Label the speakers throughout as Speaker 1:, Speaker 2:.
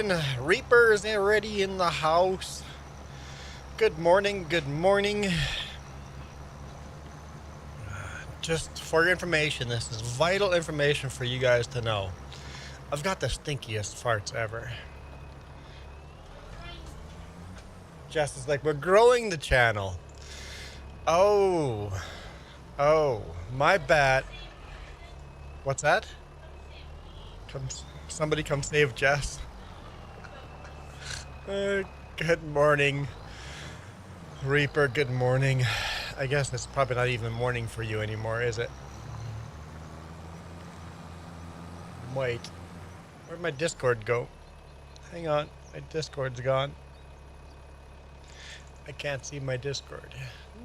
Speaker 1: morning. Reaper's already in the house. Good morning, good morning. Just for your information, this is vital information for you guys to know. I've got the stinkiest farts ever. Jess is like, we're growing the channel. Oh, my bad. What's that? Somebody come save Jess. Good morning, Reaper. Good morning. I guess it's probably not even morning for you anymore, is it? Wait, where'd my Discord go? Hang on, my Discord's gone. I can't see my Discord.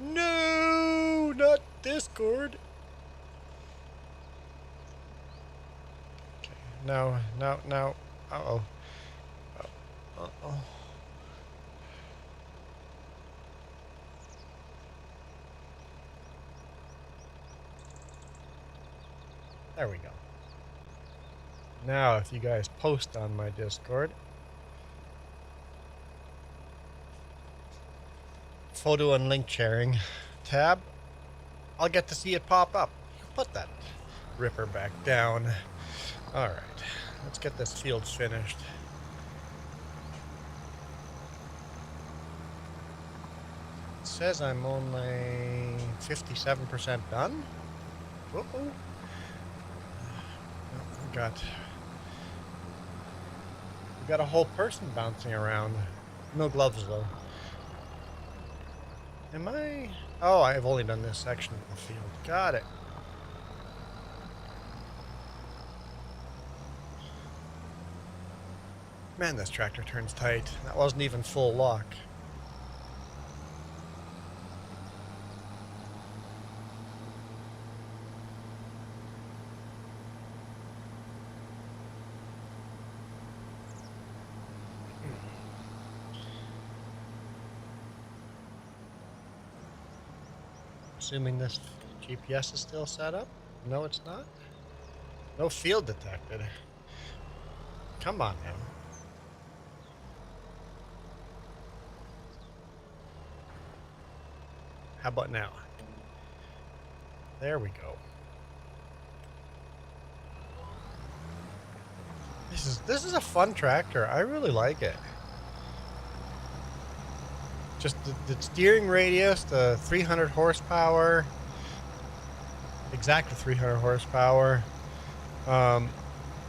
Speaker 1: No, not Discord. Okay, no. Uh-oh. Uh-oh. There we go. Now, if you guys post on my Discord, photo and link sharing tab, I'll get to see it pop up. Put that Ripper back down. All right, let's get this field finished. It says I'm only 57% done. Uh-oh. We got a whole person bouncing around. No gloves though. Am I? Oh, I've only done this section of the field. Got it. Man, this tractor turns tight. That wasn't even full lock. Assuming this GPS is still set up? No, it's not. No field detected. Come on now. How about now? There we go. This is a fun tractor. I really like it. Just the steering radius, the 300 horsepower, exactly 300 horsepower.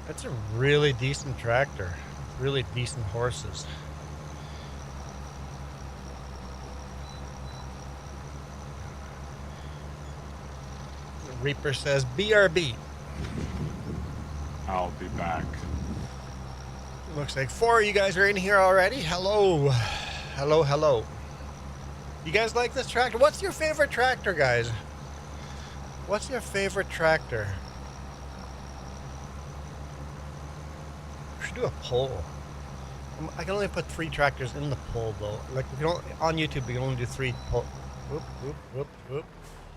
Speaker 1: It's a really decent tractor, really decent horses. The Reaper says BRB.
Speaker 2: I'll be back.
Speaker 1: Looks like 4 of you guys are in here already. Hello. Hello. You guys like this tractor? What's your favorite tractor, guys? What's your favorite tractor? We should do a poll. I can only put 3 tractors in the poll, though. Like, we can only, on YouTube, we can only do 3 poll. Whoop.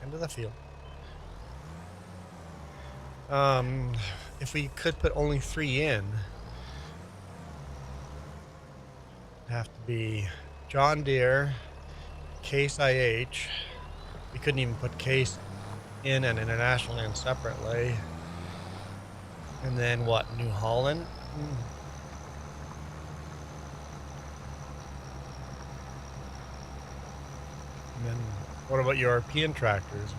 Speaker 1: Into the field. If we could put only 3 in, it'd have to be John Deere, Case IH. We couldn't even put Case in and International in separately. And then what? New Holland? And then what about European tractors?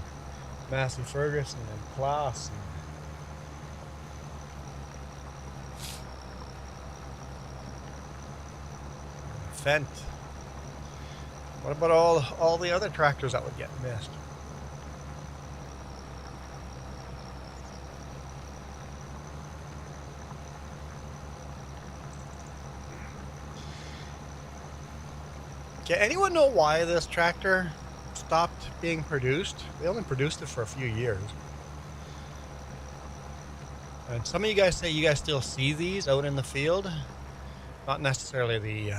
Speaker 1: Massey Ferguson and Klaas. And Fendt. What about all the other tractors that would get missed? Okay, anyone know why this tractor stopped being produced? They only produced it for a few years. And some of you guys say you guys still see these out in the field. Not necessarily the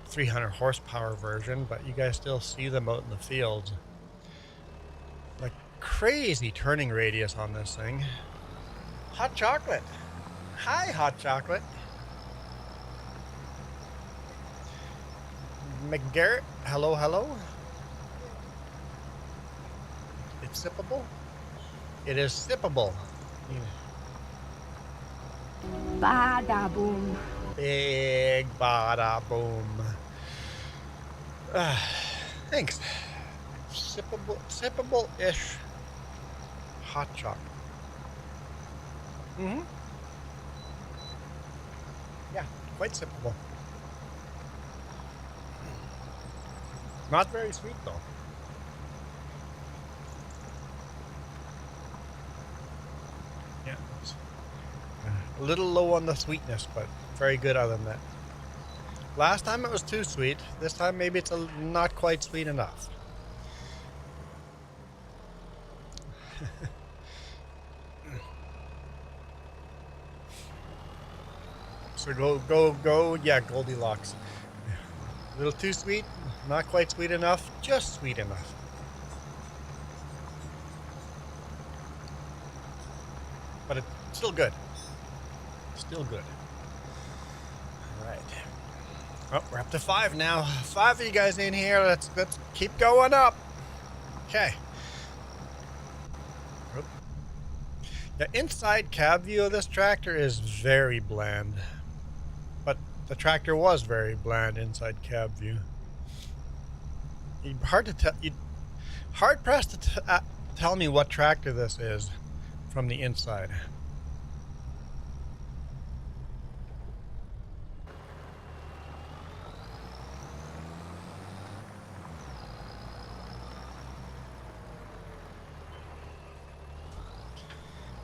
Speaker 1: 300 horsepower version, but you guys still see them out in the field. Like crazy turning radius on this thing. Hot chocolate. Hi, hot chocolate. McGarrett, hello, hello. It's sippable. It is sippable.
Speaker 2: Bada boom.
Speaker 1: Big bada boom. Thanks. Sippable-ish hot chocolate. Mm-hmm. Yeah, quite sippable. Not very sweet though. Yeah, it's a little low on the sweetness, but very good other than that. Last time it was too sweet. This time maybe it's not quite sweet enough. So go, yeah, Goldilocks. A little too sweet, not quite sweet enough, just sweet enough. But it's still good. Still good. All right. Oh, we're up to 5 now. 5 of you guys in here. Let's keep going up. Okay. The inside cab view of this tractor is very bland. But the tractor was very bland inside cab view. Hard pressed to tell me what tractor this is from the inside.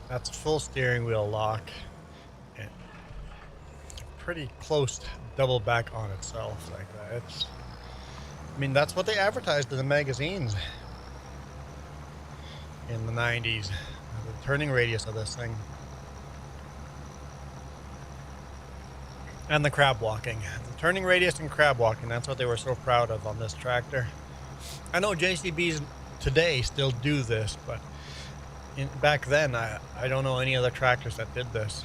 Speaker 1: That's full steering wheel lock and pretty close to double back on itself like that. I mean, that's what they advertised in the magazines in the 90s, the turning radius of this thing. And the crab walking. The turning radius and crab walking, that's what they were so proud of on this tractor. I know JCBs today still do this, but back then, I don't know any other tractors that did this.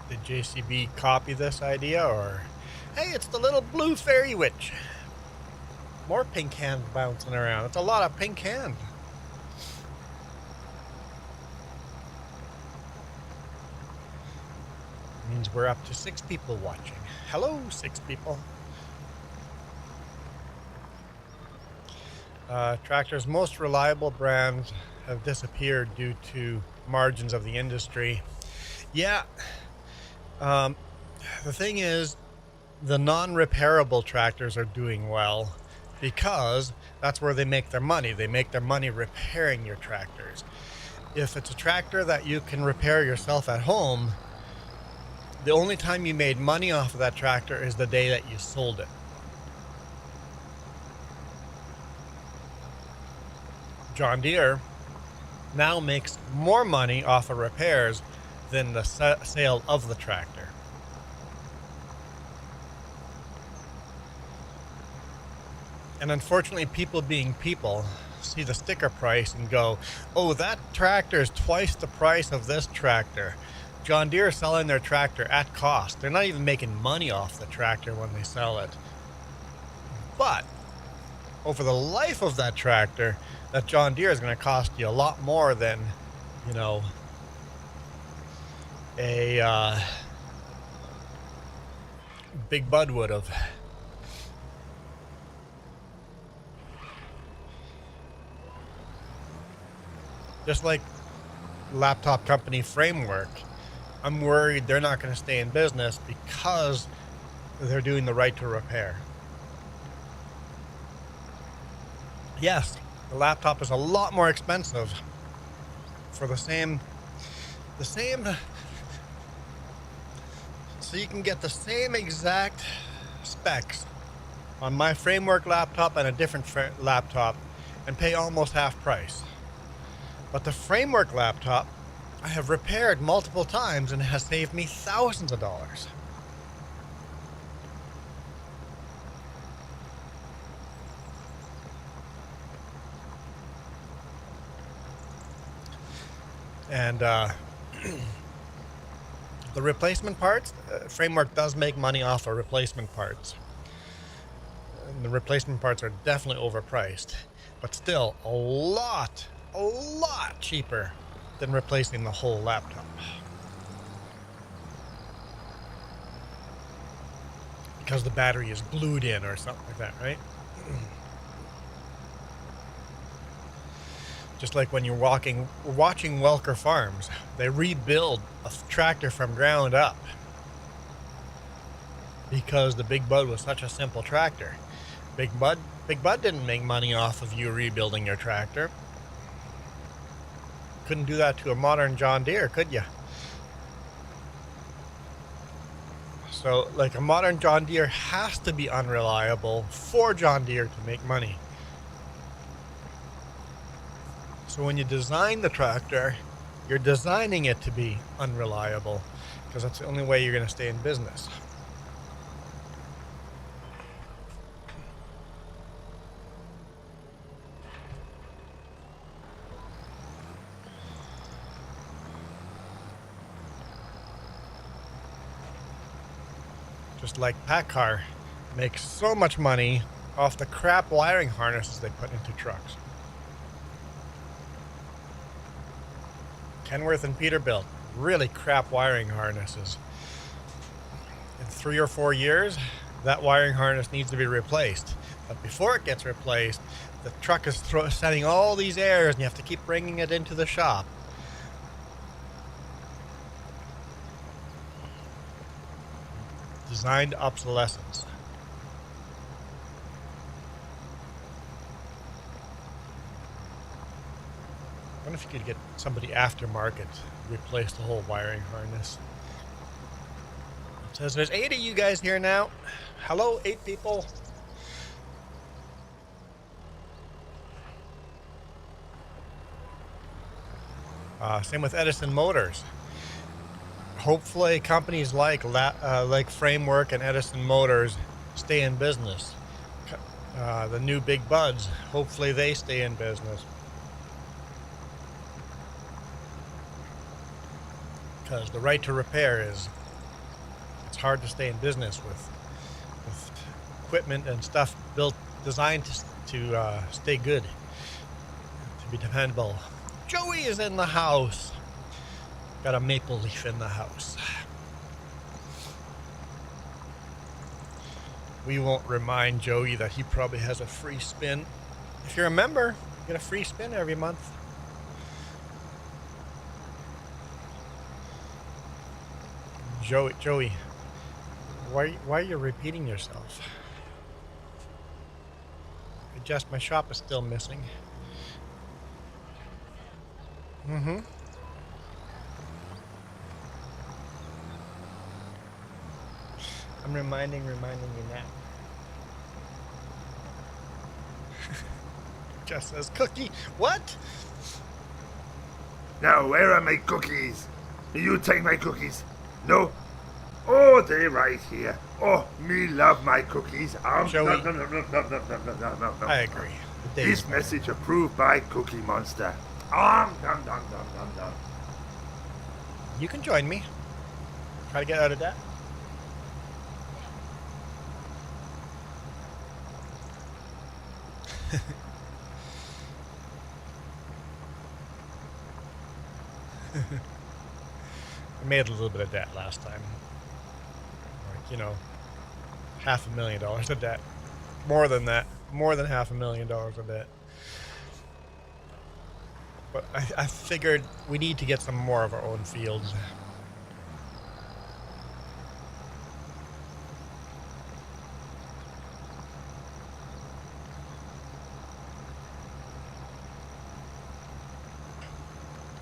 Speaker 1: Did JCB copy this idea, or hey, it's the little blue fairy witch? More pink hand bouncing around. It's a lot of pink hand. Means we're up to 6 people watching. Hello, 6 people. Tractors' most reliable brands have disappeared due to margins of the industry. Yeah. The thing is, the non-repairable tractors are doing well because that's where they make their money. They make their money repairing your tractors. If it's a tractor that you can repair yourself at home, the only time you made money off of that tractor is the day that you sold it. John Deere now makes more money off of repairs than the sale of the tractor. And unfortunately, people being people see the sticker price and go, oh, that tractor is twice the price of this tractor. John Deere is selling their tractor at cost. They're not even making money off the tractor when they sell it. But over the life of that tractor, that John Deere is going to cost you a lot more than, you know, a Big Bud would have. Just like laptop company Framework, I'm worried they're not going to stay in business because they're doing the right to repair. Yes, the laptop is a lot more expensive for the same, so you can get the same exact specs on my Framework laptop and a different laptop and pay almost half price. But the Framework laptop I have repaired multiple times and has saved me thousands of dollars. And The replacement parts, Framework does make money off of replacement parts. And the replacement parts are definitely overpriced, but still a lot cheaper than replacing the whole laptop. Because the battery is glued in or something like that, right? Just like when you're watching Welker Farms, they rebuild a tractor from ground up because the Big Bud was such a simple tractor. Big Bud didn't make money off of you rebuilding your tractor. Couldn't do that to a modern John Deere, could you? So, like, a modern John Deere has to be unreliable for John Deere to make money. So when you design the tractor, you're designing it to be unreliable, because that's the only way you're going to stay in business. Just like PACCAR makes so much money off the crap wiring harnesses they put into trucks. Kenworth and Peterbilt, really crap wiring harnesses. In 3 or 4 years, that wiring harness needs to be replaced. But before it gets replaced, the truck is setting all these errors and you have to keep bringing it into the shop. Designed obsolescence. I wonder if you could get somebody aftermarket to replace the whole wiring harness. It says there's 8 of you guys here now. Hello, 8 people. Same with Edison Motors. Hopefully companies like Framework and Edison Motors stay in business. The new Big Buds, hopefully they stay in business. Because the right to repair it's hard to stay in business with equipment and stuff designed to stay good, to be dependable. Joey is in the house. Got a maple leaf in the house. We won't remind Joey that he probably has a free spin. If you're a member, you get a free spin every month. Joey, why are you repeating yourself? Just my shop is still missing. Mm-hmm. I'm reminding you now. Just says cookie. What?
Speaker 3: Now, where are my cookies? You take my cookies. No? Oh, they're right here. Oh, me love my cookies.
Speaker 1: Joey.
Speaker 3: No.
Speaker 1: I agree.
Speaker 3: This message approved by Cookie Monster.
Speaker 1: You can join me. Try to get out of that. I made a little bit of debt last time. Like, $500,000 of debt. More than that. More than $500,000 of debt. But I figured we need to get some more of our own fields.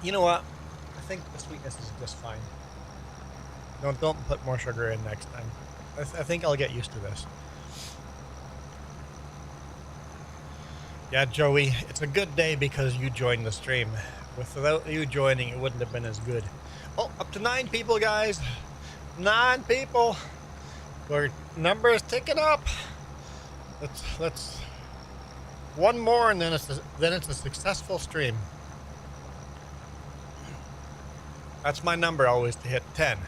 Speaker 1: You know what? I think the sweetness is just fine. Don't put more sugar in next time. I think I'll get used to this. Yeah, Joey, it's a good day because you joined the stream. Without you joining, it wouldn't have been as good. Oh, up to 9 people, guys. 9 people. Our number is ticking up. Let's one more, and then it's a successful stream. That's my number always, to hit 10.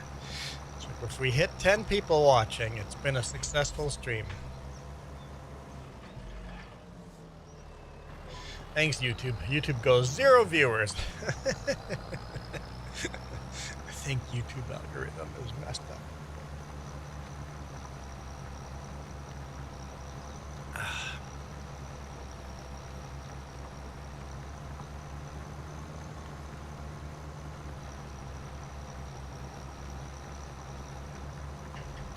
Speaker 1: If we hit 10 people watching, it's been a successful stream. Thanks, YouTube. YouTube goes 0 viewers. I think YouTube algorithm is messed up.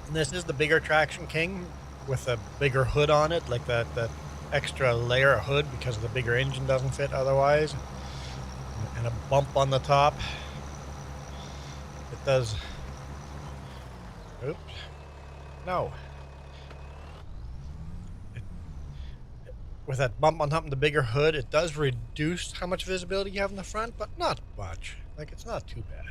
Speaker 1: And this is the bigger Traction King with a bigger hood on it, like that extra layer of hood because the bigger engine doesn't fit otherwise, and a bump on the top. It does. Oops. No. With that bump on top and the bigger hood, it does reduce how much visibility you have in the front, but not much. Like, it's not too bad.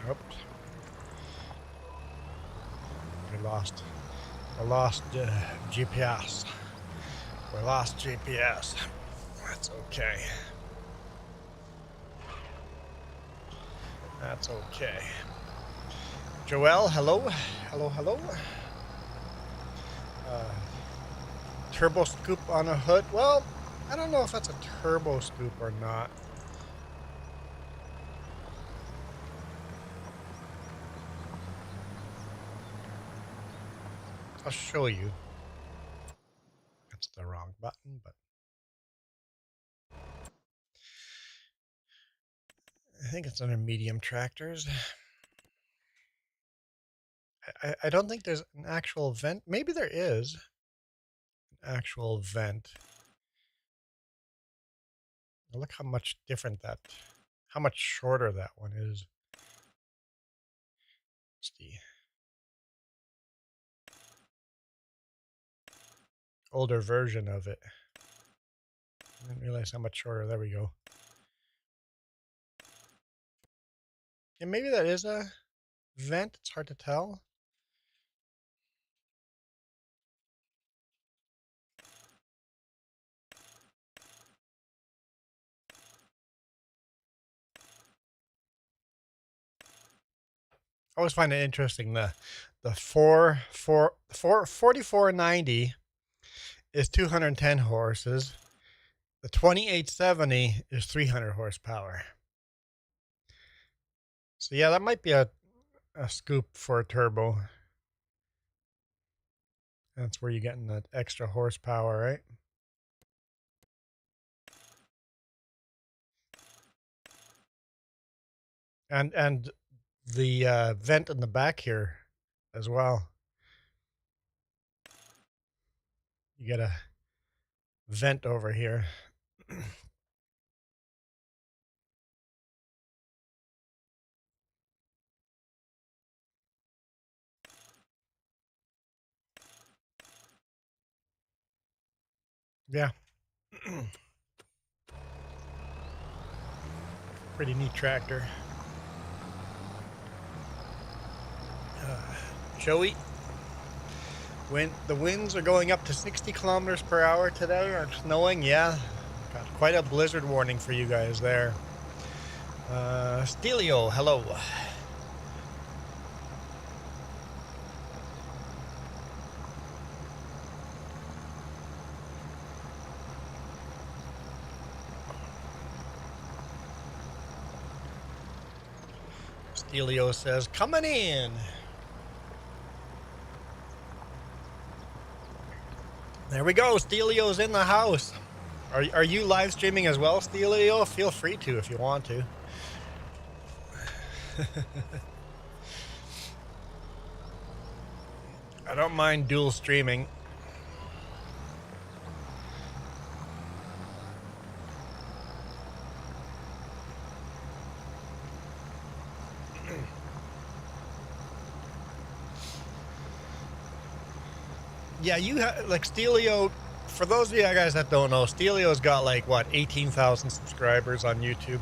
Speaker 1: Oops. We lost GPS. We lost GPS. That's okay. That's okay. Joelle, hello. Hello, hello. Turbo scoop on a hood. Well, I don't know if that's a turbo scoop or not. I'll show you. That's the wrong button, but I think it's under medium tractors. I don't think there's an actual vent. Maybe there is an actual vent. Look how much different how much shorter that one is. It's the older version of it. I didn't realize how much shorter. There we go. Yeah, maybe that is a vent. It's hard to tell. I always find it interesting. The 4490 is 210 horses. The 2870 is 300 horsepower. So yeah, that might be a scoop for a turbo. That's where you're getting that extra horsepower, right? And the vent in the back here as well. You get a vent over here. Yeah. Pretty neat tractor. Joey, when the winds are going up to 60 kilometers per hour today, or snowing, yeah, got quite a blizzard warning for you guys there. Stelio, hello. Stelio says, coming in. There we go. Stelio's in the house. Are you live streaming as well, Stelio? Feel free to if you want to. I don't mind dual streaming. Yeah, you have, like, Stelio, for those of you guys that don't know, Stelio's got, like, what, 18,000 subscribers on YouTube.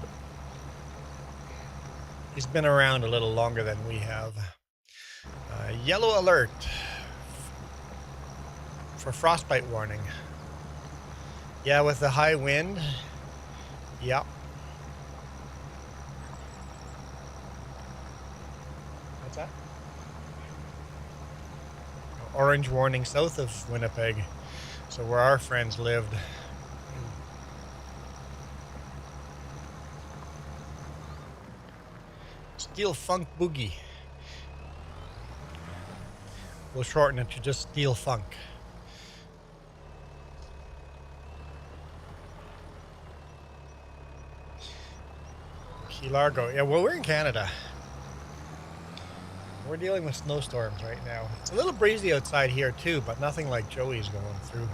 Speaker 1: He's been around a little longer than we have. Yellow alert for frostbite warning. Yeah, with the high wind. Yep. What's that? Orange warning south of Winnipeg. So where our friends lived. Steel Funk Boogie. We'll shorten it to just Steel Funk. Key Largo. Yeah, well, we're in Canada. We're dealing with snowstorms right now. It's a little breezy outside here too, but nothing like Joey's going through.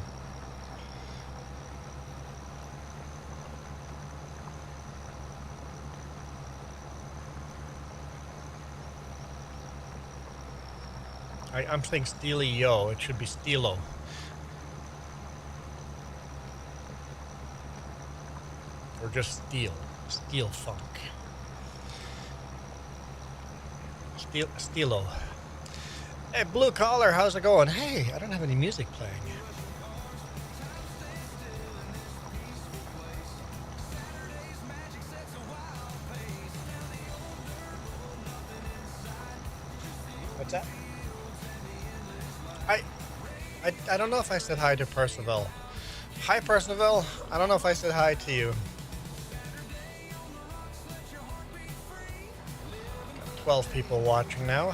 Speaker 1: I'm saying Steely Yo. It should be Steelo. Or just Steel. Steel Funk. Steelo. Hey, Blue Collar, how's it going? Hey, I don't have any music playing. What's that? I don't know if I said hi to Percival. Hi, Percival. I don't know if I said hi to you. 12 people watching now.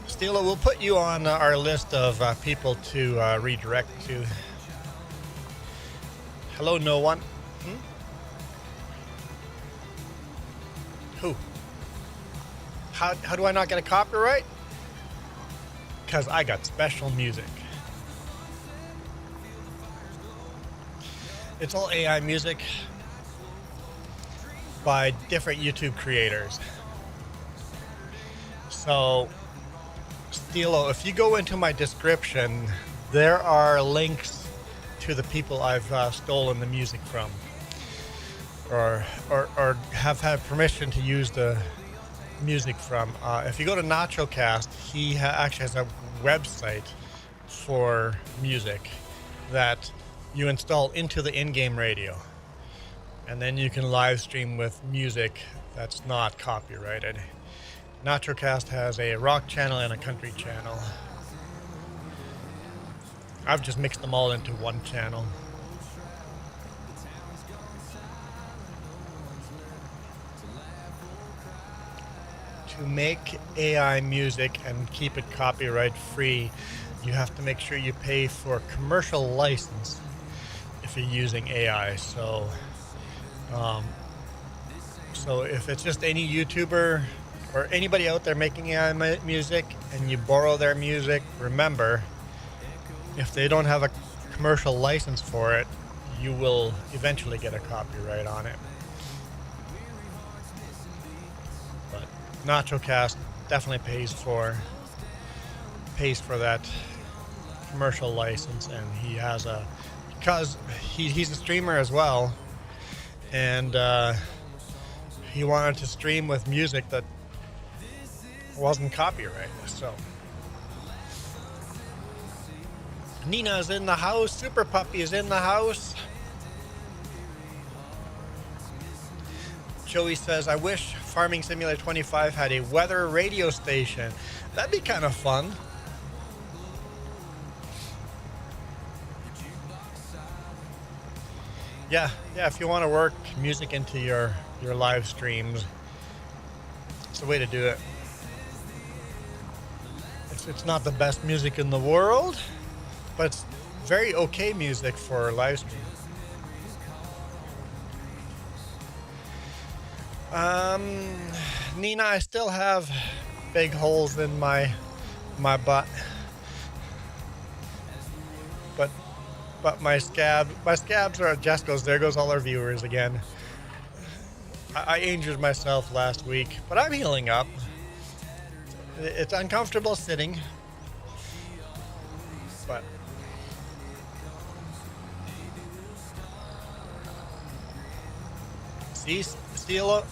Speaker 1: Steelo, we'll put you on our list of people to redirect to. Hello, no one. Who? How do I not get a copyright? Because I got special music. It's all AI music by different YouTube creators. So, Steelo, if you go into my description, there are links to the people I've stolen the music from, or have had permission to use the music from. If you go to NachoCast, he actually has a website for music that you install into the in-game radio, and then you can live stream with music that's not copyrighted. NachoCast has a rock channel and a country channel. I've just mixed them all into one channel. To make AI music and keep it copyright free, you have to make sure you pay for a commercial license if you're using AI. So if it's just any YouTuber or anybody out there making AI music and you borrow their music, remember, if they don't have a commercial license for it, you will eventually get a copyright on it. But NachoCast definitely pays for that commercial license, and he has because he's a streamer as well, and he wanted to stream with music that wasn't copyrighted. So Nina's in the house. Super Puppy is in the house. Joey says, I wish Farming Simulator 25 had a weather radio station. That'd be kind of fun. Yeah, if you want to work music into your live streams, it's the way to do it. It's not the best music in the world, but it's very okay music for live stream. Nina, I still have big holes in my butt, but my scabs are. Jess goes, there goes all our viewers again. I injured myself last week, but I'm healing up. It's uncomfortable sitting, but see, Steelo,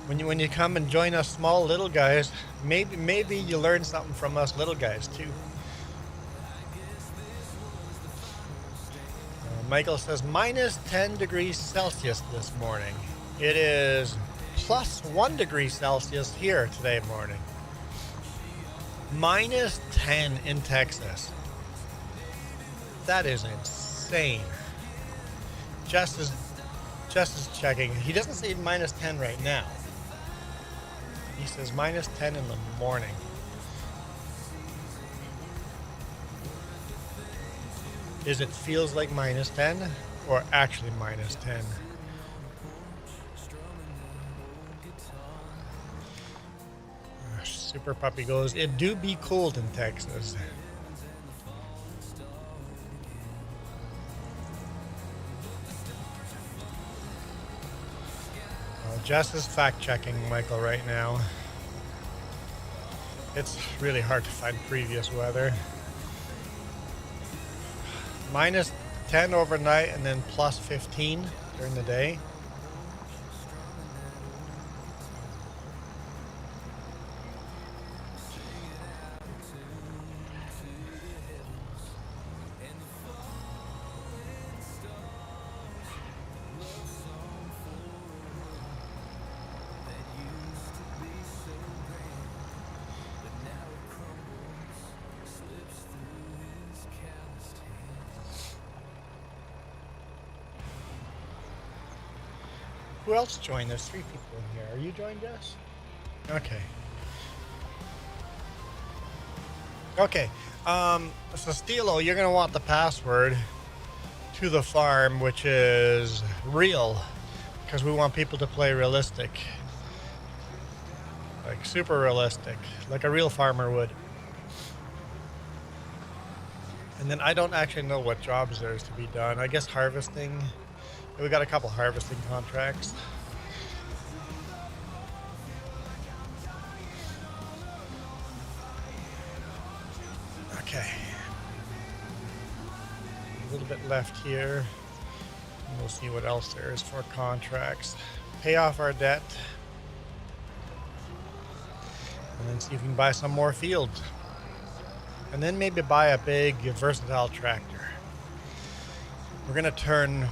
Speaker 1: when you come and join us small little guys, maybe you learn something from us little guys too. Michael says minus 10 degrees Celsius this morning. It is plus 1 degree Celsius here today morning. Minus 10 in Texas. That is insane. Just is checking. He doesn't say minus 10 right now. He says minus 10 in the morning. Is it feels like minus 10 or actually minus 10? Super Puppy goes, it do be cold in Texas. Jess is fact checking Michael right now. It's really hard to find previous weather. Minus 10 overnight and then plus 15 during the day. Who else joined? There's 3 people in here. Are you joined, Jess? Okay. Okay. So Stilo, you're gonna want the password to the farm, which is real, because we want people to play realistic, like super realistic, like a real farmer would. And then I don't actually know what jobs there's to be done. I guess harvesting. We got a couple harvesting contracts. Okay. A little bit left here. And we'll see what else there is for contracts. Pay off our debt. And then see if we can buy some more fields. And then maybe buy a big versatile tractor. We're gonna turn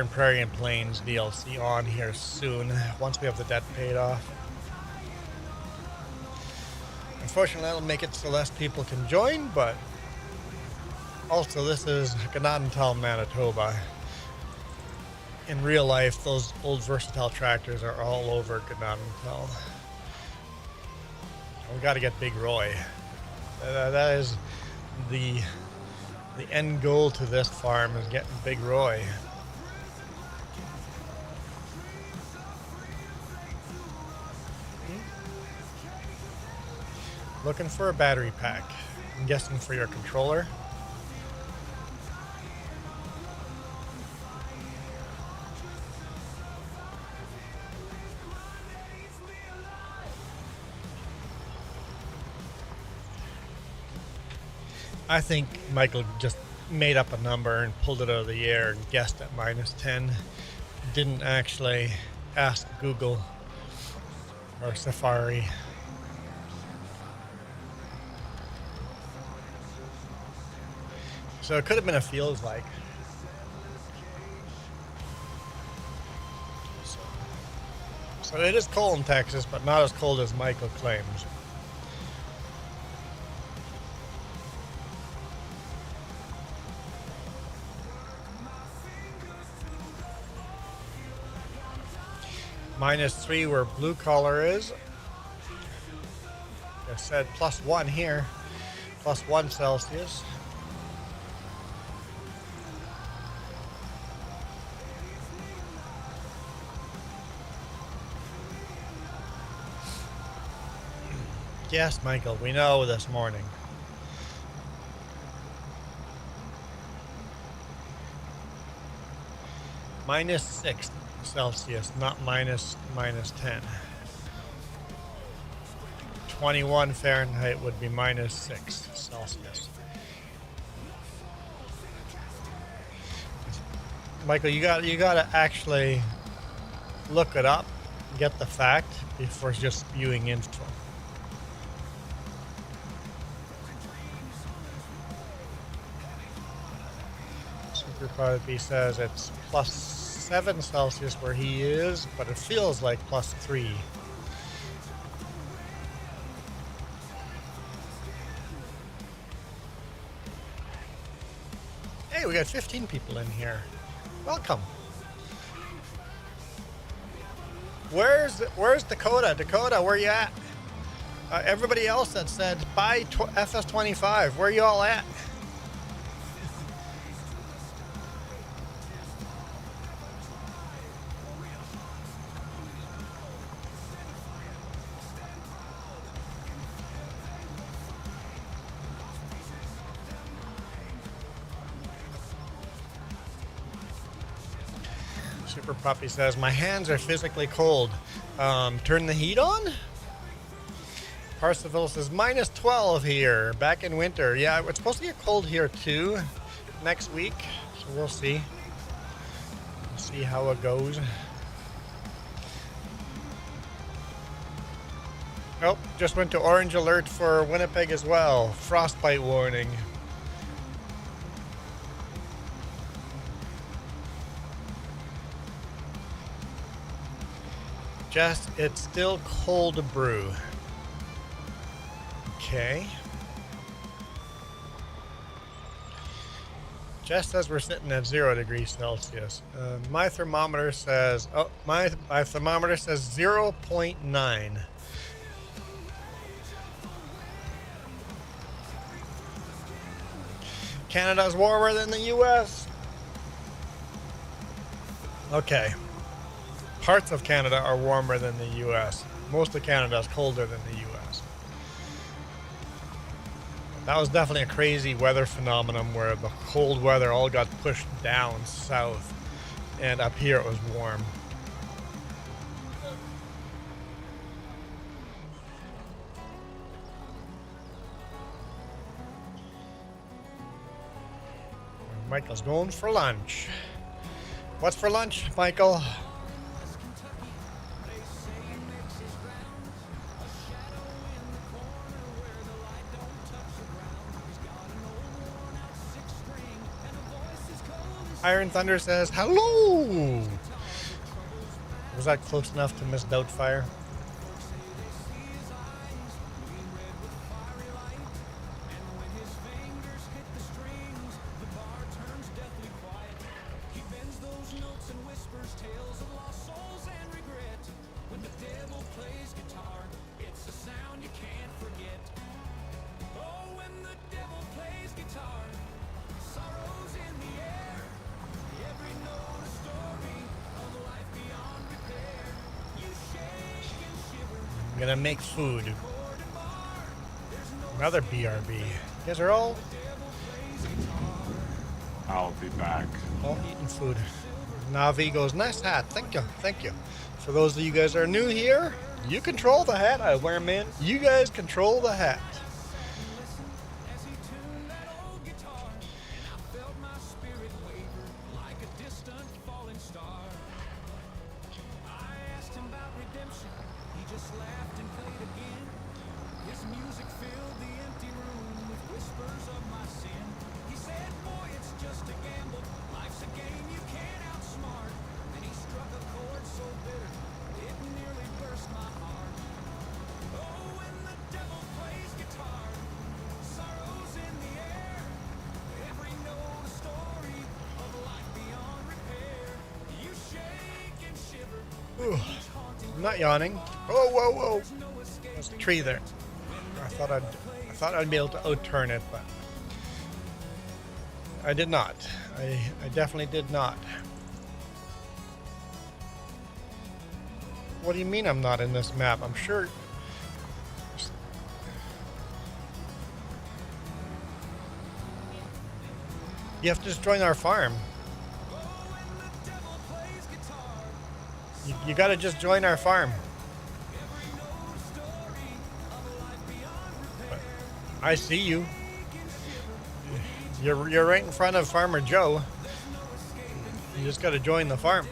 Speaker 1: Prairie and Plains DLC on here soon, once we have the debt paid off. Unfortunately, that'll make it so less people can join, but also this is Gnadenthal, Manitoba. In real life, those old versatile tractors are all over Gnadenthal. We got to get Big Roy. That is the end goal to this farm, is getting Big Roy. Looking for a battery pack. I'm guessing for your controller. I think Michael just made up a number and pulled it out of the air and guessed at minus 10. Didn't actually ask Google or Safari. So it could have been a feels like. So it is cold in Texas, but not as cold as Michael claims. -3 where blue collar is. I said +1 here. +1 Celsius. Yes, Michael, we know this morning. -6 Celsius, not minus 10. 21 Fahrenheit would be -6 Celsius. Michael, you got to actually look it up, get the fact before just spewing info. Super Puppy says it's +7 Celsius where he is, but it feels like +3. Hey, we got 15 people in here. Welcome. Where's Dakota? Dakota, where you at? Everybody else that said buy FS25, where you all at? Super Puppy says, my hands are physically cold. Turn the heat on? Parsifal says, -12 here, back in winter. Yeah, it's supposed to get cold here too next week, so we'll see. We'll see how it goes. Oh, just went to orange alert for Winnipeg as well. Frostbite warning. Just, it's still cold to brew. Okay. Jess says we're sitting at 0 degrees Celsius. My thermometer says, oh, my thermometer says 0.9. Canada's warmer than the US. Okay. Parts of Canada are warmer than the US. Most of Canada is colder than the US. That was definitely a crazy weather phenomenon where the cold weather all got pushed down south, and up here it was warm. Michael's going for lunch. What's for lunch, Michael? Iron Thunder says, hello! Was that close enough to Miss Doubtfire? I'm gonna make food. Another BRB. You guys are all
Speaker 4: I'll be back.
Speaker 1: eating food. Navi goes, nice hat. Thank you. Thank you. For those of you guys that are new here, you control the hat I wear, man. You guys control the hat. Ooh, I'm not yawning. Oh, whoa, whoa! There's a tree there. I thought I'd be able to outturn it, but I did not. I definitely did not. What do you mean I'm not in this map? I'm sure. You have to just join our farm. You gotta just join our farm. But I see you. You're right in front of Farmer Joe. You just gotta join the farm.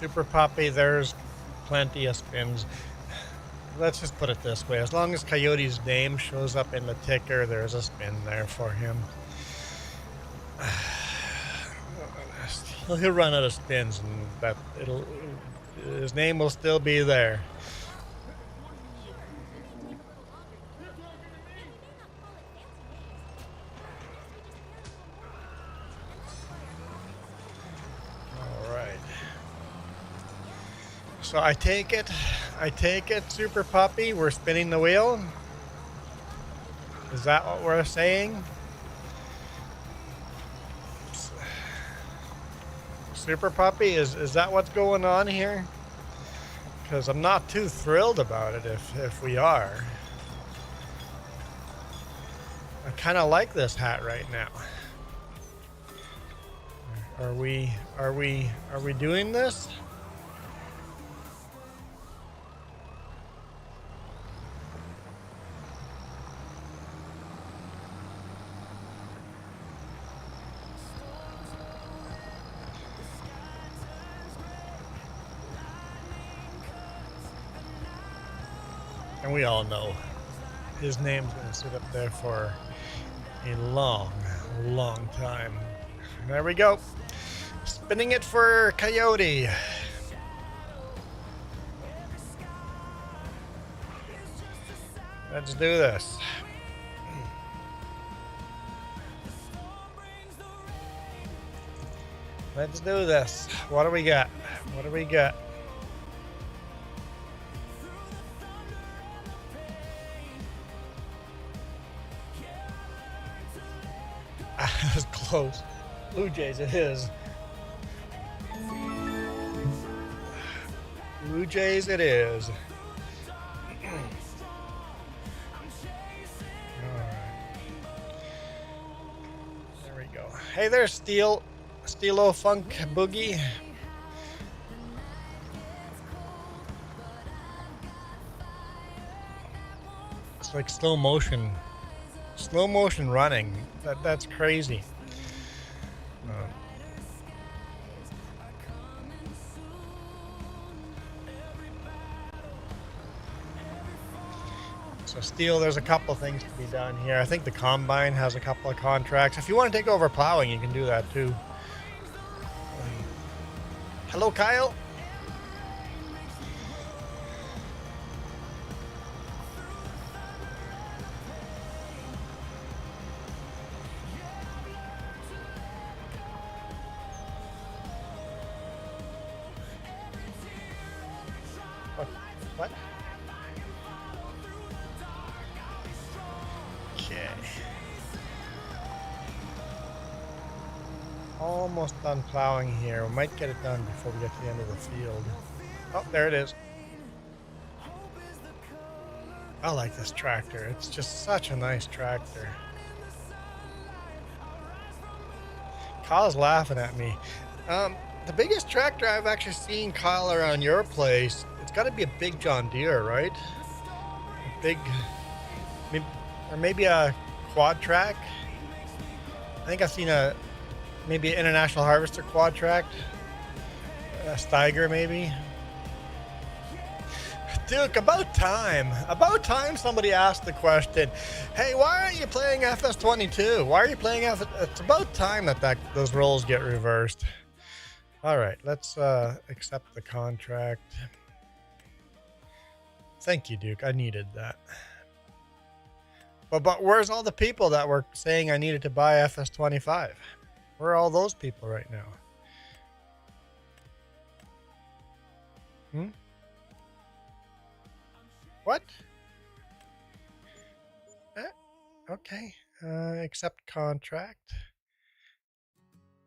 Speaker 1: Super Puppy, there's plenty of spins. Let's just put it this way. As long as Coyote's name shows up in the ticker, there's a spin there for him. He'll run out of spins, and his name will still be there. So I take it, Super Puppy, we're spinning the wheel. Is that what we're saying? Super Puppy, is that what's going on here? Because I'm not too thrilled about it if we are. I kind of like this hat right now. Are we doing this? And we all know his name's going to sit up there for a long, long time. There we go. Spinning it for Coyote. Let's do this. Let's do this. What do we got? What do we got? That was close. Blue Jays it is. Blue Jays it is. Alright. There we go. Hey there, Steelo Funk Boogie. It's like slow motion running. That's crazy. So Steel, there's a couple things to be done here. I think the Combine has a couple of contracts. If you want to take over plowing, you can do that too. Hello, Kyle. What? Okay. Almost done plowing here. We might get it done before we get to the end of the field. Oh, there it is. I like this tractor. It's just such a nice tractor. Kyle's laughing at me. The biggest tractor I've actually seen, Kyle, around your place, it's got to be a big John Deere, right? A big, or maybe a quad track. I think I've seen maybe an International Harvester quad track. A Steiger, maybe. Duke, about time somebody asked the question, hey, why aren't you playing FS22? Why are you playing It's about time that those roles get reversed. All right, let's accept the contract. Thank you, Duke. I needed that. But where's all the people that were saying I needed to buy FS25? Where are all those people right now? What? Okay. Accept contract.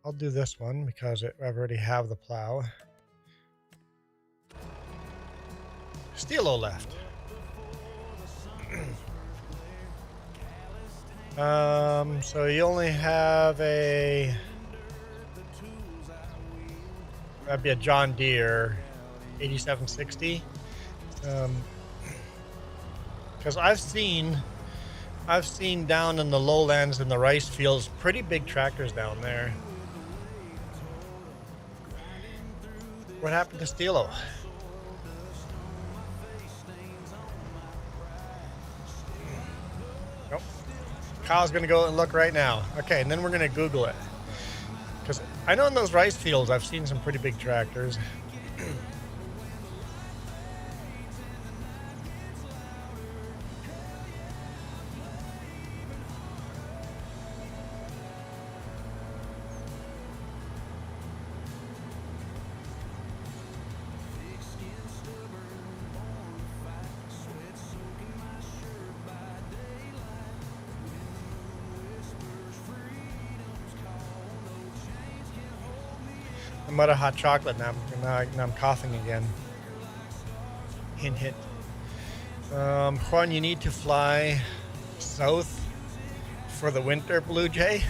Speaker 1: I'll do this one because I already have the plow. Steelo left. So you only have that'd be a John Deere 8760. Because I've seen down in the lowlands in the rice fields pretty big tractors down there. What happened to Stilo? Nope. Kyle's gonna go and look right now. Okay, and then we're gonna Google it. Because I know in those rice fields I've seen some pretty big tractors. I'm out of hot chocolate now. Now I'm coughing again. Hint, hint. Juan, you need to fly south for the winter, Blue Jay.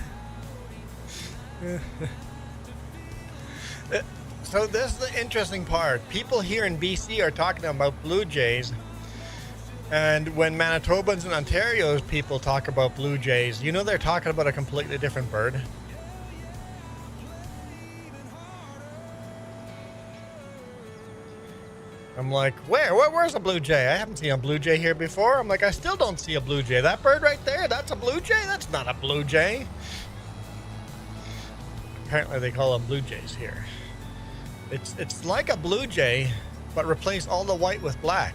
Speaker 1: So this is the interesting part. People here in BC are talking about blue jays, and when Manitobans and Ontario's people talk about blue jays, you know they're talking about a completely different bird. I'm like, where's a blue jay? I haven't seen a blue jay here before. I'm like, I still don't see a blue jay. That bird right there, that's a blue jay? That's not a blue jay. Apparently they call them blue jays here. It's like a blue jay, but replace all the white with black.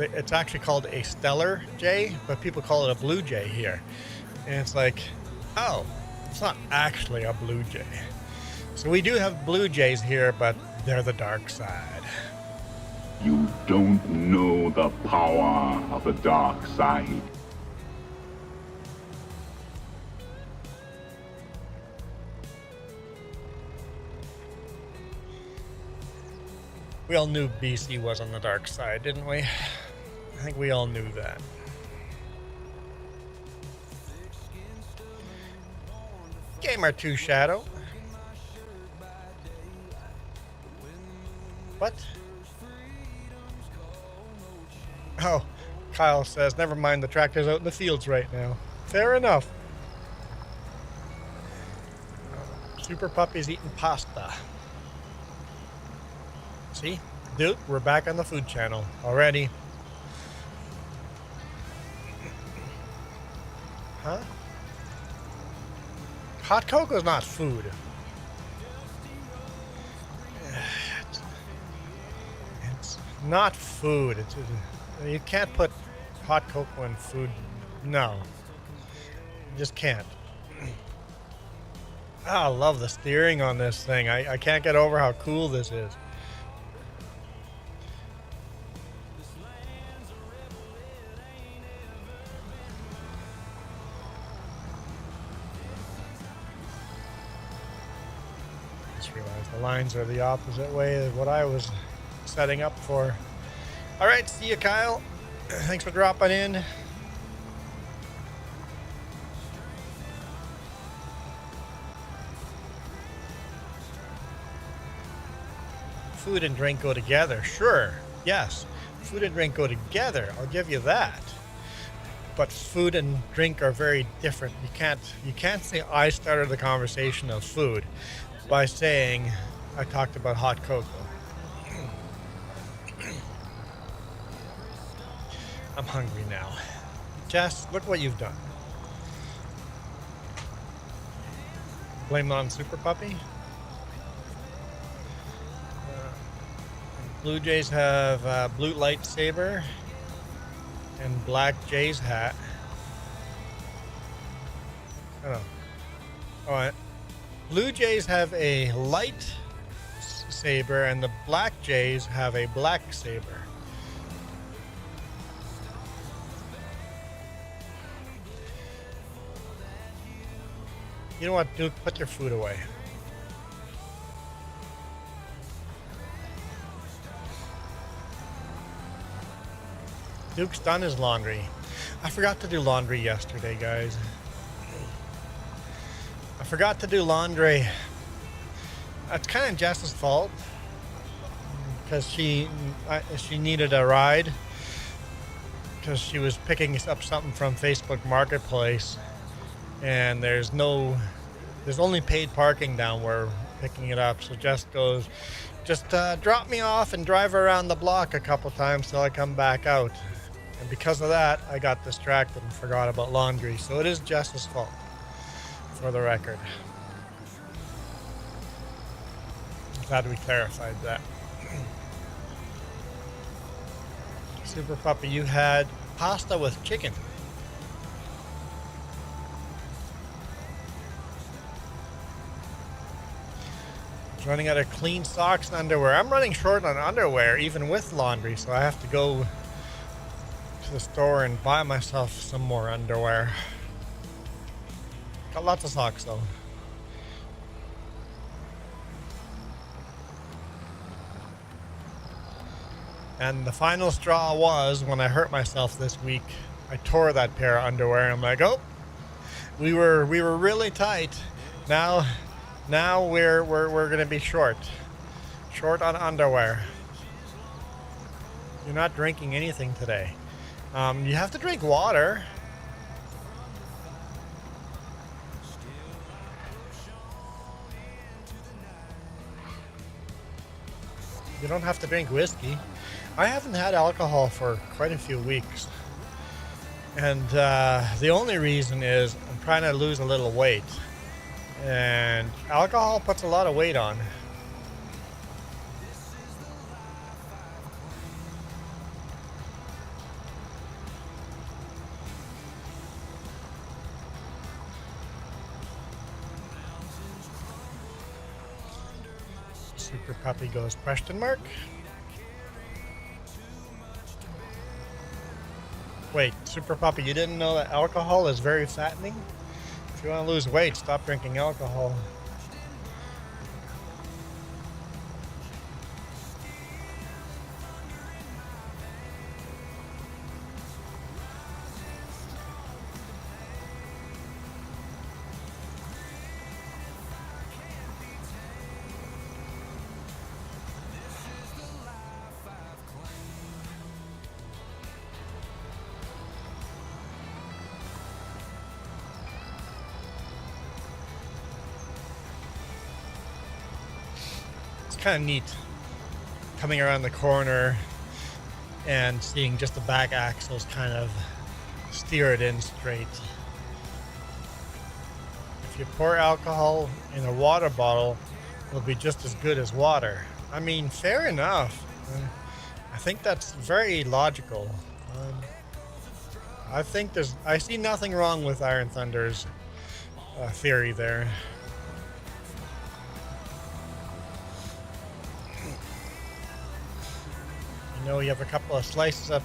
Speaker 1: It's actually called a stellar jay, but people call it a blue jay here. And it's like, oh, it's not actually a blue jay. So we do have blue jays here, but they're the dark side.
Speaker 4: You don't know the power of the dark side.
Speaker 1: We all knew BC was on the dark side, didn't we? I think we all knew that. Gamer 2 Shadow. What? Oh, Kyle says, never mind, the tractor's out in the fields right now. Fair enough. Super Puppy's eating pasta. See? Dude, we're back on the food channel already. Huh? Hot cocoa's not food. It's not food. You can't put hot cocoa in food. No. You just can't. Oh, I love the steering on this thing. I can't get over how cool this is. Just realized the lines are the opposite way of what I was setting up for. All right, see you, Kyle. Thanks for dropping in. Food and drink go together. Sure. Yes. Food and drink go together. I'll give you that. But food and drink are very different. You can't say I started the conversation of food by saying I talked about hot cocoa. I'm hungry now. Jess, look what you've done. Blame it on Super Puppy. Blue Jays have blue lightsaber and black Jay's hat. Oh. Alright. Blue Jays have a light saber and the black Jays have a black saber. You know what, Duke? Put your food away. Duke's done his laundry. I forgot to do laundry yesterday, guys. I forgot to do laundry. That's kind of Jess's fault. Because she needed a ride. Because she was picking up something from Facebook Marketplace. And there's no There's only paid parking down where we're picking it up, so Jess goes, just drop me off and drive around the block a couple times till I come back out. And because of that, I got distracted and forgot about laundry, so it is Jess's fault, for the record. I'm glad we clarified that. Super Puppy, you had pasta with chicken. Running out of clean socks and underwear. I'm running short on underwear, even with laundry, so I have to go to the store and buy myself some more underwear. Got lots of socks, though. And the final straw was when I hurt myself this week. I tore that pair of underwear, and I'm like, oh, we were really tight. Now we're gonna be short on underwear. You're not drinking anything today. You have to drink water. You don't have to drink whiskey. I haven't had alcohol for quite a few weeks. And the only reason is I'm trying to lose a little weight. And alcohol puts a lot of weight on. Super Puppy goes question mark. Wait, Super Puppy, you didn't know that alcohol is very fattening? If you want to lose weight, stop drinking alcohol. Kind of neat coming around the corner and seeing just the back axles kind of steer it in straight. If you pour alcohol in a water bottle, it'll be just as good as water. I mean, fair enough. I think that's very logical. I see nothing wrong with Iron Thunder's theory there. You know, you have a couple of slices of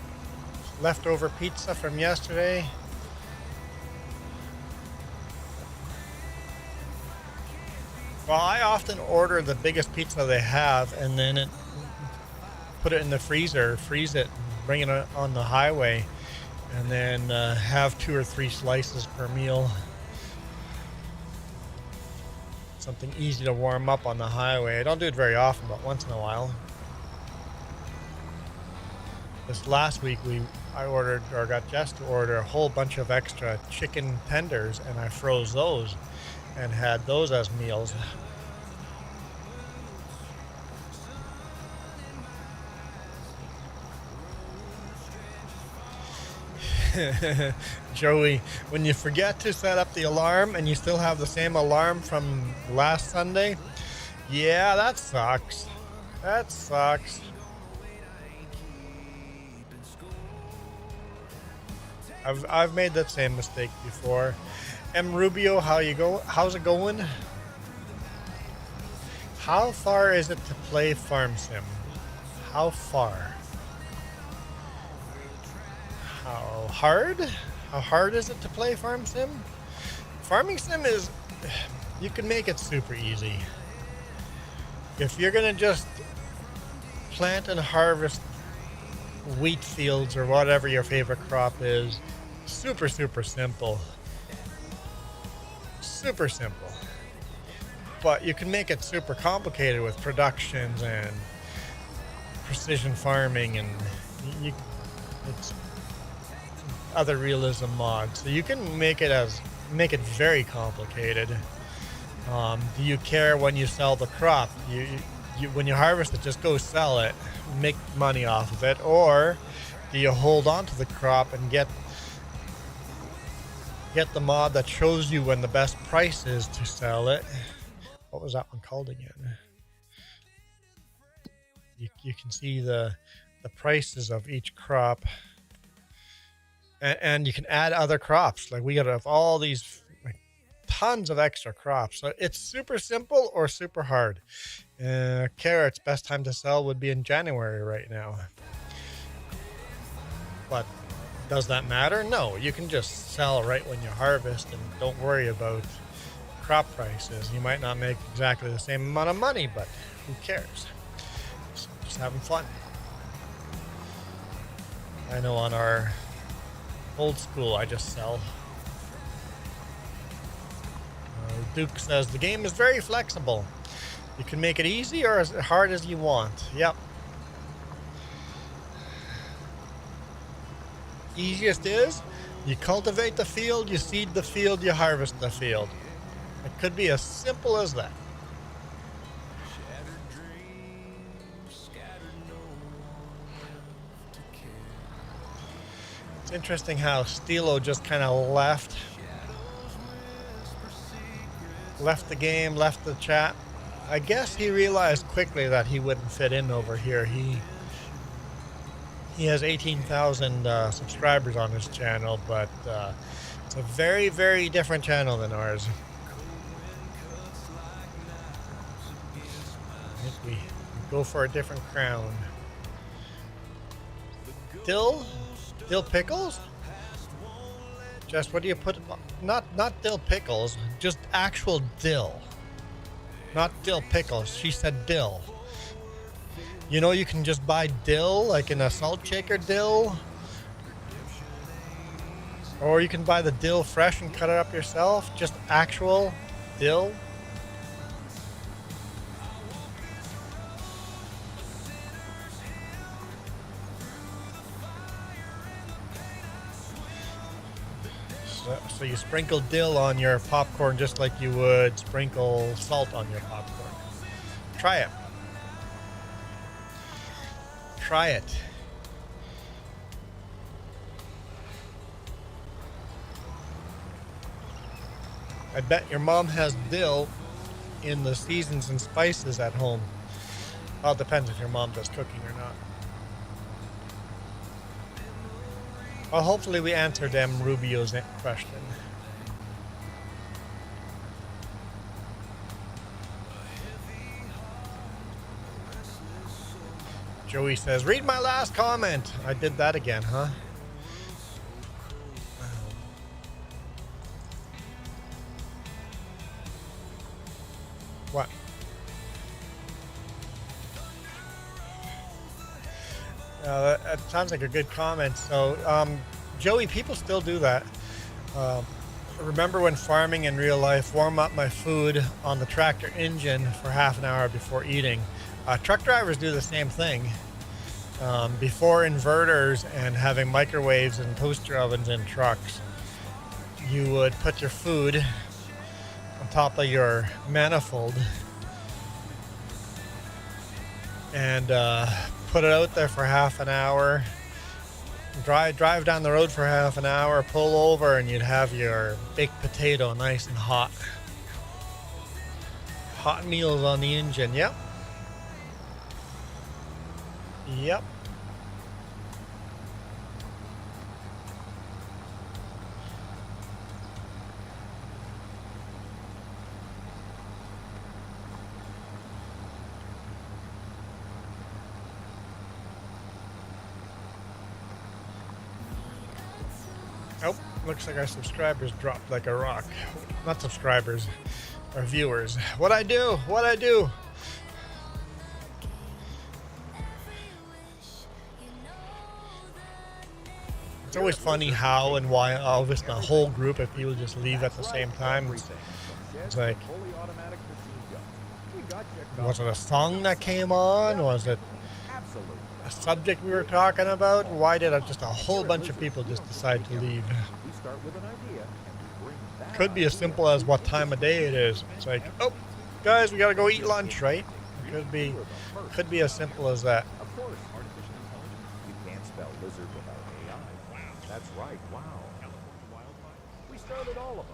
Speaker 1: leftover pizza from yesterday. Well, I often order the biggest pizza they have and then put it in the freezer, freeze it, and bring it on the highway, and then have 2 or 3 slices per meal. Something easy to warm up on the highway. I don't do it very often, but once in a while. This last week I ordered, or got Jess to order, a whole bunch of extra chicken tenders, and I froze those and had those as meals. Joey, when you forget to set up the alarm and you still have the same alarm from last Sunday, yeah, that sucks. That sucks. I've made that same mistake before. M. Rubio, how's it going? How far is it to play Farm Sim? How far? How hard? How hard is it to play Farm Sim? Farming Sim is, you can make it super easy. If you're gonna just plant and harvest wheat fields or whatever your favorite crop is, super simple. Super simple. But you can make it super complicated with productions and precision farming and it's other realism mods. So you can make it very complicated. Do you care when you sell the crop? When you harvest it, just go sell it, make money off of it, or do you hold on to the crop and get the mod that shows you when the best price is to sell it? What was that one called again? You can see the prices of each crop, and you can add other crops. Like we got all these tons of extra crops. So it's super simple or super hard. Carrots, best time to sell would be in January right now. But does that matter? No, you can just sell right when you harvest and don't worry about crop prices. You might not make exactly the same amount of money, but who cares? Just having fun. I know on our old school, I just sell. Duke says the game is very flexible. You can make it easy or as hard as you want. Yep. Easiest is you cultivate the field, you seed the field, you harvest the field. It could be as simple as that. It's interesting how Stilo just kind of left the game, left the chat. I guess he realized quickly that he wouldn't fit in over here. He has 18,000 subscribers on his channel, but it's a very, very different channel than ours. I think we go for a different crown. Dill pickles? Just what do you put? Not dill pickles, just actual dill. Not dill pickles. She said dill. You know, you can just buy dill, like in a salt shaker dill. Or you can buy the dill fresh and cut it up yourself. Just actual dill. So you sprinkle dill on your popcorn just like you would sprinkle salt on your popcorn. Try it. Try it. I bet your mom has dill in the seasons and spices at home. Well, it depends if your mom does cooking or not. Well, hopefully we answered Rubio's question. Joey says, read my last comment. I did that again, huh? What? That sounds like a good comment. So, Joey, people still do that. Remember when farming in real life, warm up my food on the tractor engine for half an hour before eating. Truck drivers do the same thing. Before inverters and having microwaves and toaster ovens in trucks, you would put your food on top of your manifold and put it out there for half an hour. Drive down the road for half an hour, pull over, and you'd have your baked potato nice and hot. Hot meals on the engine, yep. Yep. Oh, looks like our subscribers dropped like a rock. Not subscribers, our viewers. What'd I do? What'd I do? It's always funny how and why all of us, the whole group of people just leave at the same time. It's like, was it a song that came on? Was it a subject we were talking about? Why did just a whole bunch of people just decide to leave? could be as simple as what time of day it is. It's like, oh, guys, we gotta go eat lunch, right? It could be as simple as that.
Speaker 5: Of course, artificial intelligence. You can't spell lizard without AI. Wow. That's right. Wow. California wildfire. We started all of them.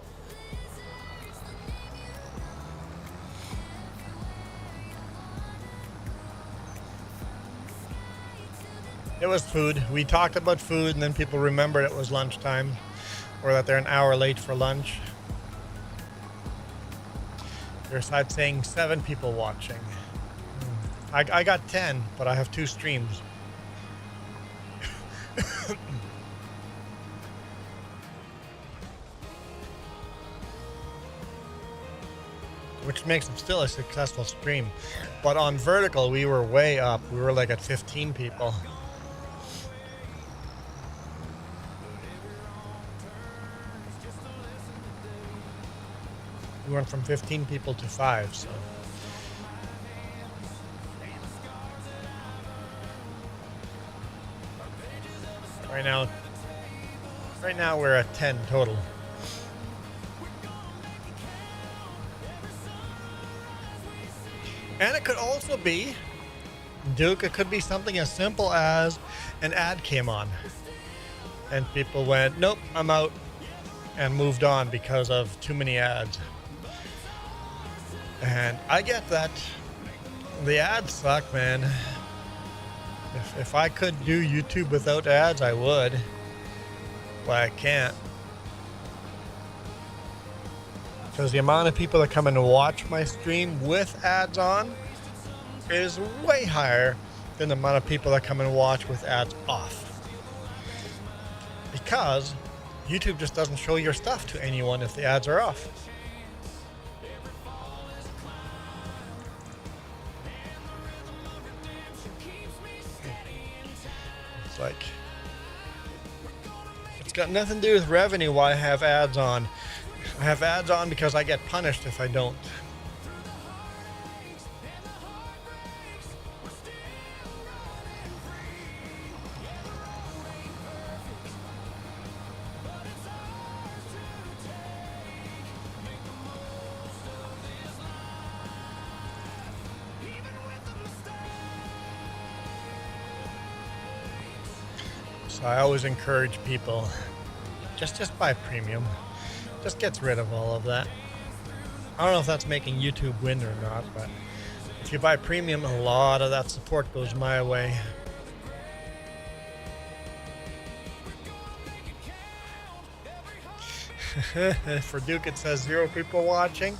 Speaker 1: It was food. We talked about food, and then people remembered it was lunchtime, or that they're an hour late for lunch. There's side saying 7 people watching. I got 10, but I have 2 streams. Which makes it still a successful stream. But on vertical, we were way up. We were like at 15 people. We went from 15 people to 5, so. Right now we're at 10 total. And it could also be, Duke, it could be something as simple as an ad came on. And people went, nope, I'm out, and moved on because of too many ads. And I get that. The ads suck, man. If I could do YouTube without ads, I would. But I can't. Because the amount of people that come in to watch my stream with ads on is way higher than the amount of people that come and watch with ads off. Because YouTube just doesn't show your stuff to anyone if the ads are off. It's like, it's got nothing to do with revenue why I have ads on. I have ads on because I get punished if I don't. So I always encourage people, just buy premium. Just gets rid of all of that. I don't know if that's making YouTube win or not, but if you buy premium, a lot of that support goes my way. For Duke, it says 0 people watching.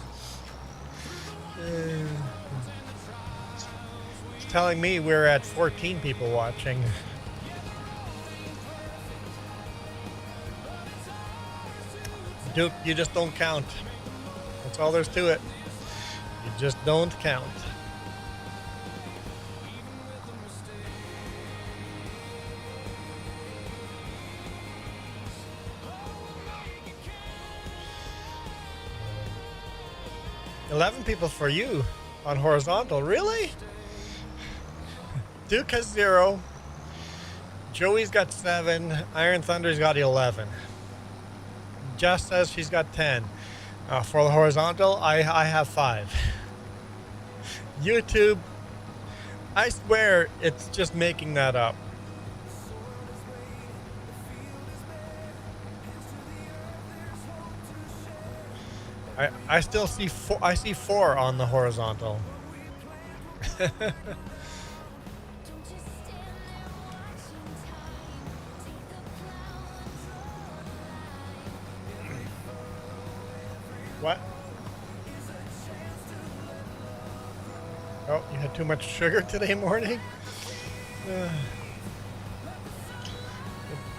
Speaker 1: It's telling me we're at 14 people watching. Duke, you just don't count. That's all there's to it. You just don't count. $11 people for you on horizontal. Really? Duke has 0. Joey's got 7. Iron Thunder's got 11. Jess says she's got 10. For the horizontal, I have 5. YouTube, I swear it's just making that up. I still see 4. I see 4 on the horizontal. What? Oh, you had too much sugar today morning?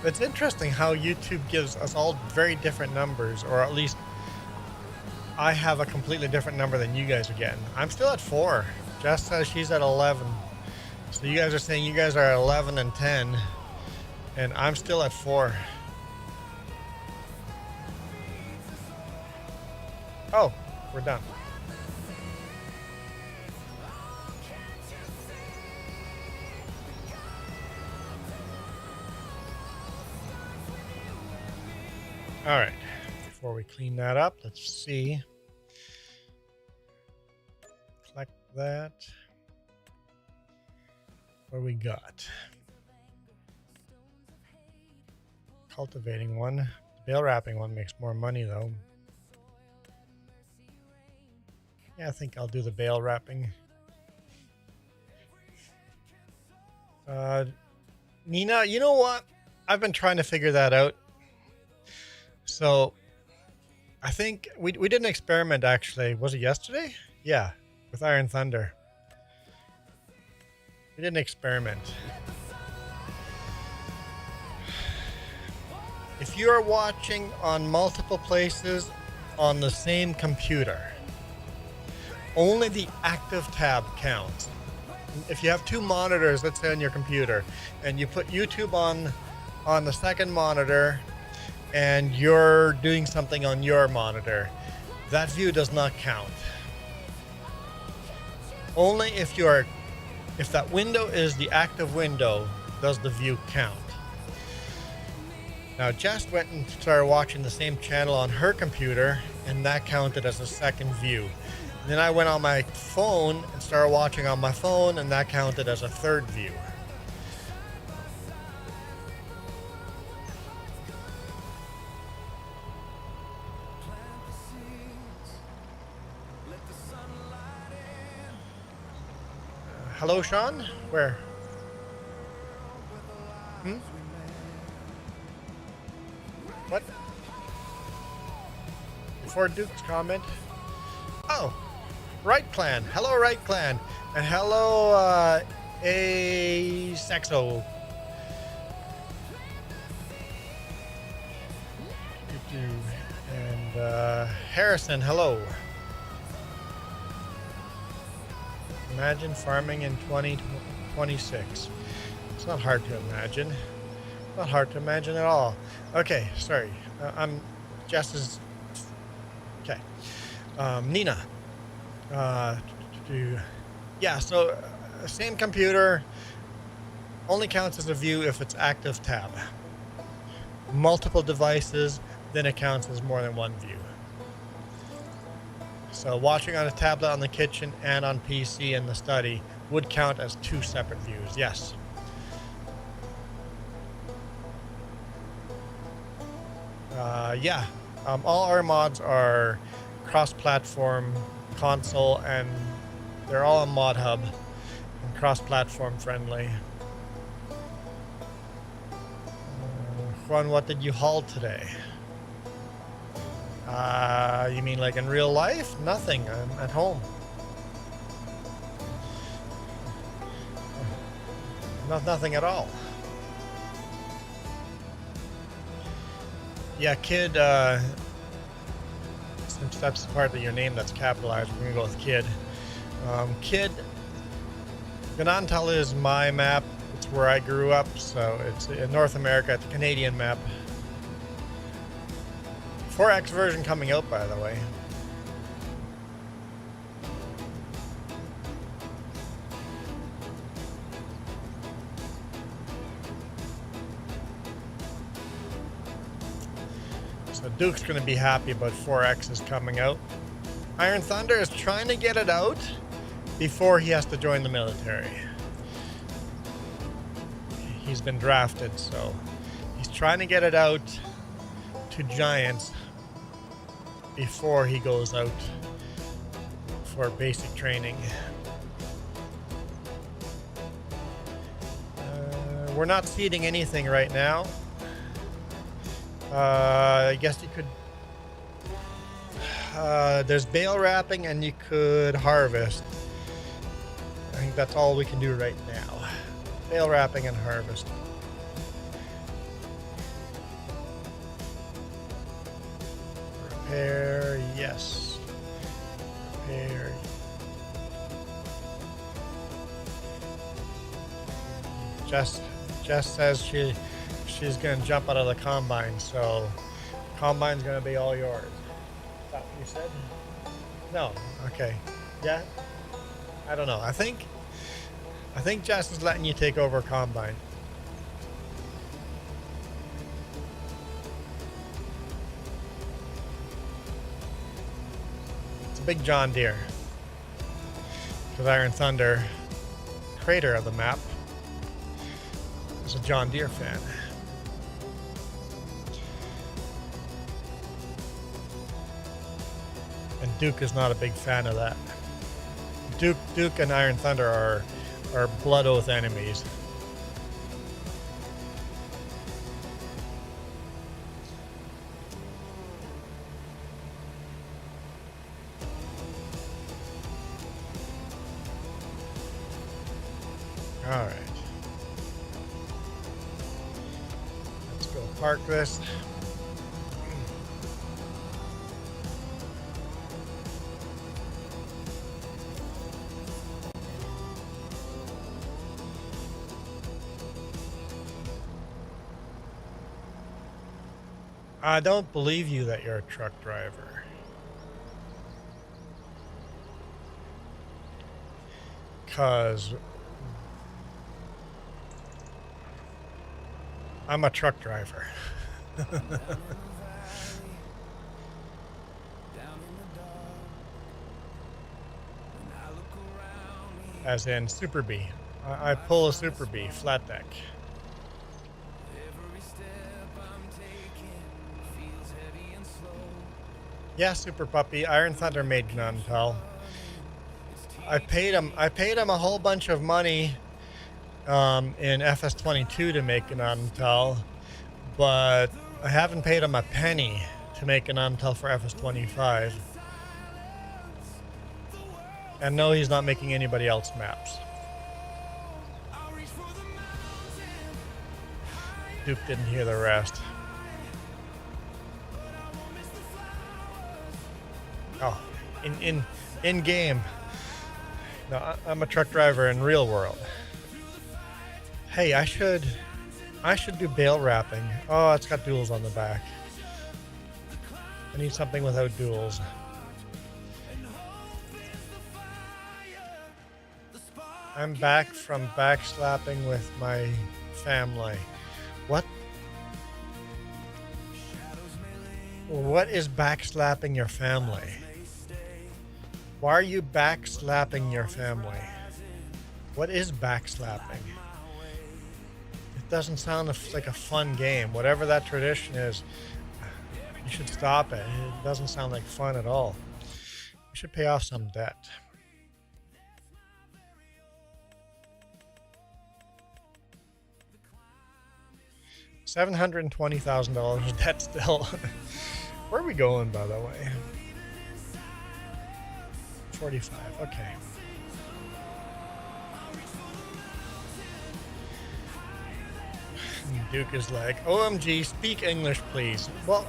Speaker 1: It's interesting how YouTube gives us all very different numbers, or at least I have a completely different number than you guys are getting. I'm still at 4. Jess says she's at 11. So you guys are saying you guys are at 11 and 10, and I'm still at 4. Oh, we're done. All right. before we clean that up. Let's see. Collect that. What do we got? Cultivating one. The bale wrapping one makes more money though. Yeah, I think I'll do the bale wrapping. Nina, you know what? I've been trying to figure that out. So I think we did an experiment actually. Was it yesterday? Yeah, with Iron Thunder. We did an experiment. If you are watching on multiple places on the same computer, only the active tab counts. If you have two monitors, let's say on your computer, and you put YouTube on the second monitor and you're doing something on your monitor, that view does not count. Only if that window is the active window does the view count. Now Jess went and started watching the same channel on her computer, and that counted as a second view. And then I went on my phone and started watching on my phone, and that counted as a third view. Hello, Sean? Where? What? Before Duke's comment. Oh, Right Clan. Hello, Right Clan. And hello, Asexo. And Harrison, hello. Imagine farming in 2026. It's not hard to imagine. Not hard to imagine at all. Okay, sorry. I'm Jess's. Okay. Nina. Yeah, so same computer only counts as a view if it's active tab. Multiple devices, then it counts as more than one view. So watching on a tablet on the kitchen and on PC in the study would count as two separate views, yes. Yeah, all our mods are cross-platform console, and they're all on Mod Hub and cross-platform friendly. Juan, what did you haul today? You mean like in real life? Nothing. I'm at home. Nothing at all. Yeah, Kid, since that's the part of your name that's capitalized, we're gonna go with Kid. Kid, Gnadenthal is my map. It's where I grew up, so it's in North America. It's a Canadian map. 4X version coming out, by the way. So Duke's going to be happy about 4X is coming out. Iron Thunder is trying to get it out before he has to join the military. He's been drafted, so he's trying to get it out to Giants before he goes out for basic training. We're not seeding anything right now. I guess you could there's bale wrapping and you could harvest. I think that's all we can do right now. Bale wrapping and harvest. Repair, yes. Repair. Jess says she's gonna jump out of the combine, so combine's gonna be all yours. Is that what you said? No. Okay. Yeah. I don't know. I think Jess is letting you take over combine. a big John Deere. Because Iron Thunder, creator of the map, is a John Deere fan. And Duke is not a big fan of that. Duke and Iron Thunder are blood oath enemies. All right. Let's go park this. I don't believe you that you're a truck driver. Because I'm a truck driver. As in Super B. I pull a Super B, flat deck. Yeah, Super Puppy. Iron Thunder made Gnadenthal. I paid him a whole bunch of money in FS22 to make Gnadenthal, but I haven't paid him a penny to make Gnadenthal for FS25. And no, he's not making anybody else maps. Duke didn't hear the rest. Oh, in game. No, I'm a truck driver in real world. Hey, I should do bale wrapping. Oh, it's got duals on the back. I need something without duals. I'm back from backslapping with my family. What is backslapping your family? Why are you backslapping your family? What is backslapping? It doesn't sound like a fun game. Whatever that tradition is, you should stop it. It doesn't sound like fun at all. You should pay off some debt. $720,000 debt still. Where are we going, by the way? 45, okay. Duke is like, OMG, speak English, please. Well,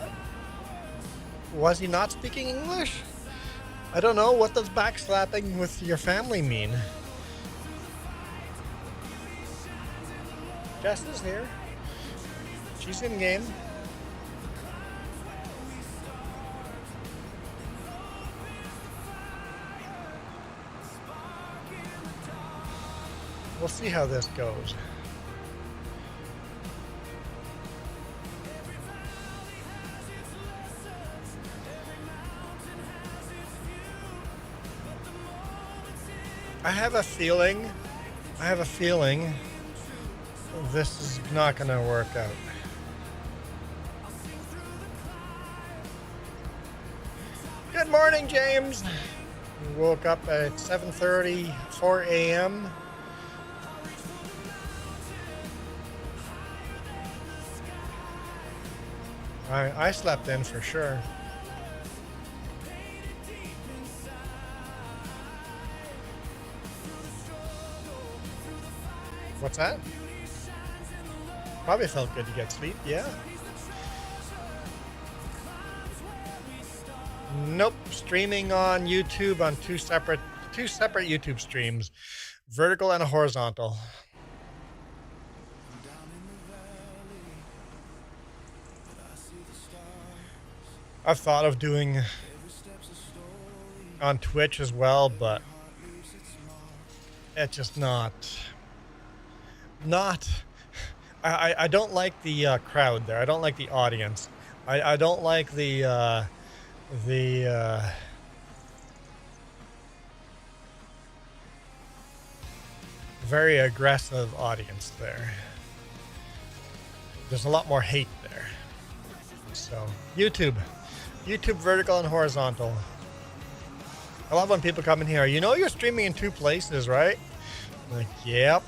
Speaker 1: was he not speaking English? I don't know. What does backslapping with your family mean? Jess is here. She's in game. We'll see how this goes. I have a feeling this is not going to work out. Good morning, James. We woke up at 7:34 a.m. I slept in for sure. What's that? Probably felt good to get sleep, yeah. Nope, streaming on YouTube on two separate YouTube streams, vertical and a horizontal. I've thought of doing on Twitch as well, but it's just not. I don't like the crowd there. I don't like the audience. I don't like the very aggressive audience there. There's a lot more hate there. So, YouTube vertical and horizontal. I love when people come in here. You know you're streaming in 2 places, right? I'm like, yep,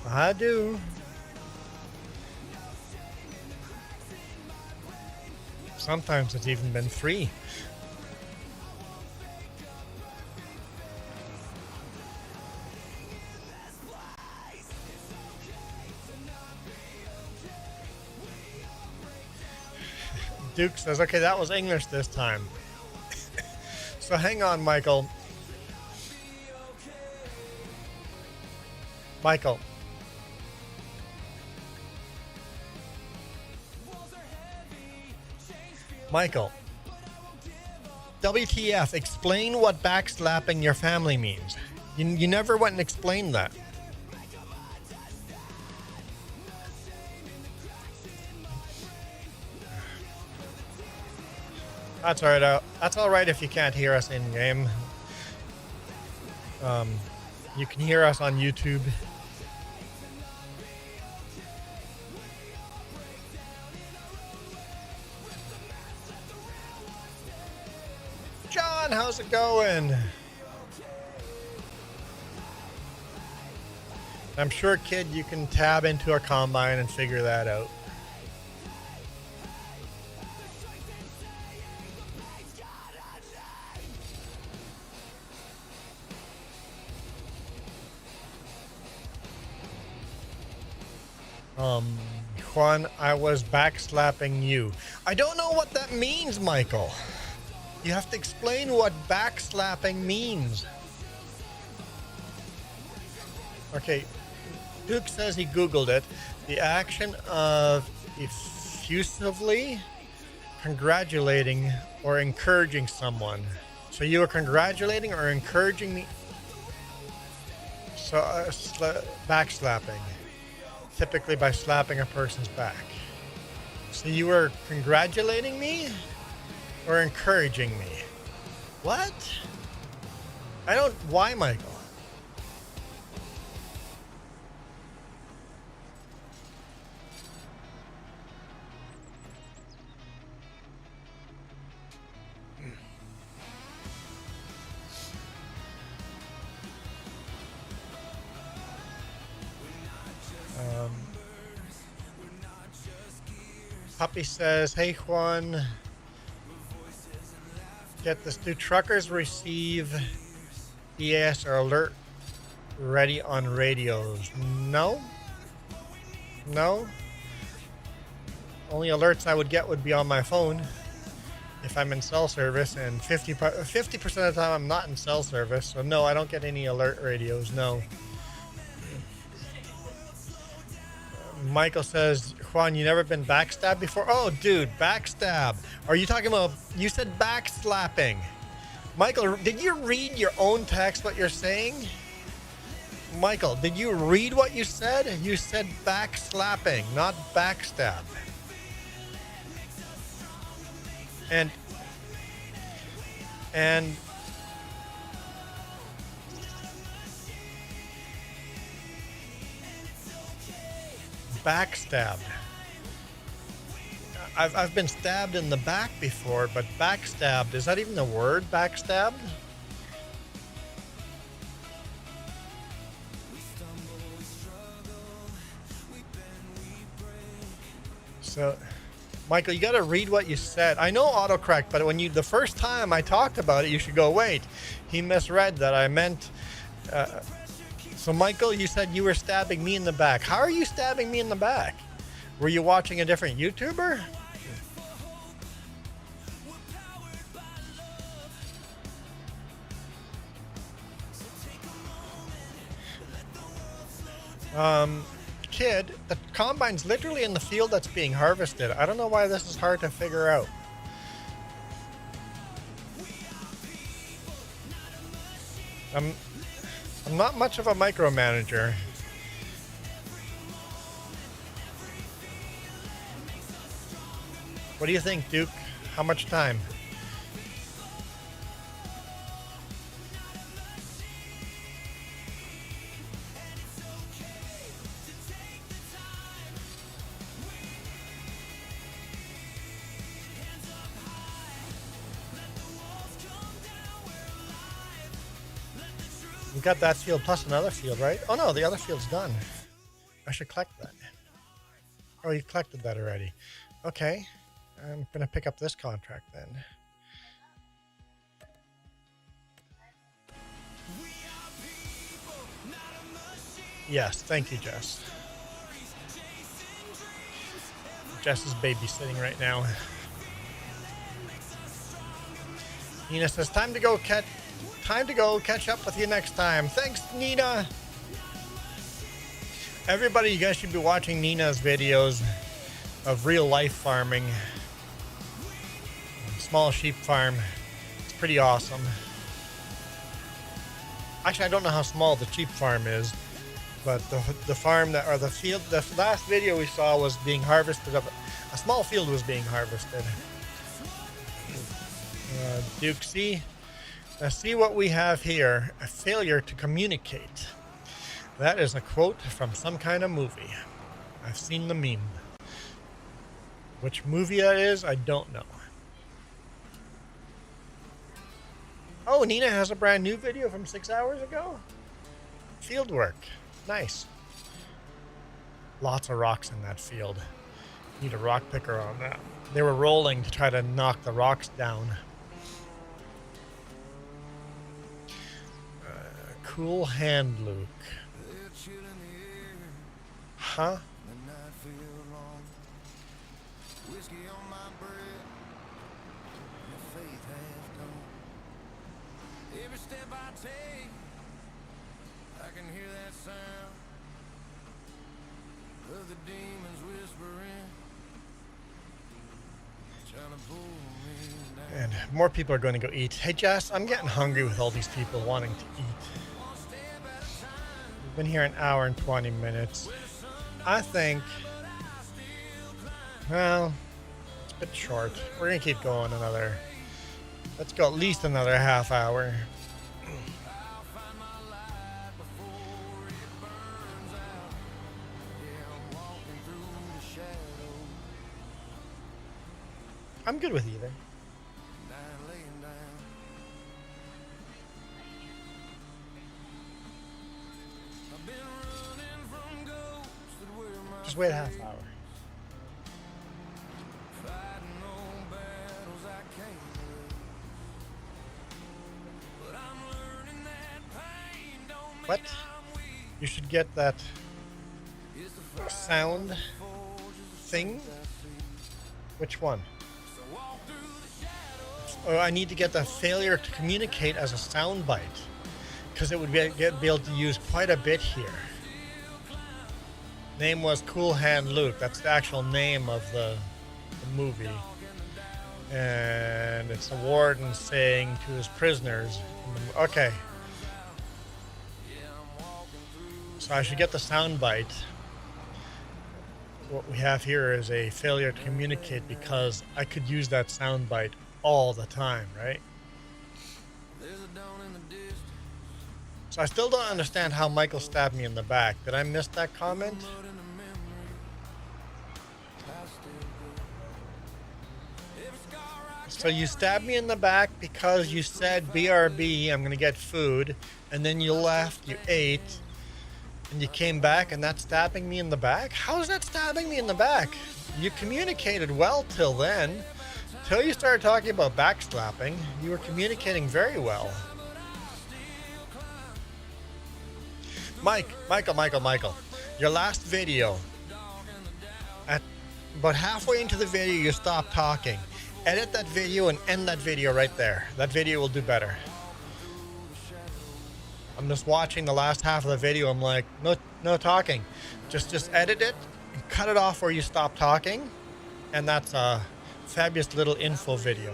Speaker 1: I do. Sometimes it's even been 3. Duke says, okay, that was English this time. So hang on, Michael. Michael. Michael. WTF, explain what backslapping your family means. You never went and explained that. That's all right. That's all right if you can't hear us in game. You can hear us on YouTube. John, how's it going? I'm sure, kid, you can tab into our combine and figure that out. Juan, I was backslapping you. I don't know what that means, Michael. You have to explain what backslapping means. Okay, Duke says he Googled it. The action of effusively congratulating or encouraging someone. So you were congratulating or encouraging me? So backslapping. Typically by slapping a person's back. So you were congratulating me or encouraging me? What? Why, Michael? Puppy says, hey Juan, get this. Do truckers receive ES or alert ready on radios? No. No. Only alerts I would get would be on my phone if I'm in cell service, and 50% of the time I'm not in cell service, so no, I don't get any alert radios, no. Michael says, Juan, you never been backstabbed before? Oh, dude, backstab. Are you talking about, you said backslapping. Michael, did you read your own text, what you're saying? Michael, did you read what you said? You said backslapping, not backstab. And backstabbed. I've been stabbed in the back before, but backstabbed, is that even the word, backstabbed? So, Michael, you got to read what you said. I know autocorrect, but when the first time I talked about it, you should go, wait, he misread that. I meant, so Michael, you said you were stabbing me in the back. How are you stabbing me in the back? Were you watching a different YouTuber? Kid, the combine's literally in the field that's being harvested. I don't know why this is hard to figure out. I'm not much of a micromanager. What do you think, Duke? How much time? We got that field plus another field, right? Oh no, the other field's done. I should collect that. Oh, you collected that already. Okay. I'm gonna pick up this contract then. Yes, thank you, Jess. Jess is babysitting right now. Nina says, time to go catch up with you next time. Thanks, Nina. Everybody, you guys should be watching Nina's videos of real life farming. Small sheep farm. It's pretty awesome. Actually, I don't know how small the sheep farm is, but the farm that, or the field, the last video we saw was being harvested. A small field was being harvested. Duke C. Now see what we have here. A failure to communicate. That is a quote from some kind of movie. I've seen the meme. Which movie that is, I don't know. Oh, Nina has a brand new video from 6 hours ago. Field work. Nice. Lots of rocks in that field. Need a rock picker on that. They were rolling to try to knock the rocks down. Cool hand, Luke. Huh?
Speaker 6: Every step I take, I can hear that sound of the demons whispering, trying to pull me down.
Speaker 1: And more people are going to go eat. Hey, Jess, I'm getting hungry with all these people wanting to eat. We've been here an hour and 20 minutes. I think, well, it's a bit short. We're going to keep going another, let's go at least another half hour. I'm good with either. Just wait a half hour. What? You should get that sound thing. Which one? Oh, I need to get the failure to communicate as a sound bite, because it would be able to use quite a bit here. Name was Cool Hand Luke. That's the actual name of the movie. And it's a warden saying to his prisoners, okay. So I should get the sound bite. What we have here is a failure to communicate, because I could use that sound bite all the time, right? So I still don't understand how Michael stabbed me in the back. Did I miss that comment? So you stabbed me in the back because you said BRB, I'm gonna get food, and then you left, you ate, and you came back, and that's stabbing me in the back? How is that stabbing me in the back? You communicated well till then. Till you started talking about backslapping, you were communicating very well. Michael, your last video, at about halfway into the video, you stopped talking. Edit that video and end that video right there. That video will do better. I'm just watching the last half of the video. I'm like, no talking. Just edit it and cut it off where you stop talking. And that's a fabulous little info video.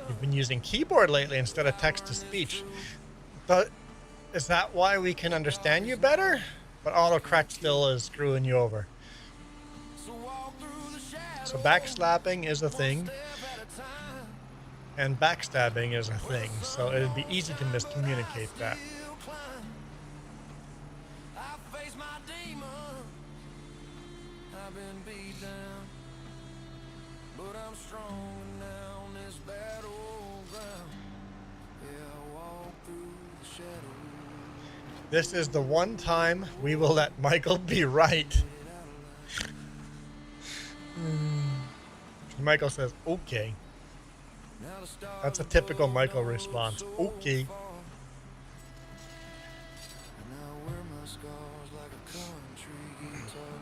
Speaker 1: We've been using keyboard lately instead of text-to-speech. But is that why we can understand you better? But autocorrect still is screwing you over. So backslapping is a thing, and backstabbing is a thing. So it'd be easy to miscommunicate that.
Speaker 6: I've been beat down, but I'm strong now on this battleground. Yeah, I walk through the shadows.
Speaker 1: This is the one time we will let Michael be right. Michael says, okay. That's a typical Michael response. Okay.
Speaker 6: And I wear my scars like a country guitar.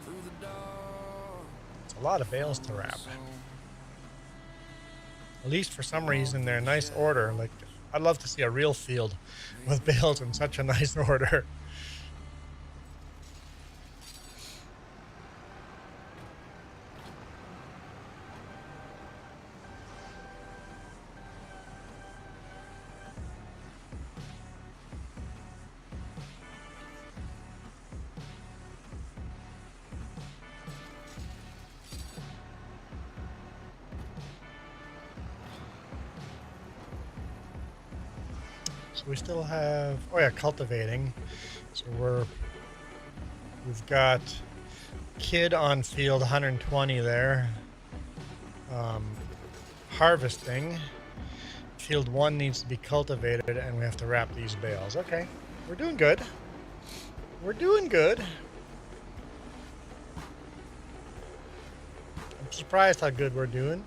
Speaker 6: Through the dark,
Speaker 1: It's a lot of bales to wrap. At least for some reason they're in nice order. Like, I'd love to see a real field with bales in such a nice order. So we still have, oh yeah, cultivating. So we've got kid on field 120 there. Harvesting. Field 1 needs to be cultivated and we have to wrap these bales. Okay, we're doing good. We're doing good. I'm surprised how good we're doing.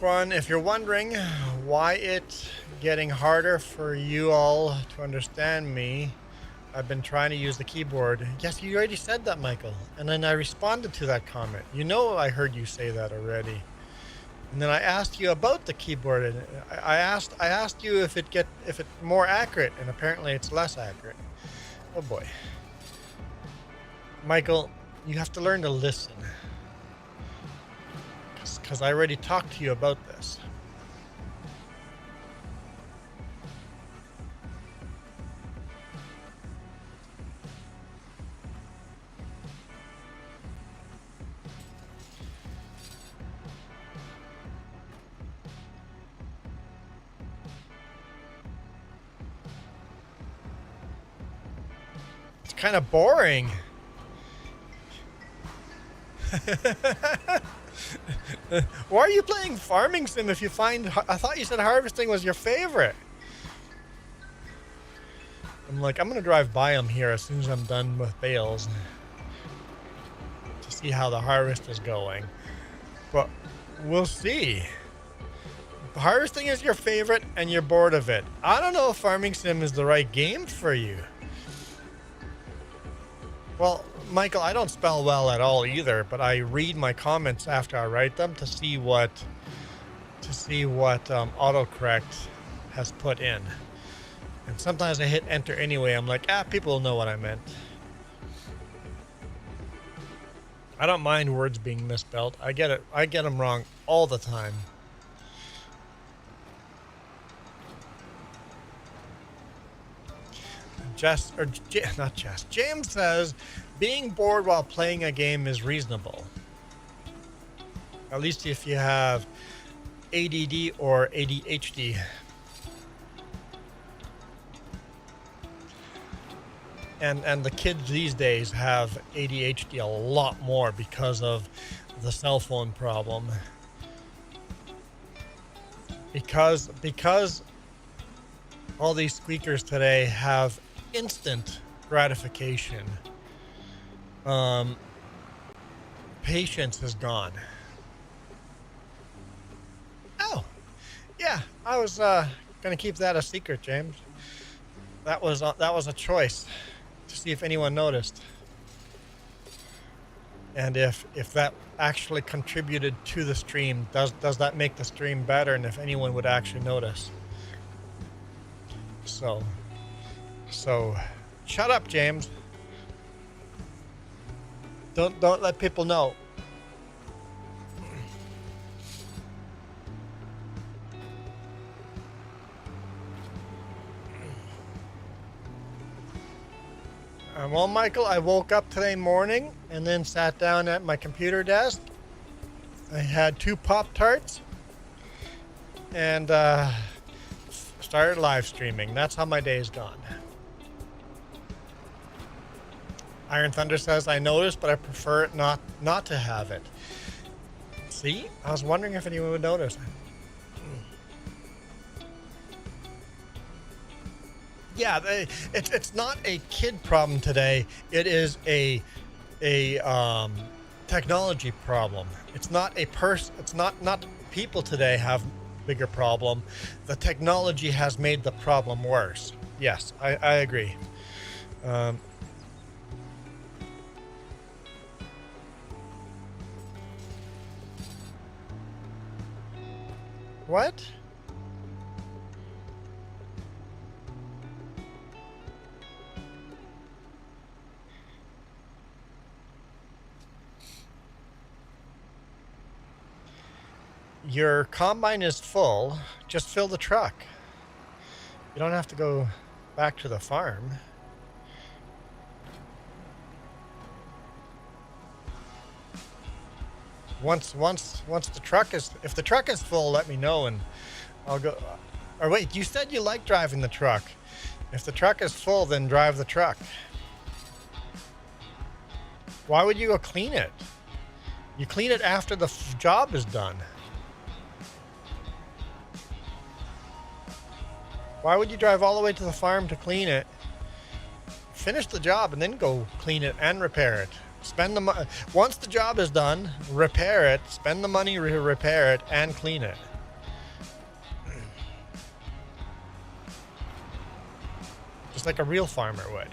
Speaker 1: Juan, if you're wondering why it's getting harder for you all to understand me, I've been trying to use the keyboard. Yes, you already said that, Michael. And then I responded to that comment. You know I heard you say that already. And then I asked you about the keyboard, and I asked you if it's more accurate, and apparently it's less accurate. Oh boy. Michael, you have to learn to listen. Because I already talked to you about this. It's kind of boring. Why are you playing Farming Sim if you find... I thought you said harvesting was your favorite. I'm like, I'm going to drive by them here as soon as I'm done with bales to see how the harvest is going. But we'll see. Harvesting is your favorite and you're bored of it. I don't know if Farming Sim is the right game for you. Well, Michael, I don't spell well at all either, but I read my comments after I write them to see what autocorrect has put in. And sometimes I hit enter anyway. I'm like, people will know what I meant. I don't mind words being misspelled. I get it. I get them wrong all the time. James says, being bored while playing a game is reasonable. At least if you have ADD or ADHD. And the kids these days have ADHD a lot more because of the cell phone problem. Because all these squeakers today have instant gratification. Patience is gone. Oh, yeah. I was gonna keep that a secret, James. That was a choice to see if anyone noticed, and if that actually contributed to the stream. Does that make the stream better, and if anyone would actually notice? So shut up, James. Don't let people know. Well, Michael, I woke up today morning and then sat down at my computer desk. I had 2 Pop-Tarts and started live streaming. That's how my day's gone. Iron Thunder says, I noticed, but I prefer it not to have it. See? I was wondering if anyone would notice. Yeah, it's not a kid problem today. It is a technology problem. It's not a person. It's not people today have bigger problem. The technology has made the problem worse. Yes, I agree. What? Your combine is full. Just fill the truck. You don't have to go back to the farm. Once the truck is, if the truck is full, let me know and I'll go. Or wait, you said you like driving the truck. If the truck is full, then drive the truck. Why would you go clean it? You clean it after the job is done. Why would you drive all the way to the farm to clean it, finish the job, and then go clean it and repair it? Spend the money. Once the job is done, repair it, spend the money to repair it, and clean it. Just like a real farmer would.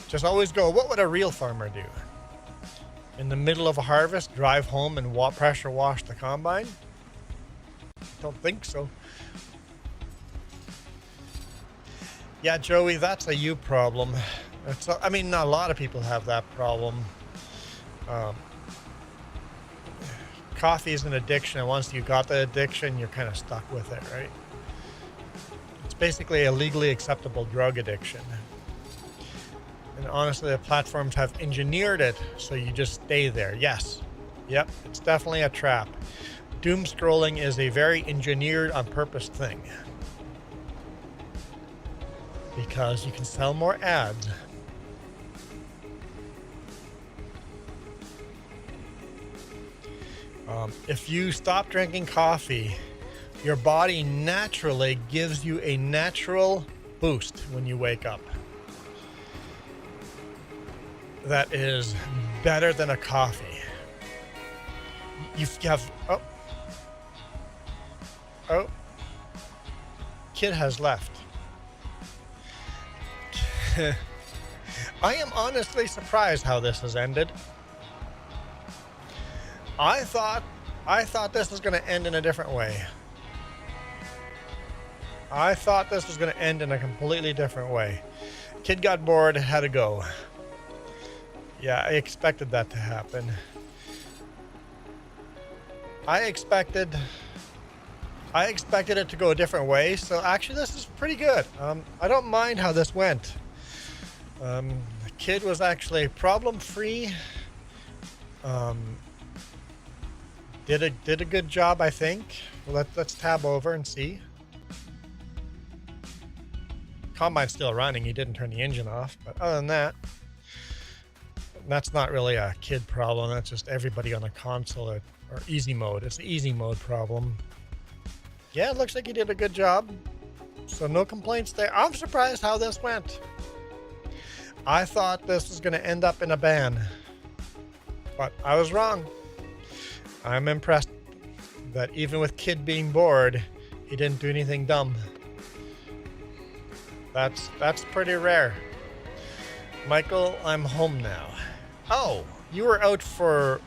Speaker 1: Just always go, what would a real farmer do? In the middle of a harvest, drive home and pressure wash the combine? Don't think so. Yeah, Joey, that's a you problem. I mean, not a lot of people have that problem. Coffee is an addiction, and once you got the addiction, you're kind of stuck with it, right? It's basically a legally acceptable drug addiction. And honestly, the platforms have engineered it so you just stay there. Yes. Yep, it's definitely a trap. Doom scrolling is a very engineered on purpose thing. Because you can sell more ads. If you stop drinking coffee, your body naturally gives you a natural boost when you wake up. That is better than a coffee. You have... Oh. Kid has left. I am honestly surprised how this has ended. I thought this was going to end in a different way. I thought this was going to end in a completely different way. Kid got bored, had to go. Yeah, I expected that to happen. I expected it to go a different way, so actually this is pretty good. I don't mind how this went. The kid was actually problem-free. Did a good job, I think. Well, let's tab over and see. Combine's still running. He didn't turn the engine off, but other than that, that's not really a kid problem. That's just everybody on the console or easy mode. It's the easy mode problem. Yeah, it looks like he did a good job. So no complaints there. I'm surprised how this went. I thought this was going to end up in a ban, but I was wrong. I'm impressed that even with Kid being bored, he didn't do anything dumb. That's pretty rare. Michael, I'm home now. Oh, you were out for...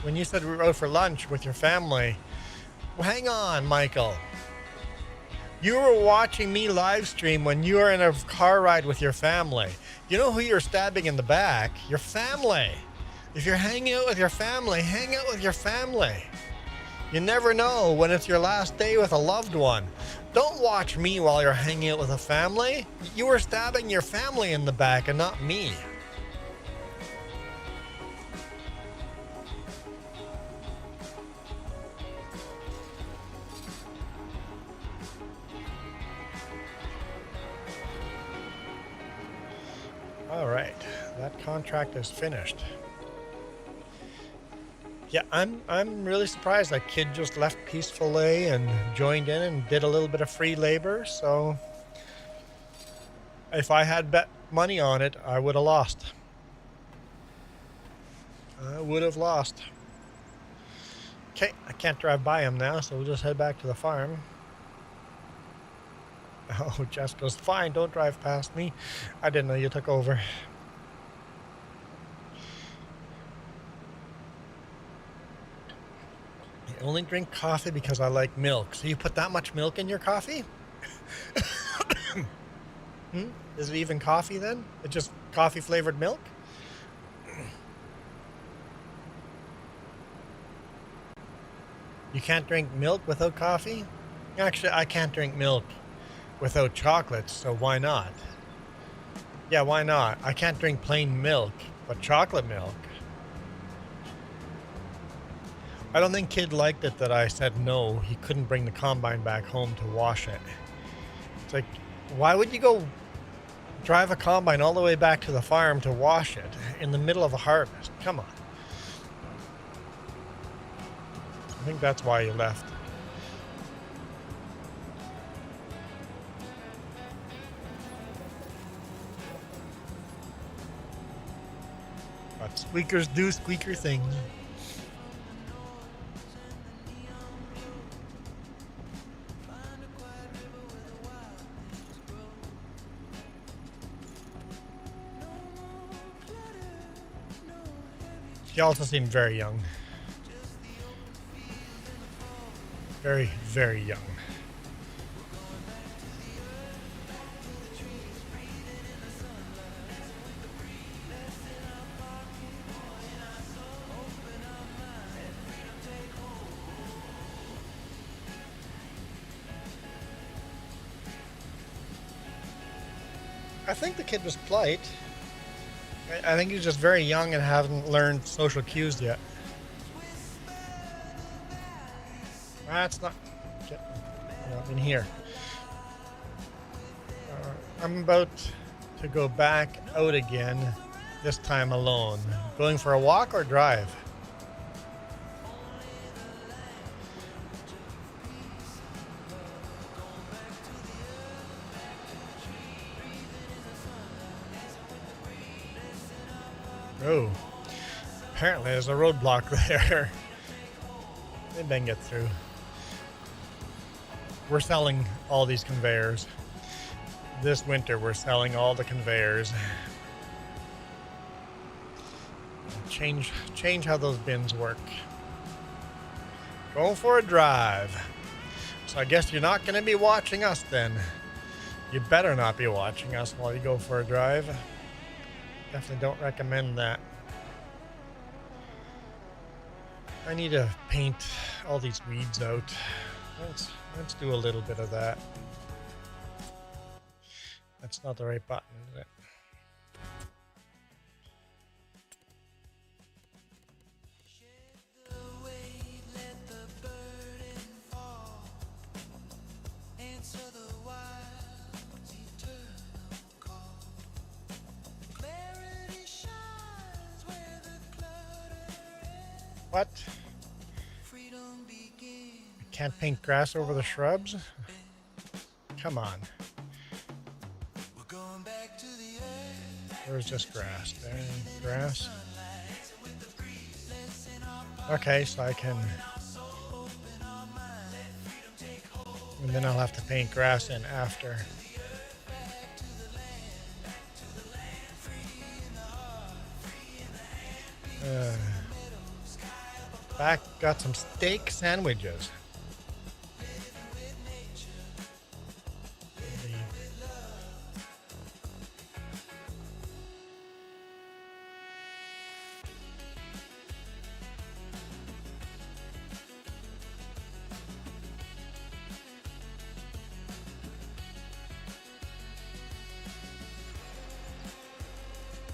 Speaker 1: When you said we were out for lunch with your family... Well, hang on, Michael. You were watching me live stream when you were in a car ride with your family. You know who you're stabbing in the back? Your family. If you're hanging out with your family, hang out with your family. You never know when it's your last day with a loved one. Don't watch me while you're hanging out with a family. You were stabbing your family in the back and not me. All right, that contract is finished. Yeah, I'm really surprised that kid just left peacefully and joined in and did a little bit of free labor. So if I had bet money on it, I would have lost. I would have lost. Okay, I can't drive by him now, so we'll just head back to the farm. Oh, Jess goes, fine, don't drive past me. I didn't know you took over. I only drink coffee because I like milk. So you put that much milk in your coffee? Is it even coffee then? It's just coffee flavored milk? You can't drink milk without coffee? Actually, I can't drink milk without chocolate, so why not? Yeah, why not? I can't drink plain milk, but chocolate milk. I don't think Kid liked it that I said no, he couldn't bring the combine back home to wash it. It's like, why would you go drive a combine all the way back to the farm to wash it in the middle of a harvest? Come on. I think that's why you left. But squeakers do squeaker things. He also seemed very young. Very, very young. I think the kid was polite. I think he's just very young and hasn't learned social cues yet. That's not in here. I'm about to go back out again, this time alone. Going for a walk or drive? Oh, apparently there's a roadblock there. They didn't get through. We're selling all these conveyors. This winter we're selling all the conveyors. Change how those bins work. Going for a drive. So I guess you're not going to be watching us then. You better not be watching us while you go for a drive. Definitely don't recommend that. I need to paint all these weeds out. Let's do a little bit of that. That's not the right button, is it? What? I can't paint grass over the shrubs? Come on. Where's this grass? There, grass. Okay, so I can... And then I'll have to paint grass in after. Back, got some steak sandwiches.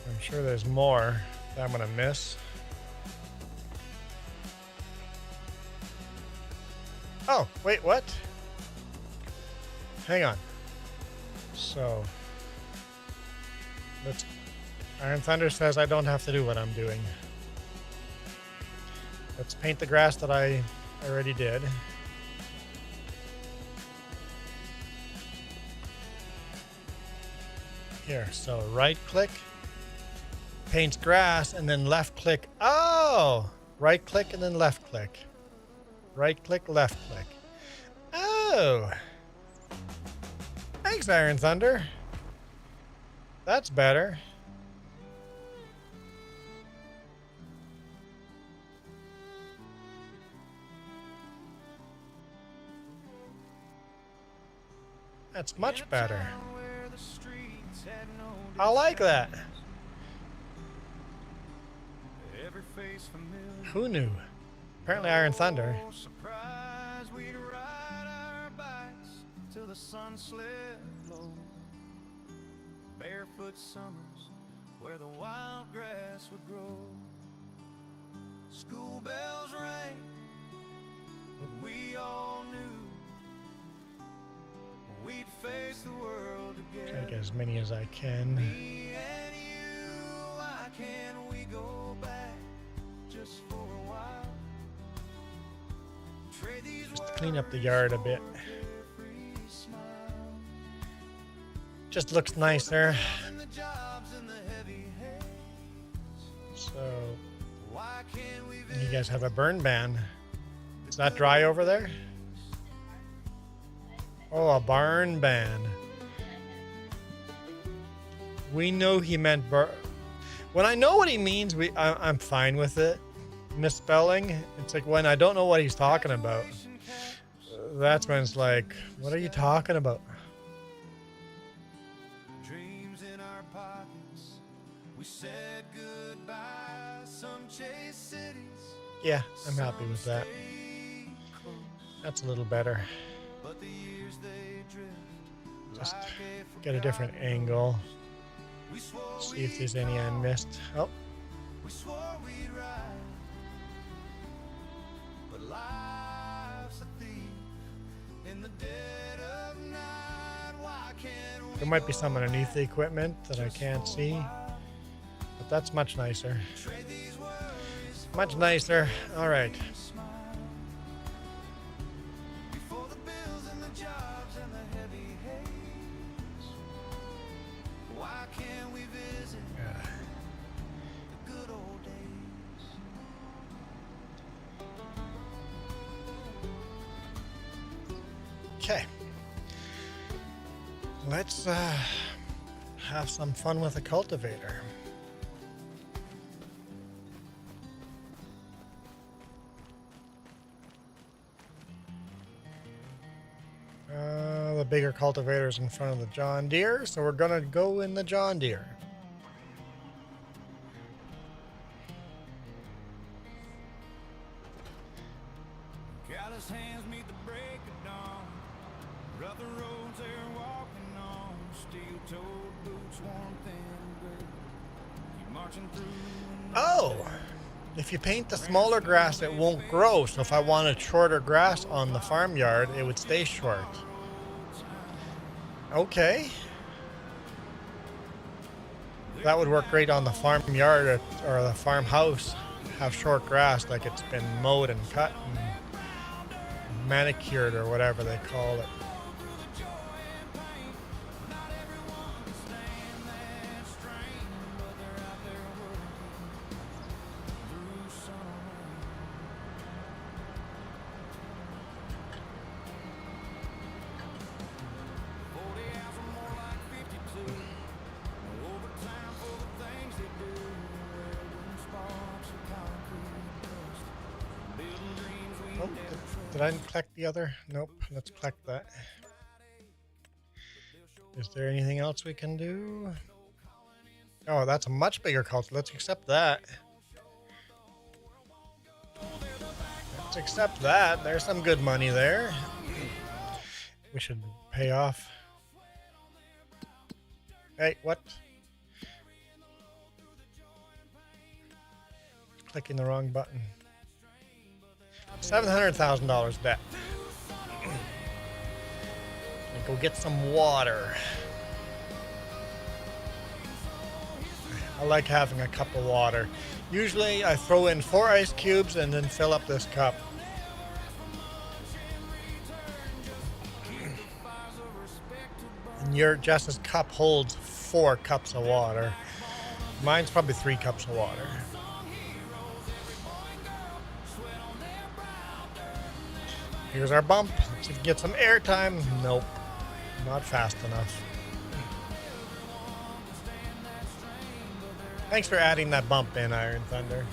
Speaker 1: I'm sure there's more that I'm gonna miss. Oh, wait, what? Hang on. So, let's Iron Thunder says I don't have to do what I'm doing. Let's paint the grass that I already did. Here, so right click, paints grass, and then left click. Oh! Right click and then left click. Right click, left click. Oh! Thanks, Iron Thunder. That's better. That's much better. I like that. Who knew? Apparently Iron Thunder.
Speaker 6: Surprise, we'd ride our bikes till the sun slept low. Barefoot summers where the wild grass would grow. School bells rang, but we all knew we'd face the world
Speaker 1: Try to
Speaker 6: together.
Speaker 1: get as many as I can.
Speaker 6: Me and you, why can't we go back just for a while? Trade these
Speaker 1: Just to clean up the yard a bit.
Speaker 6: free smile.
Speaker 1: Just looks nicer.
Speaker 6: And the jobs in the heavy haze.
Speaker 1: So,
Speaker 6: Why can't we
Speaker 1: you guys have a burn ban. Is that dry over there? Oh, a barn ban. We know he meant when I know what he means, I'm fine with it. Misspelling, it's like when I don't know what he's talking about. That's when it's like, what are you talking about?
Speaker 6: dreams in our pockets? We said goodbye. Some chase cities.
Speaker 1: Yeah, I'm happy with that.
Speaker 6: stay close,
Speaker 1: That's a little better.
Speaker 6: but the years they drift
Speaker 1: Just
Speaker 6: like a
Speaker 1: get a different
Speaker 6: forgotten
Speaker 1: angle.
Speaker 6: ghost. We swore
Speaker 1: See if
Speaker 6: we'd
Speaker 1: there's any I
Speaker 6: go,
Speaker 1: missed. Oh,
Speaker 6: we swore we'd ride, but life's a thief in the dead of night. Why can't we
Speaker 1: there might be
Speaker 6: go
Speaker 1: some underneath the equipment that I can't see, but that's much nicer.
Speaker 6: trade these worries
Speaker 1: Much nicer. All right.
Speaker 6: and smile before the bills and the jobs and the heavy haze? Why can't we visit the good old days?
Speaker 1: Okay. Let's have some fun with a cultivator. The bigger cultivator's in front of the John Deere, so we're gonna go in the John Deere.
Speaker 6: Callous hands meet the break of dawn. Rougher roads they're walking on. Steel-toed boots, worn thin gray. Keep marching through.
Speaker 1: Oh! If you paint the smaller grass, it won't grow. So if I wanted shorter grass on the farmyard, it would stay short. Okay. That would work great on the farmyard or the farmhouse. Have short grass, like it's been mowed and cut and manicured or whatever they call it. Oh, did I collect the other? Nope. Let's collect that. Is there anything else we can do? Oh, that's a much bigger cult. Let's accept that. Let's accept that. There's some good money there. We should pay off. Hey, what? Clicking the wrong button. $700,000 debt. Go get some water. I like having a cup of water. Usually I throw in 4 ice cubes and then fill up this cup. And your Jess's cup holds 4 cups of water. Mine's probably 3 cups of water. Here's our bump. Let's see if we get some airtime. Nope. Not fast enough. Thanks for adding that bump in, Iron Thunder.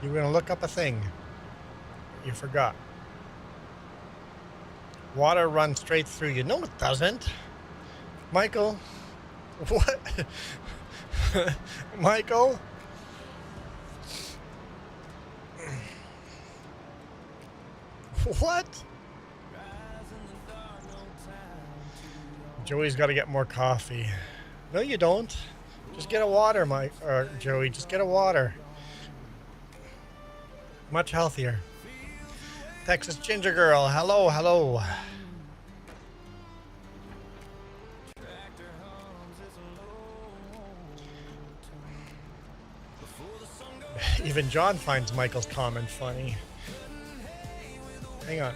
Speaker 1: You were gonna look up a thing. You forgot. Water runs straight through you. No, it doesn't. Michael. What? Michael? What? Joey's got to get more coffee. No, you don't. Just get a water, Mike or Joey. Just get a water. Much healthier. Texas Ginger Girl. Hello, hello. Even John finds Michael's comment funny. Hang on.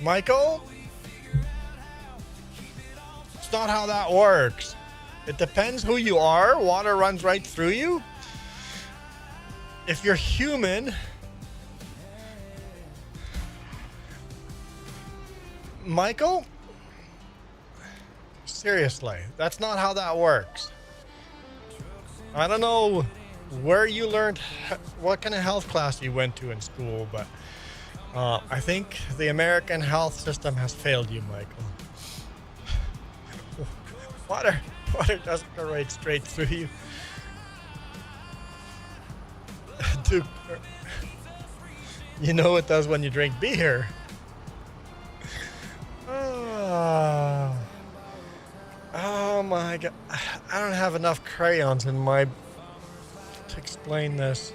Speaker 1: Michael? It's not how that works. It depends who you are. Water runs right through you. If you're human, Michael? Seriously, that's not how that works. I don't know where you learned, what kind of health class you went to in school, but I think the American health system has failed you, Michael. Water doesn't go right straight through you. Dude, you know it does when you drink beer. Oh my god. I don't have enough crayons in my to explain this.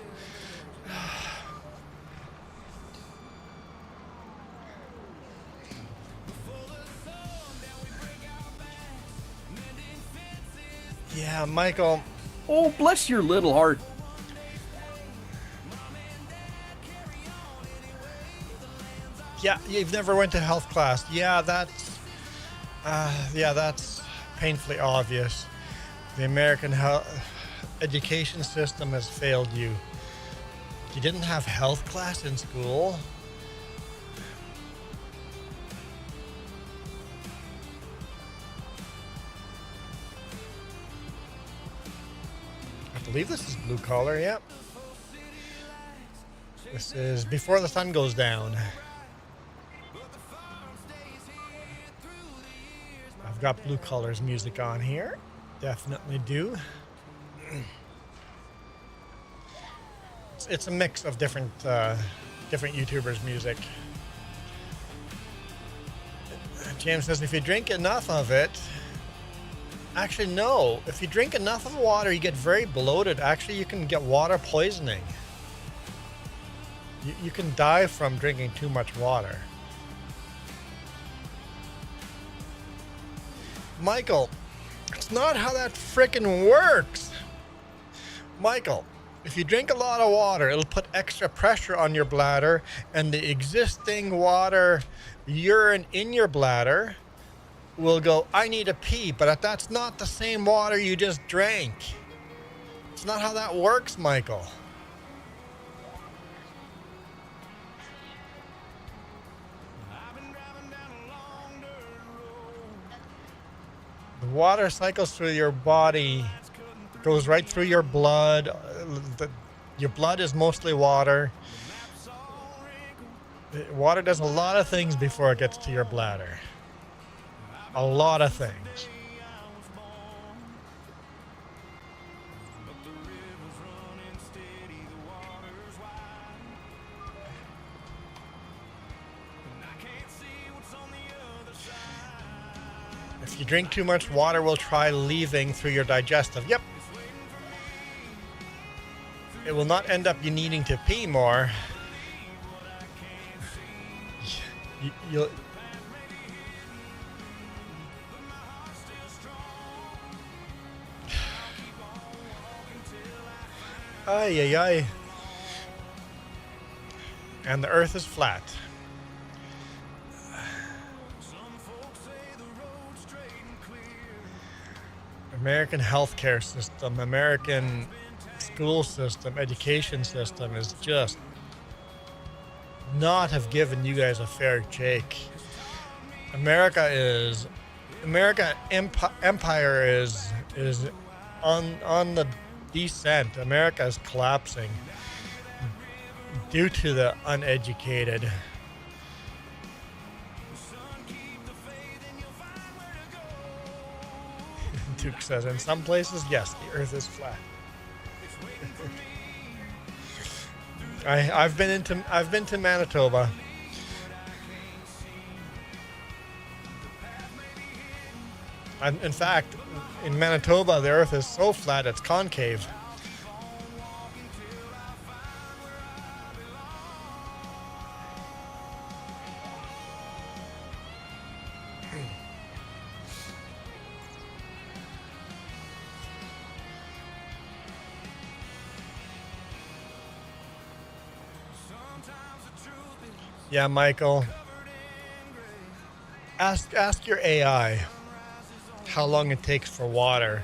Speaker 1: Yeah, Michael.
Speaker 7: Oh, bless your little heart.
Speaker 1: Yeah, you've never went to health class. Yeah, that's painfully obvious. The American education system has failed you. You didn't have health class in school? I believe this is blue collar, yep. This is Before the Sun Goes Down. I've got Blue Collar's music on here. Definitely do. It's a mix of different YouTubers' music. James says if you drink enough of it, actually no. If you drink enough of water, you get very bloated. Actually, you can get water poisoning. You can die from drinking too much water. Michael, it's not how that frickin' works. Michael, if you drink a lot of water, it'll put extra pressure on your bladder, and the existing water, urine in your bladder will go, I need a pee, but that's not the same water you just drank. It's not how that works, Michael. The water cycles through your body, goes right through your blood. Your blood is mostly water. Water does a lot of things before it gets to your bladder. A lot of things. If you drink too much water, will try leaving through your digestive. Yep. It will not end up you needing to pee more. You'll... Ay, ay, ay. And the earth is flat. American healthcare system, American school system, education system is just not have given you guys a fair shake. Empire is on the descent. America is collapsing due to the uneducated. Duke says, in some places, yes, the earth is flat. I've been to Manitoba. In fact, in Manitoba, the earth is so flat it's concave. Yeah, Michael. Ask your AI how long it takes for water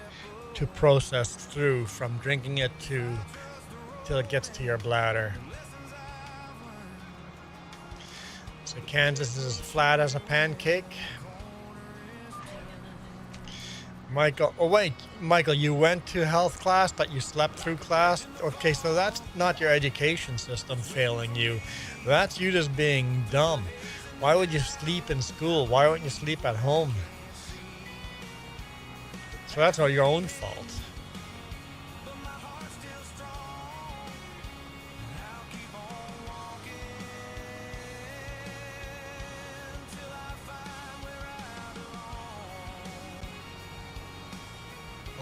Speaker 1: to process through from drinking it till it gets to your bladder. So Kansas is as flat as a pancake. Michael, oh wait, Michael, you went to health class, but you slept through class? Okay, so that's not your education system failing you. That's you just being dumb. Why would you sleep in school? Why wouldn't you sleep at home? So that's all your own fault.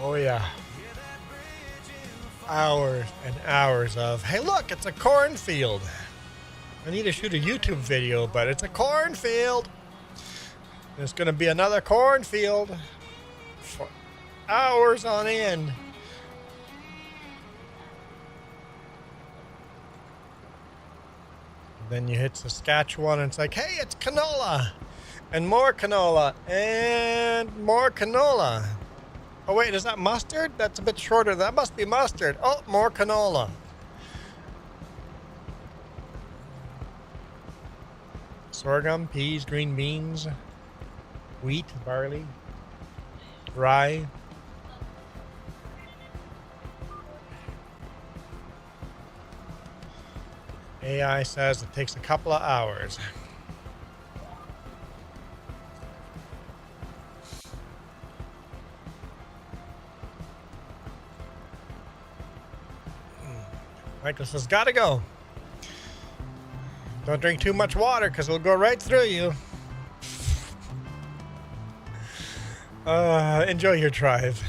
Speaker 1: Oh yeah. Hours and hours of, hey look, it's a cornfield. I need to shoot a YouTube video, but it's a cornfield. There's going to be another cornfield for hours on end. Then you hit Saskatchewan and it's like, hey, it's canola. And more canola. And more canola. Oh wait, is that mustard? That's a bit shorter. That must be mustard. Oh, more canola. Sorghum, peas, green beans, wheat, barley, rye. AI says it takes a couple of hours. Michael says, gotta go. Don't drink too much water because it'll go right through you. Enjoy your drive.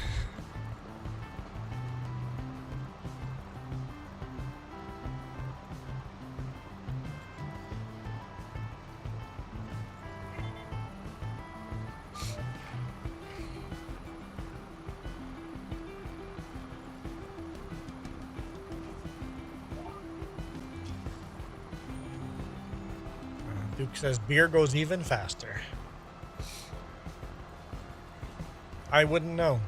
Speaker 1: Duke says beer goes even faster. I wouldn't know.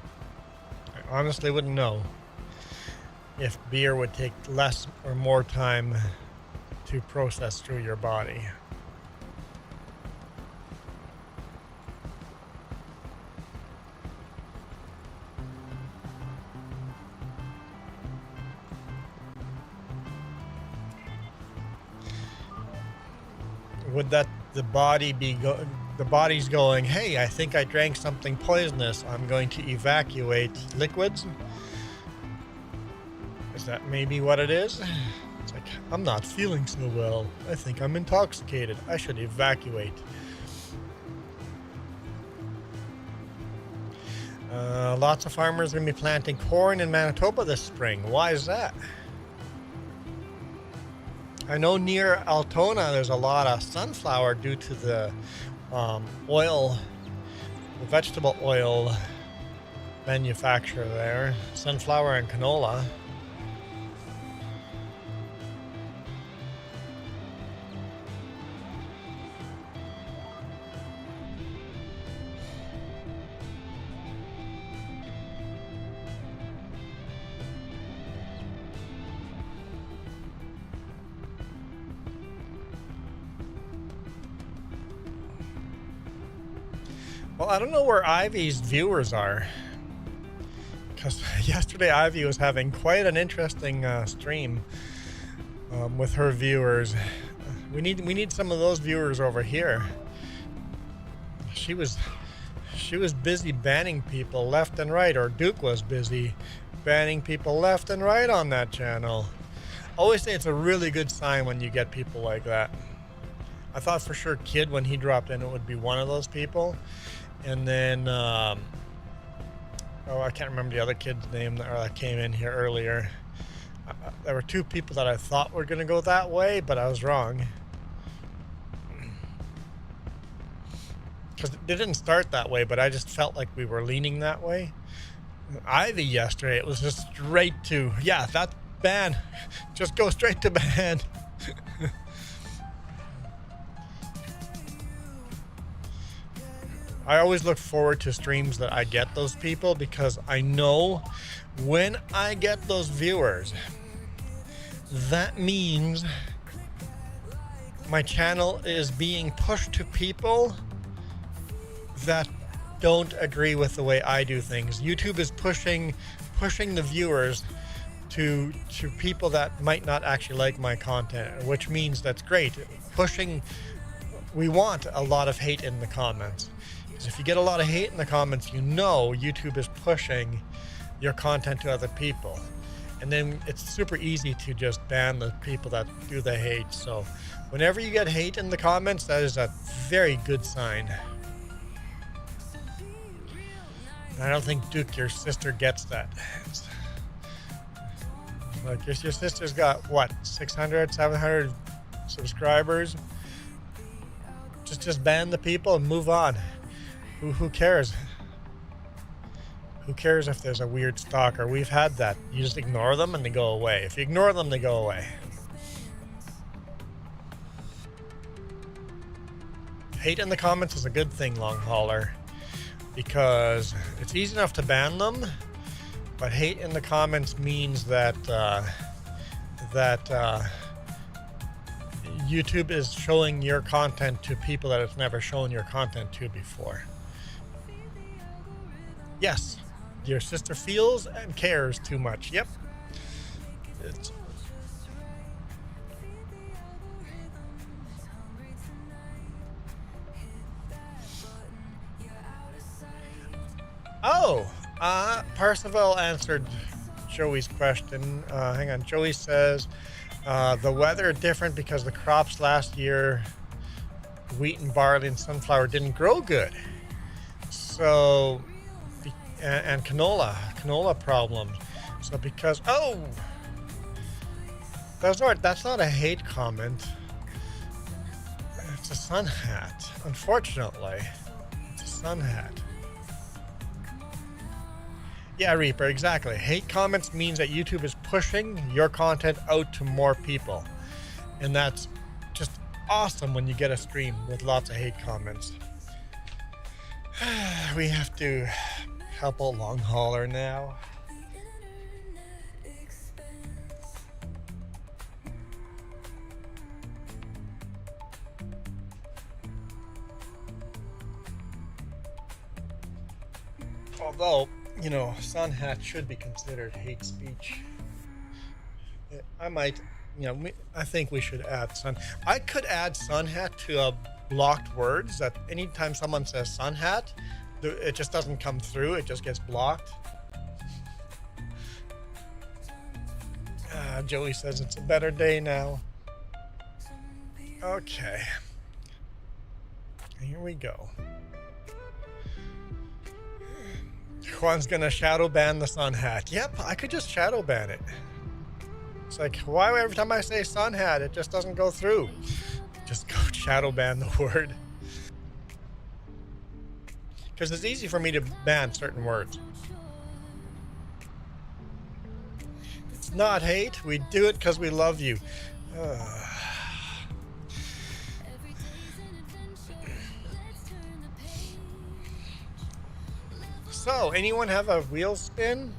Speaker 1: I honestly wouldn't know if beer would take less or more time to process through your body. Would that the body be the body's going, hey, I think I drank something poisonous. I'm going to evacuate liquids. Is that maybe what it is? It's like, I'm not feeling so well. I think I'm intoxicated. I should evacuate. Lots of farmers are going to be planting corn in Manitoba this spring. Why is that? I know near Altona there's a lot of sunflower due to the oil, the vegetable oil manufacturer there. Sunflower and canola. Well, I don't know where Ivy's viewers are, because yesterday Ivy was having quite an interesting stream with her viewers. We need some of those viewers over here. She was busy banning people left and right, or Duke was busy banning people left and right on that channel. I always say it's a really good sign when you get people like that. I thought for sure Kid, when he dropped in, it would be one of those people. And then, oh, I can't remember the other kid's name that came in here earlier. There were two people that I thought were going to go that way, but I was wrong. Because they didn't start that way, but I just felt like we were leaning that way. Ivy yesterday, it was just straight to, yeah, that ban. Just go straight to ban. I always look forward to streams that I get those people, because I know when I get those viewers, that means my channel is being pushed to people that don't agree with the way I do things. YouTube is pushing the viewers to people that might not actually like my content, which means that's great. We want a lot of hate in the comments. If you get a lot of hate in the comments, you know YouTube is pushing your content to other people. And then it's super easy to just ban the people that do the hate. So whenever you get hate in the comments, that is a very good sign. I don't think, Duke, your sister gets that. Like, your sister's got, what, 600, 700 subscribers? Just ban the people and move on. Who cares? Who cares if there's a weird stalker? We've had that. You just ignore them and they go away. If you ignore them, they go away. Hate in the comments is a good thing, long hauler, because it's easy enough to ban them, but hate in the comments means that YouTube is showing your content to people that it's never shown your content to before. Yes, your sister feels and cares too much. Yep. Percival answered Joey's question. Hang on. Joey says the weather different because the crops last year, wheat and barley and sunflower, didn't grow good. So, and canola problems. So because, that's not a hate comment. It's a sun hat. Unfortunately, it's a sun hat. Yeah, Reaper, exactly. Hate comments means that YouTube is pushing your content out to more people. And that's just awesome when you get a stream with lots of hate comments. We have to help out long hauler now. Although, you know, sun hat should be considered hate speech. I might, I think we should add I could add sun hat to blocked words, that anytime someone says sun hat, it just doesn't come through, it just gets blocked. Joey says it's a better day now. Okay. Here we go. Juan's gonna shadow ban the sun hat. Yep, I could just shadow ban it. It's like, why every time I say sun hat, it just doesn't go through? Just go shadow ban the word. Because it's easy for me to ban certain words. It's not hate. We do it because we love you. So, anyone have a wheel spin?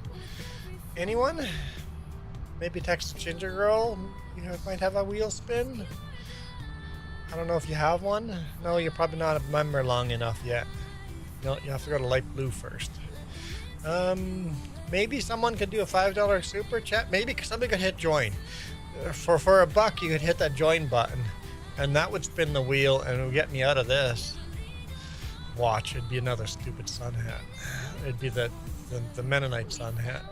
Speaker 1: Anyone? Maybe text Ginger Girl. You might have a wheel spin. I don't know if you have one. No, you're probably not a member long enough yet. No, you have to go to light blue first. Maybe someone could do a $5 super chat. Maybe somebody could hit join. For $1, you could hit that join button, and that would spin the wheel, and it would get me out of this. Watch, it'd be another stupid sun hat. It'd be the Mennonite sun hat.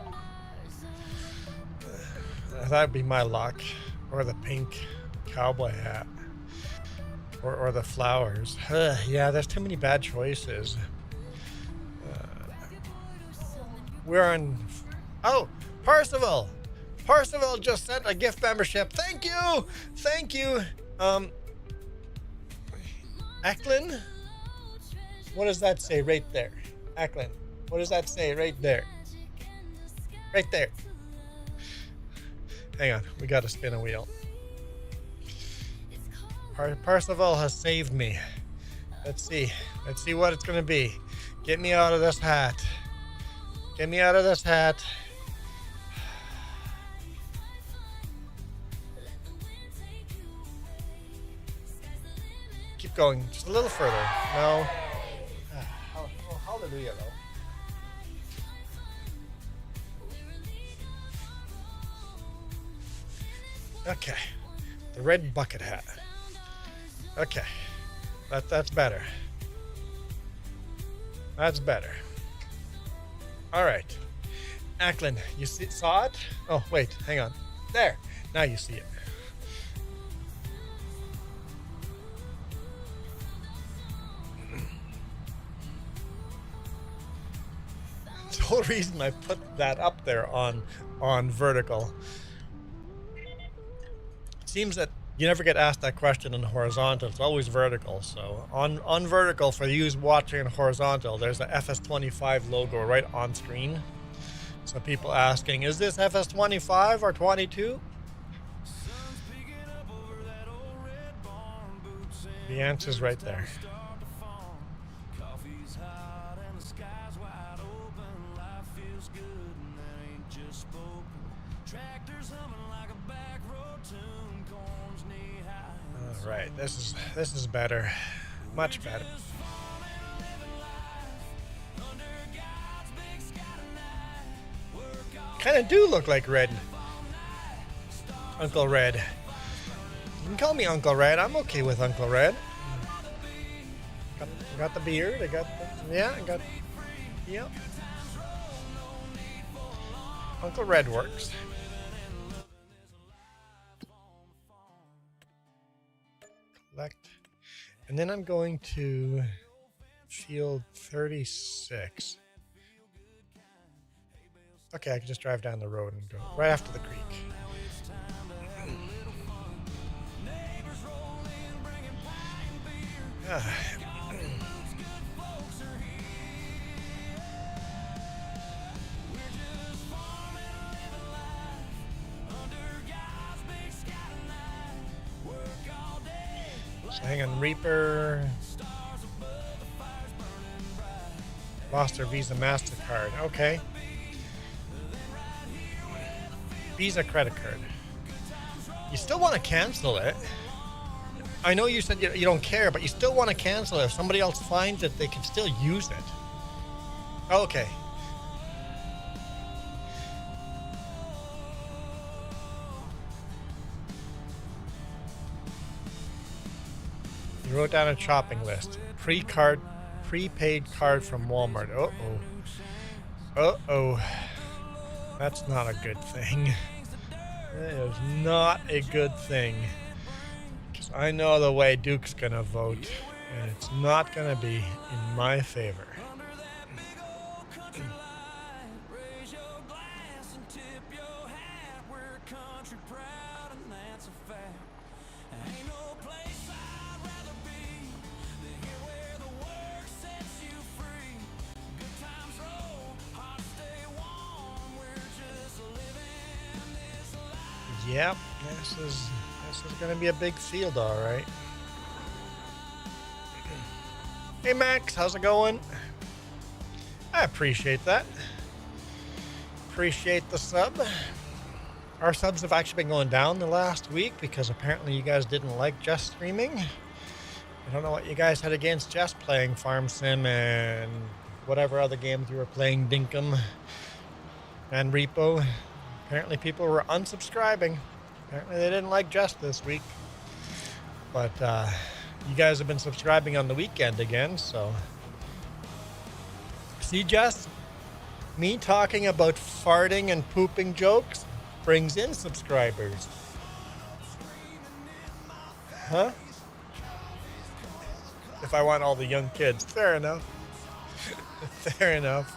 Speaker 1: That'd be my luck, or the pink cowboy hat, or the flowers. Yeah, there's too many bad choices. We're on. Oh, Percival! Percival just sent a gift membership. Thank you! Thank you! Eklund? What does that say right there? Eklund, what does that say right there? Right there. Hang on, we gotta spin a wheel. Percival has saved me. Let's see what it's gonna be. Get me out of this hat. Get me out of this hat. Keep going, just a little further. No. Oh, hallelujah, though. Okay, the red bucket hat. Okay, that's better. That's better. All right, Eklund, you saw it? Oh, wait, hang on. There, now you see it. The whole reason I put that up there on vertical. It seems that you never get asked that question in horizontal. It's always vertical. So on vertical, for you watching in horizontal, there's the FS25 logo right on screen. So people asking, is this FS25 or 22? The answer's right there. All right, this is better, much better. Kind of do look like Red, Uncle Red. You can call me Uncle Red. I'm okay with Uncle Red. Got the beard. I got yep. Uncle Red works. Collect. And then I'm going to field 36. Okay, I can just drive down the road and go right after the creek. So hang on, Reaper. Lost their Visa MasterCard. Okay. Visa credit card. You still want to cancel it. I know you said you don't care, but you still want to cancel it. If somebody else finds it, they can still use it. Okay. You wrote down a shopping list. Prepaid card from Walmart. Uh-oh. Uh-oh. That's not a good thing. That is not a good thing. Because I know the way Duke's gonna vote, and it's not gonna be in my favor. Yep, this is gonna be a big field, all right. Hey Max, how's it going? I appreciate that. Appreciate the sub. Our subs have actually been going down the last week because apparently you guys didn't like Jess streaming. I don't know what you guys had against Jess playing Farm Sim and whatever other games you were playing, Dinkum and Repo. Apparently people were unsubscribing. Apparently they didn't like Jess this week. But you guys have been subscribing on the weekend again, so. See, Jess? Me talking about farting and pooping jokes brings in subscribers. Huh? If I want all the young kids. Fair enough. Fair enough.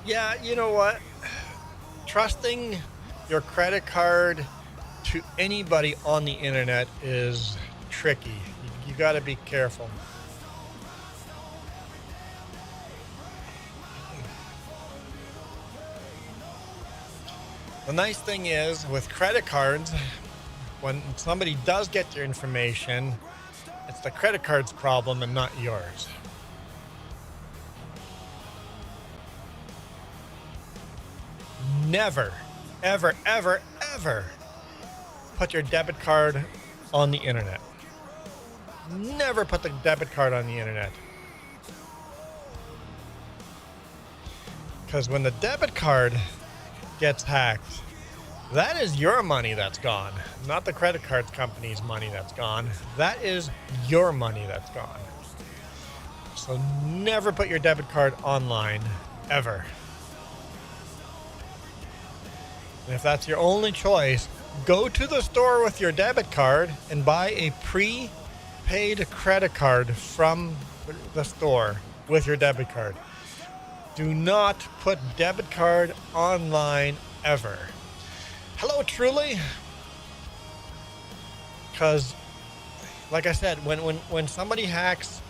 Speaker 1: Yeah, you know what? Trusting your credit card to anybody on the internet is tricky. You gotta be careful. The nice thing is with credit cards, when somebody does get your information, it's the credit card's problem and not yours. Never, ever, ever, ever put your debit card on the internet. Never put the debit card on the internet. Because when the debit card gets hacked, that is your money that's gone, not the credit card company's money that's gone. That is your money that's gone. So never put your debit card online, ever. And if that's your only choice, go to the store with your debit card and buy a prepaid credit card from the store with your debit card. Do not put debit card online ever. Hello, Truly. Because, like I said, when somebody hacks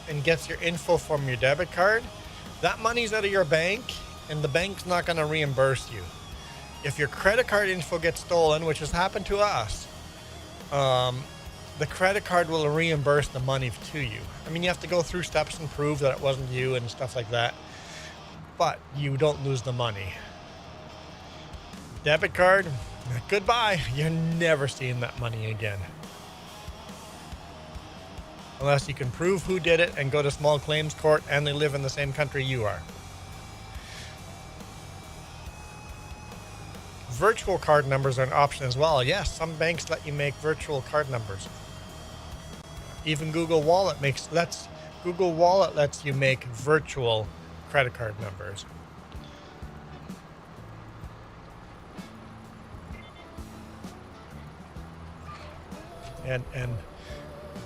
Speaker 1: and gets your info from your debit card, that money's out of your bank and the bank's not going to reimburse you. If your credit card info gets stolen, which has happened to us, the credit card will reimburse the money to you. I mean, you have to go through steps and prove that it wasn't you and stuff like that, but you don't lose the money. Debit card, goodbye. You're never seeing that money again. Unless you can prove who did it and go to small claims court and they live in the same country you are. Virtual card numbers are an option as well. Yes, some banks let you make virtual card numbers. Even Google Wallet lets you make virtual credit card numbers. And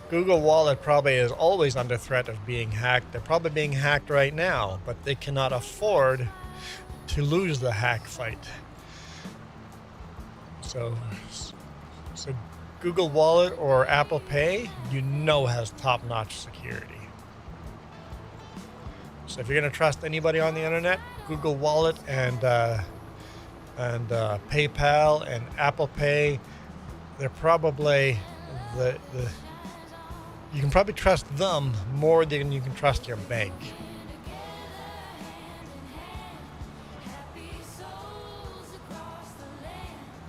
Speaker 1: Google Wallet probably is always under threat of being hacked. They're probably being hacked right now, but they cannot afford to lose the hack fight. So Google Wallet or Apple Pay, has top-notch security. So if you're going to trust anybody on the internet, Google Wallet and PayPal and Apple Pay, they're probably you can probably trust them more than you can trust your bank.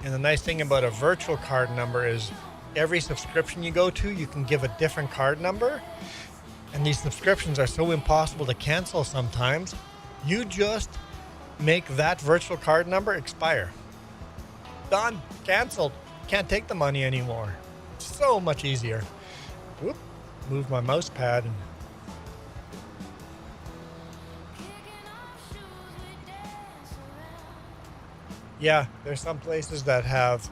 Speaker 1: And the nice thing about a virtual card number is every subscription you go to, you can give a different card number. And these subscriptions are so impossible to cancel sometimes. You just make that virtual card number expire. Done. Canceled. Can't take the money anymore. So much easier. Whoop. Move my mouse pad. Yeah, there's some places that have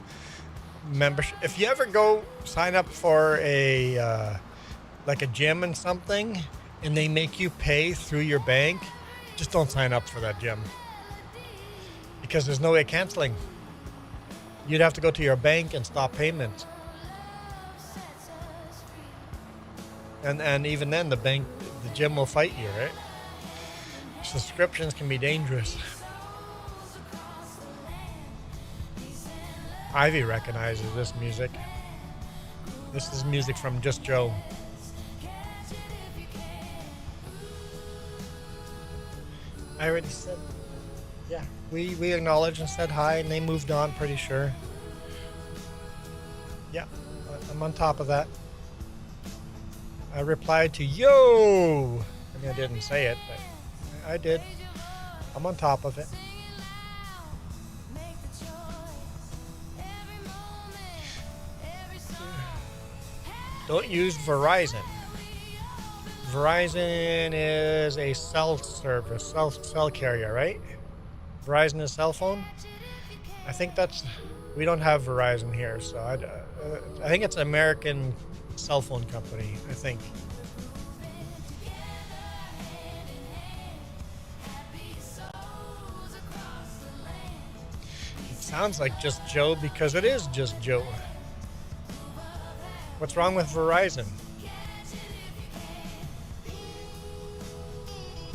Speaker 1: membership. If you ever go sign up for a like a gym and something, and they make you pay through your bank, just don't sign up for that gym. Because there's no way of canceling. You'd have to go to your bank and stop payment. And even then, the the gym will fight you, right? Subscriptions can be dangerous. Ivy recognizes this music. This is music from Just Joe. I already said, yeah, we acknowledged and said hi, and they moved on, pretty sure. Yeah, I'm on top of that. I replied to yo. I mean, I didn't say it, but I did. I'm on top of it. Don't use Verizon. Verizon is a cell service, cell carrier, right? Verizon is cell phone. I think we don't have Verizon here, so I think it's an American cell phone company, I think. It sounds like Just Joe because it is Just Joe. What's wrong with Verizon?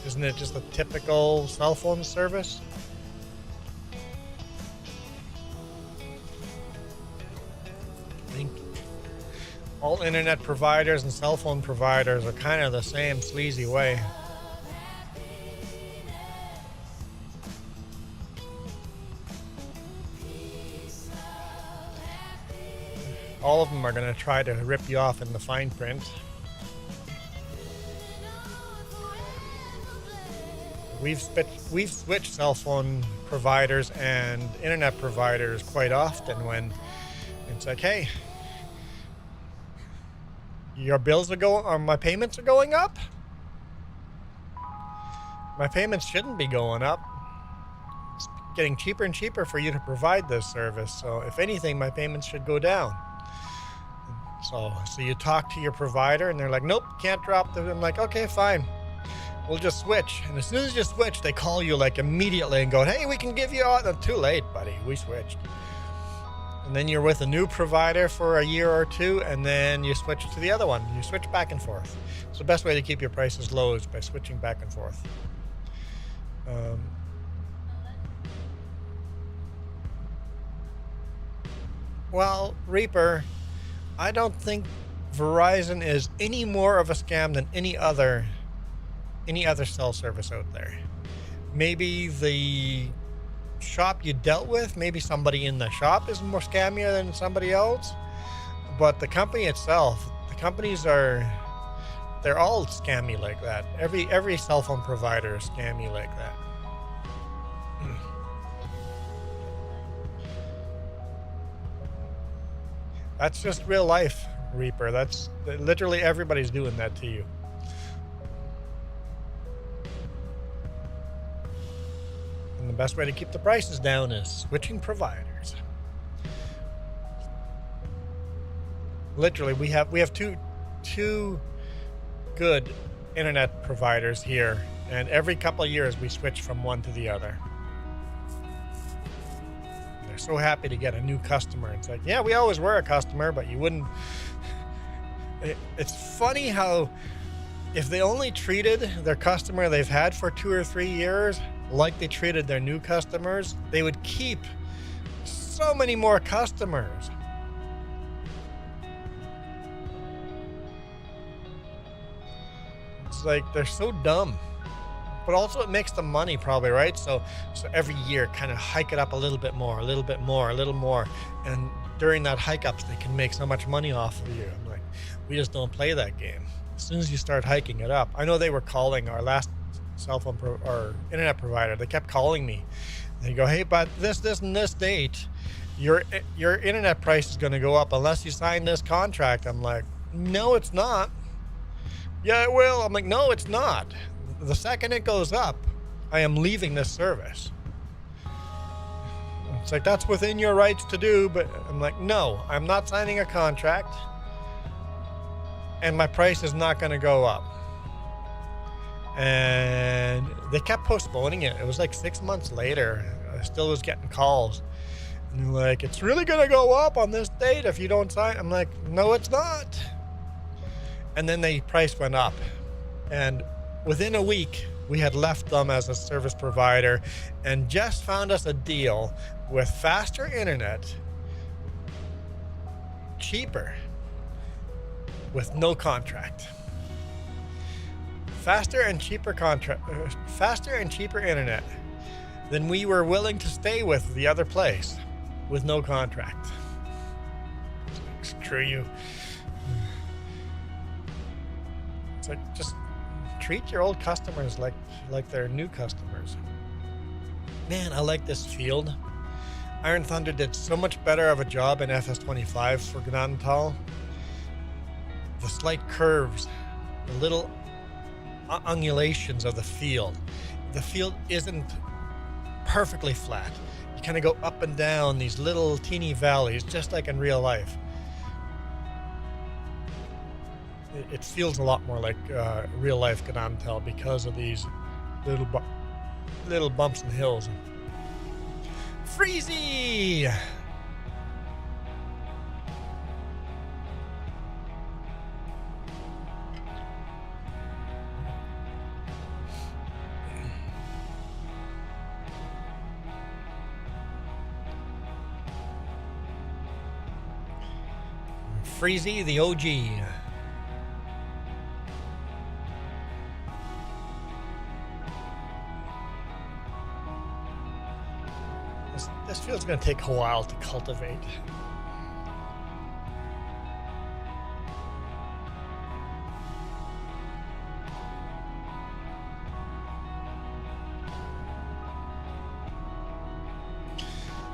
Speaker 1: Isn't it just a typical cell phone service? I think all internet providers and cell phone providers are kind of the same sleazy way. All of them are going to try to rip you off in the fine print. We've switched cell phone providers and internet providers quite often when it's like, hey, your bills are going, or my payments are going up. My payments shouldn't be going up. It's getting cheaper and cheaper for you to provide this service. So if anything, my payments should go down. So you talk to your provider and they're like, nope, can't drop them. I'm like, okay, fine. We'll just switch. And as soon as you switch, they call you like immediately and go, hey, we can give you all. Too late, buddy. We switched. And then you're with a new provider for a year or two, and then you switch to the other one. You switch back and forth. So the best way to keep your prices low is by switching back and forth. Well, Reaper, I don't think Verizon is any more of a scam than any other cell service out there. Maybe the shop you dealt with, maybe somebody in the shop is more scammier than somebody else, but the company itself, the companies they're all scammy like that. Every cell phone provider is scammy like that. That's just real life, Reaper. That's literally everybody's doing that to you. And the best way to keep the prices down is switching providers. Literally, we have two good internet providers here, and every couple of years we switch from one to the other. They're so happy to get a new customer. It's like, yeah, we always were a customer, but you wouldn't. It's funny how if they only treated their customer they've had for 2 or 3 years like they treated their new customers, they would keep so many more customers. It's like they're so dumb. But also it makes them money probably, right? So every year kind of hike it up a little bit more, a little bit more, a little more. And during that hike ups, they can make so much money off of you. I'm like, we just don't play that game. As soon as you start hiking it up. I know they were calling our last cell phone or internet provider. They kept calling me. They go, hey, but this and this date, your internet price is going to go up unless you sign this contract. I'm like, no, it's not. Yeah, it will. I'm like, no, it's not. The second it goes up, I am leaving this service. It's like, that's within your rights to do, but I'm like, no, I'm not signing a contract, and my price is not going to go up. And they kept postponing it. It was like 6 months later. I still was getting calls. And they're like, it's really going to go up on this date if you don't sign. I'm like, no, it's not. And then the price went up. And within a week, we had left them as a service provider and just found us a deal with faster internet, cheaper, with no contract. Faster and cheaper internet than we were willing to stay with the other place with no contract. Screw you. It's like, just treat your old customers like they're new customers. Man, I like this field. Iron Thunder did so much better of a job in FS25 for Gnadenthal. The slight curves, the little undulations of the field. The field isn't perfectly flat. You kind of go up and down these little teeny valleys, just like in real life. It feels a lot more like real life Gnadenthal because of these little bumps and hills. Freezy! Freezy, the OG. This field's going to take a while to cultivate.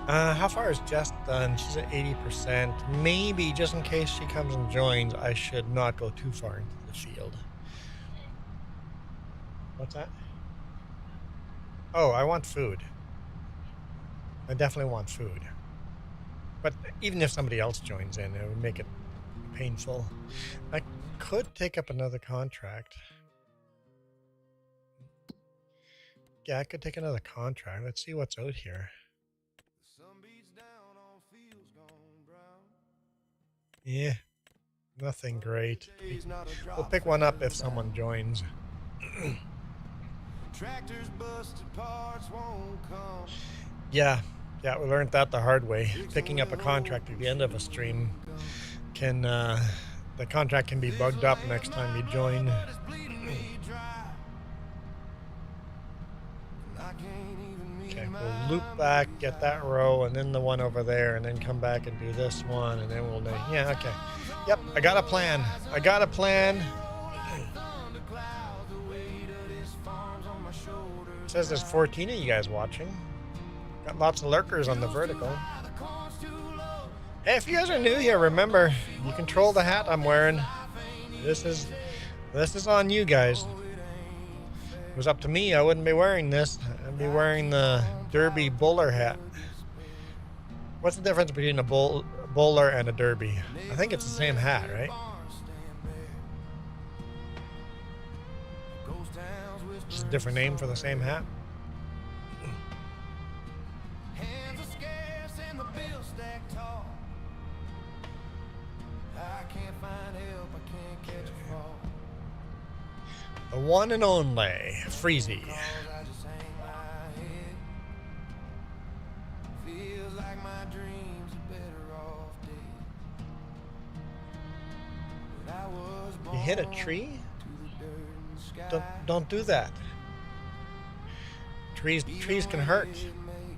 Speaker 1: How far is Jess done? She's at 80%. Maybe, just in case she comes and joins, I should not go too far into the field. What's that? Oh, I want food. I definitely want food. But even if somebody else joins in, it would make it painful. I could take up another contract. Yeah, I could take another contract. Let's see what's out here. Yeah, nothing great. We'll pick one up if someone joins. Yeah, we learned that the hard way. Picking up a contract at the end of a stream can, the contract can be bugged up next time you join. Okay, we'll loop back, get that row, and then the one over there, and then come back and do this one, and then we'll do, yeah, okay. Yep, I got a plan. It says there's 14 of you guys watching. Got lots of lurkers on the vertical. Hey, if you guys are new here, remember, you control the hat I'm wearing. This is on you guys. If it was up to me, I wouldn't be wearing this. I'd be wearing the derby bowler hat. What's the difference between a bowler and a derby? I think it's the same hat, right? Just a different name for the same hat. The one and only Freezy. You hit a tree? Don't do that. Trees can hurt.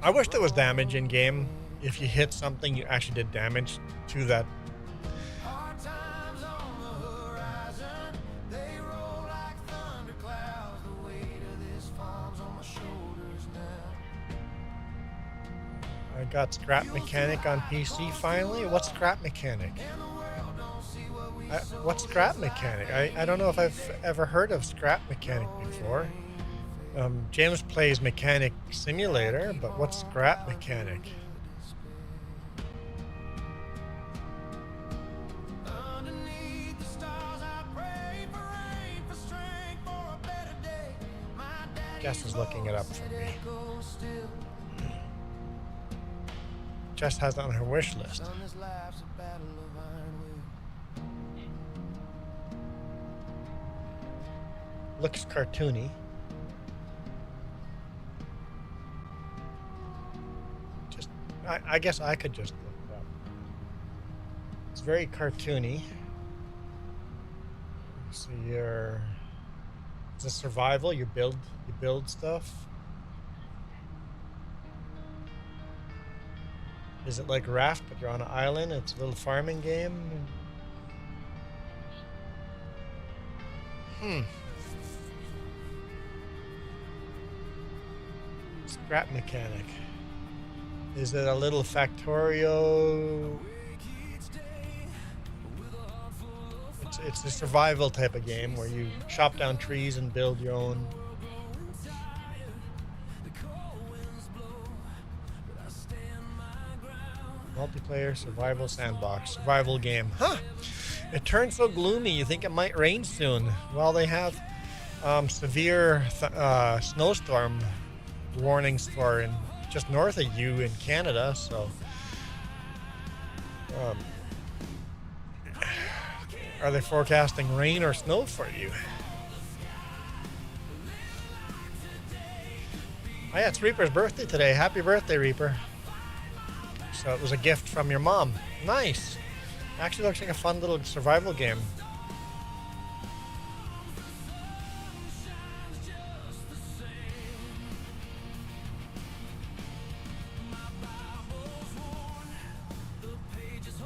Speaker 1: I wish there was damage in game. If you hit something, you actually did damage to that. I got Scrap Mechanic on PC finally. What's Scrap Mechanic? What's Scrap Mechanic? I don't know if I've ever heard of Scrap Mechanic before. James plays Mechanic Simulator, but what's Scrap Mechanic? Jess is looking it up for me. Jess has it on her wish list. Looks cartoony. Just, I guess I could just look it up. It's very cartoony. So it's a survival. You build stuff. Is it like Raft, but you're on an island? It's a little farming game. Scrap mechanic. Is it a little Factorio? It's a survival type of game where you chop down trees and build your own. Multiplayer survival sandbox. Survival game. Huh! It turned so gloomy you think it might rain soon. Well, they have severe snowstorm warnings for just north of you in Canada, so are they forecasting rain or snow for you? Oh yeah, it's Reaper's birthday today. Happy birthday, Reaper. So it was a gift from your mom. Nice. Actually looks like a fun little survival game.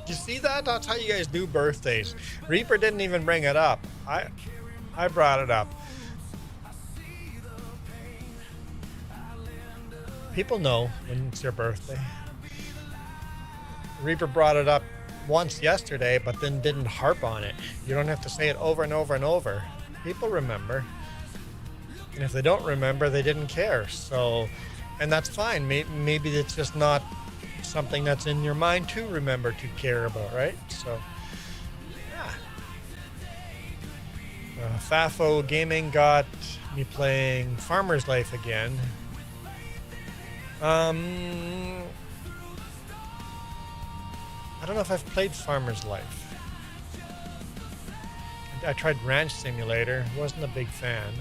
Speaker 1: You see that? That's how you guys do birthdays. Reaper didn't even bring it up. I brought it up. People know when it's your birthday. Reaper brought it up once yesterday, but then didn't harp on it. You don't have to say it over and over and over. People remember. And if they don't remember, they didn't care. So, and that's fine. Maybe it's just not something that's in your mind to remember to care about, right? So, yeah. Fafo Gaming got me playing Farmer's Life again. I don't know if I've played Farmer's Life. I tried Ranch Simulator. Wasn't a big fan.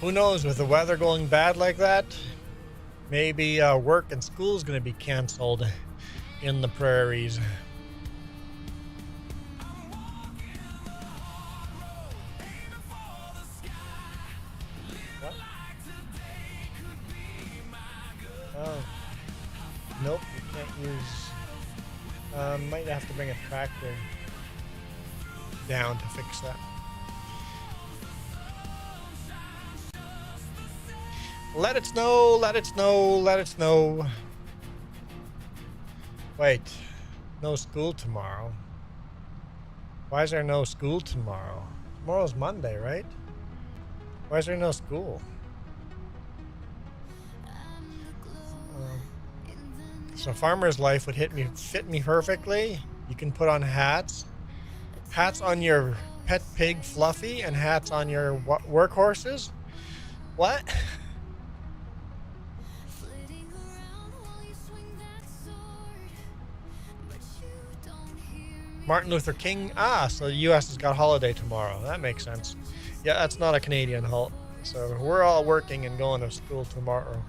Speaker 1: Who knows, with the weather going bad like that, maybe work and school is going to be canceled in the prairies. What? Oh. Nope, you can't use... might have to bring a tractor down to fix that. Let it snow, let it snow, let it snow. Wait, no school tomorrow. Why is there no school tomorrow? Tomorrow's Monday, right? Why is there no school? So Farmer's Life would fit me perfectly. You can put on hats. Hats on your pet pig Fluffy and hats on your workhorses. What? Martin Luther King. So the U.S. has got holiday tomorrow. That makes sense. Yeah, that's not a Canadian halt. So we're all working and going to school tomorrow.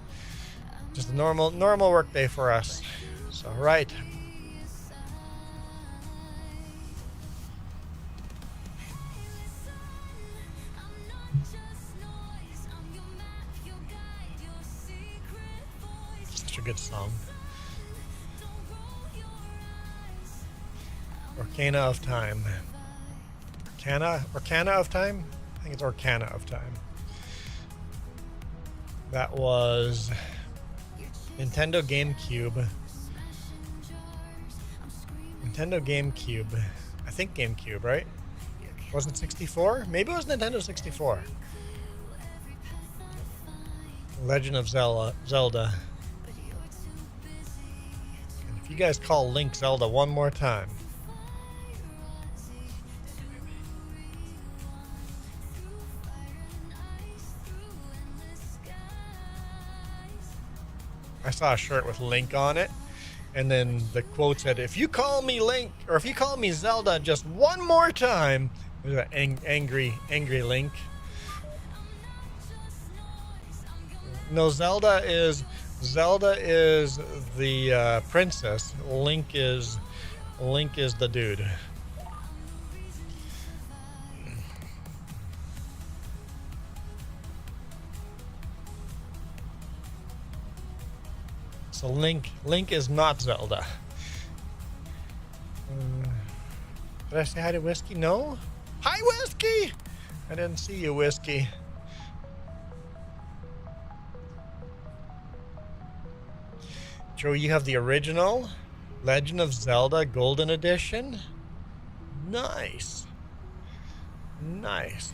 Speaker 1: Just a normal work day for us. So, right. Such a good song. Orcana of Time. Orcana of Time? I think it's Orcana of Time. That was Nintendo GameCube. Nintendo GameCube. I think GameCube, right? Wasn't 64? Maybe it was Nintendo 64. Legend of Zelda. And if you guys call Link Zelda one more time, I saw a shirt with Link on it, and then the quote said, "If you call me Link, or if you call me Zelda just one more time," there's an angry Link. No, Zelda is the princess. Link is the dude. So Link is not Zelda. Did I say hi to Whiskey? No? Hi, Whiskey! I didn't see you, Whiskey. Joey, you have the original Legend of Zelda Golden Edition? Nice. Nice.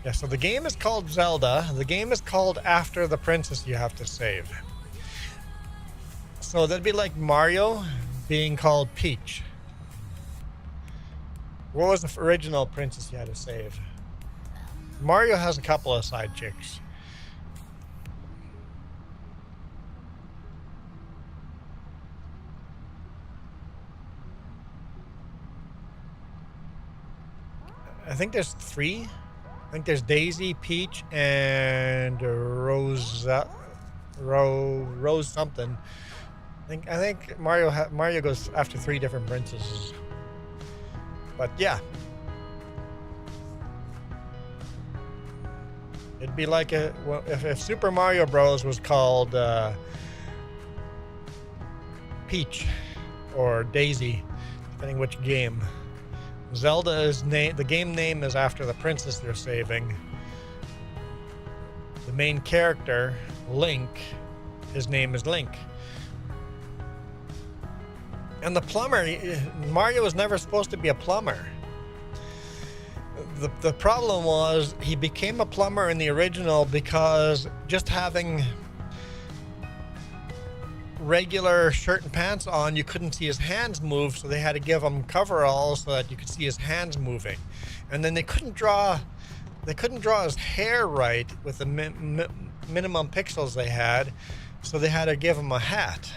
Speaker 1: Yeah, so the game is called Zelda. The game is called after the princess you have to save. So that'd be like Mario being called Peach. What was the original princess you had to save? Mario has a couple of side chicks. I think there's 3. I think there's Daisy, Peach, and Rose something. I think Mario goes after 3 different princesses. But yeah, it'd be like if Super Mario Bros was called Peach or Daisy, depending which game. Zelda is the game name is after the princess they're saving. The main character, Link, his name is Link. And the plumber, Mario was never supposed to be a plumber. The problem was he became a plumber in the original because just having regular shirt and pants on, you couldn't see his hands move, so they had to give him coveralls so that you could see his hands moving. And then they couldn't draw his hair right with the minimum pixels they had, so they had to give him a hat.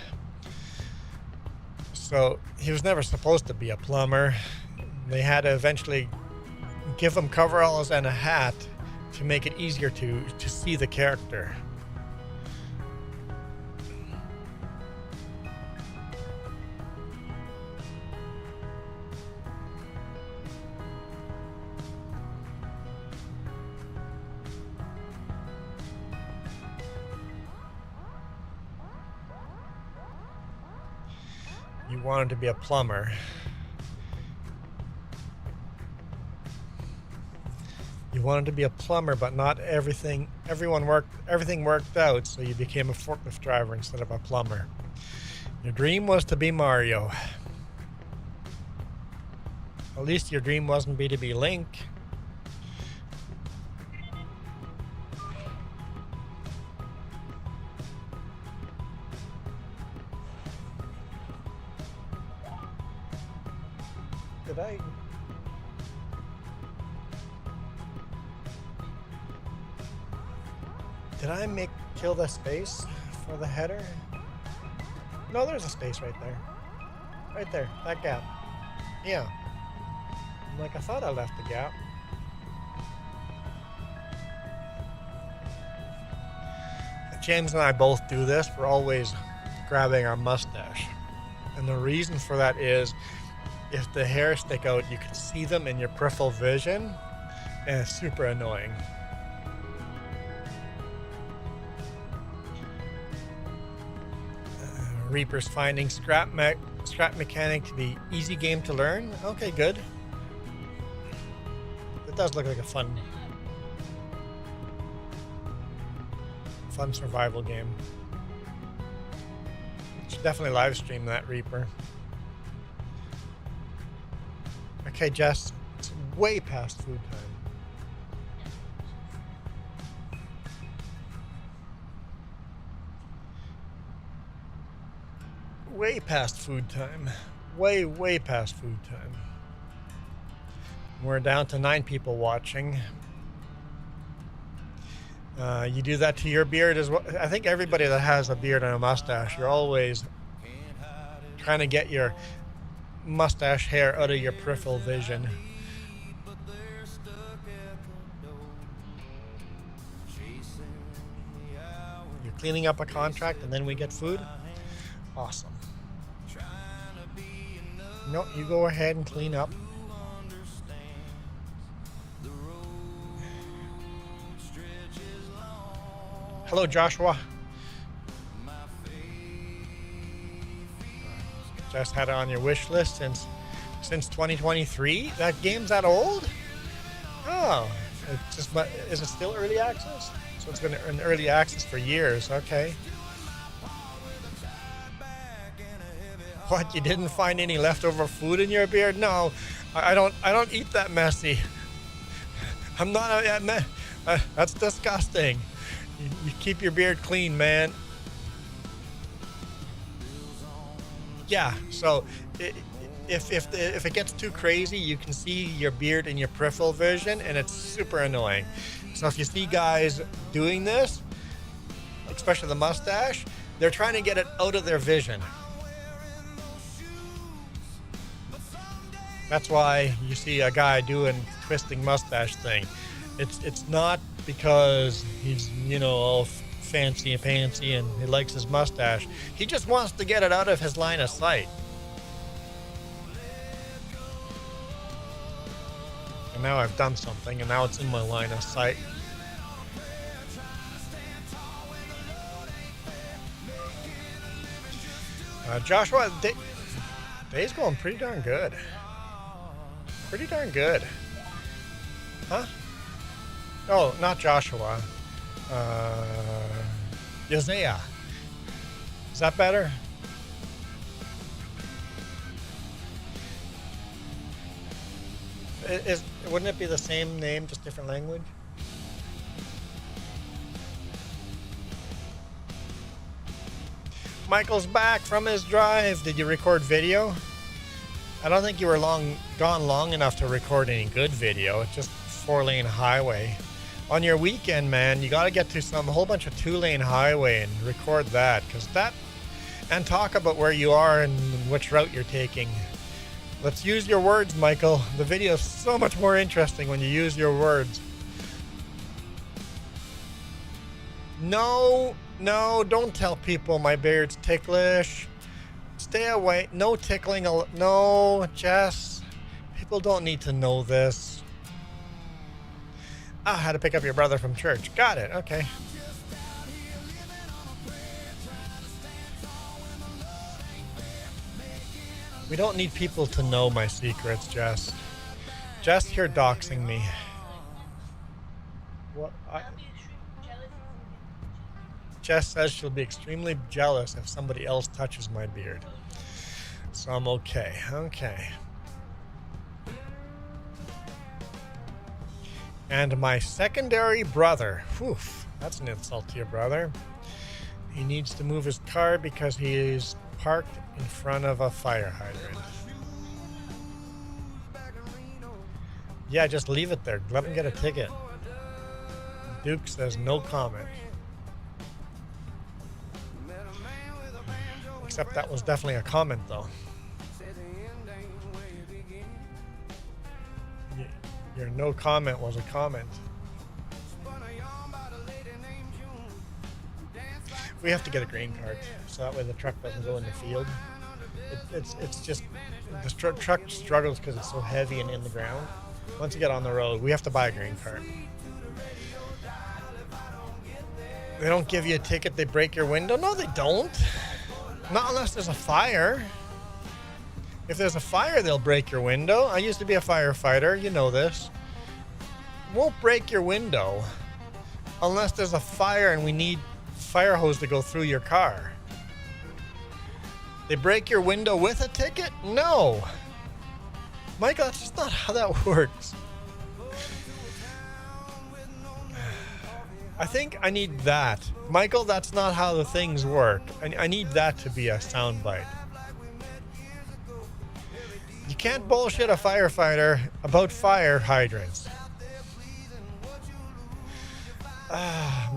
Speaker 1: So he was never supposed to be a plumber. They had to eventually give him coveralls and a hat to make it easier to see the character. You wanted to be a plumber. You wanted to be a plumber, but not everything worked out, so you became a forklift driver instead of a plumber. Your dream was to be Mario. At least your dream wasn't to be Link. Did I kill the space for the header? No, there's a space right there. Right there, that gap. Yeah. I'm like, I thought I left the gap. James and I both do this. We're always grabbing our mustache. And the reason for that is if the hairs stick out, you can see them in your peripheral vision, and it's super annoying. Reaper's finding scrap mechanic to be easy game to learn. Okay, good. It does look like a fun survival game. Should definitely live stream that, Reaper. Okay, Jess, it's way past food time. Way past food time. Way past food time. We're down to 9 people watching. You do that to your beard as well. I think everybody that has a beard and a mustache, you're always trying to get your mustache hair out of your peripheral vision. You're cleaning up a contract and then we get food? Awesome. No, you go ahead and clean up. Hello, Joshua. Just had it on your wish list since 2023. That game's that old? Oh, it's just, is it still early access? So it's been in early access for years. Okay. What? You didn't find any leftover food in your beard? No, I don't eat that messy. I'm not that's disgusting. You keep your beard clean, man. Yeah, so if it gets too crazy, you can see your beard in your peripheral vision, and it's super annoying. So if you see guys doing this, especially the mustache, they're trying to get it out of their vision. That's why you see a guy doing twisting mustache thing. It's not because he's, all fancy and pantsy and he likes his mustache. He just wants to get it out of his line of sight. And now I've done something, and now it's in my line of sight. Joshua, day's going pretty darn good. Pretty darn good. Huh? Oh, not Joshua. Yosea. Is that better? Wouldn't it be the same name, just different language? Michael's back from his drive. Did you record video? I don't think you were gone long enough to record any good video. It's just 4-lane highway. On your weekend, man, you got to get to a whole bunch of 2-lane highway and record that, and talk about where you are and which route you're taking. Let's use your words, Michael. The video is so much more interesting when you use your words. No, don't tell people my beard's ticklish. Stay away. No tickling. No, Jess. People don't need to know this. How to pick up your brother from church. Got it. Okay. We don't need people to know my secrets, Jess. Jess, you're doxing me. What? Jess says she'll be extremely jealous if somebody else touches my beard. So I'm okay. Okay. And my secondary brother. Whew, that's an insult to your brother. He needs to move his car because he is parked in front of a fire hydrant. Yeah, just leave it there. Let him get a ticket. Duke says no comment. Except that was definitely a comment, though. Your no comment was a comment. We have to get a green card, so that way the truck doesn't go in the field. It's just the truck struggles because it's so heavy and in the ground. Once you get on the road, we have to buy a green card. They don't give you a ticket, they break your window. No, they don't. Not unless there's a fire. If there's a fire, they'll break your window. I used to be a firefighter, you know this. Won't break your window unless there's a fire and we need fire hose to go through your car. They break your window with a ticket? No. Michael, that's just not how that works. I think I need that. Michael, that's not how the things work. I need that to be a soundbite. You can't bullshit a firefighter about fire hydrants.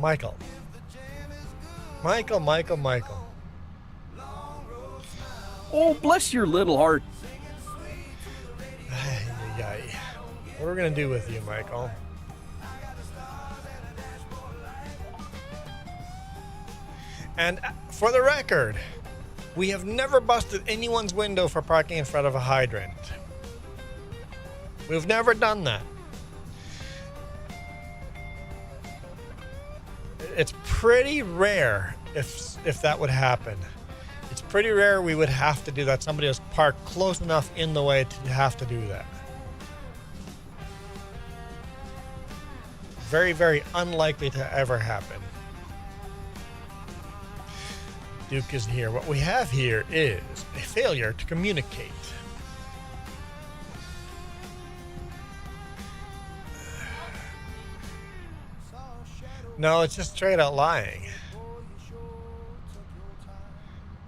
Speaker 1: Michael. Michael.
Speaker 7: Oh, bless your little heart.
Speaker 1: What are we going to do with you, Michael? And for the record, we have never busted anyone's window for parking in front of a hydrant. We've never done that. It's pretty rare if that would happen. It's pretty rare we would have to do that. Somebody was parked close enough in the way to have to do that. Very, very unlikely to ever happen. Duke is here. What we have here is a failure to communicate. No, it's just straight out lying.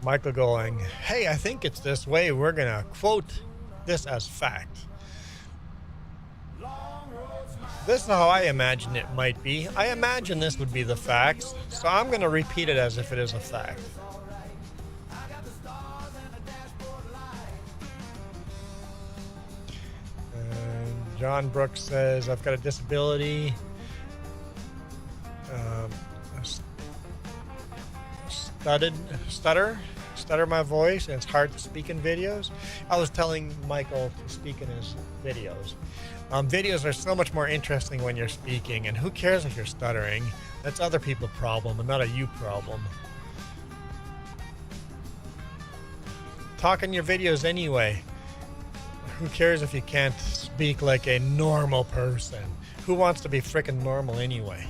Speaker 1: Michael going, hey, I think it's this way. We're going to quote this as fact. This is how I imagine it might be. I imagine this would be the facts, so I'm going to repeat it as if it is a fact. And John Brooks says, I've got a disability. Stutter my voice, and it's hard to speak in videos. I was telling Michael to speak in his videos. Videos are so much more interesting when you're speaking, and who cares if you're stuttering? That's other people's problem and not a you problem. Talk in your videos anyway. Who cares if you can't speak like a normal person? Who wants to be frickin' normal anyway?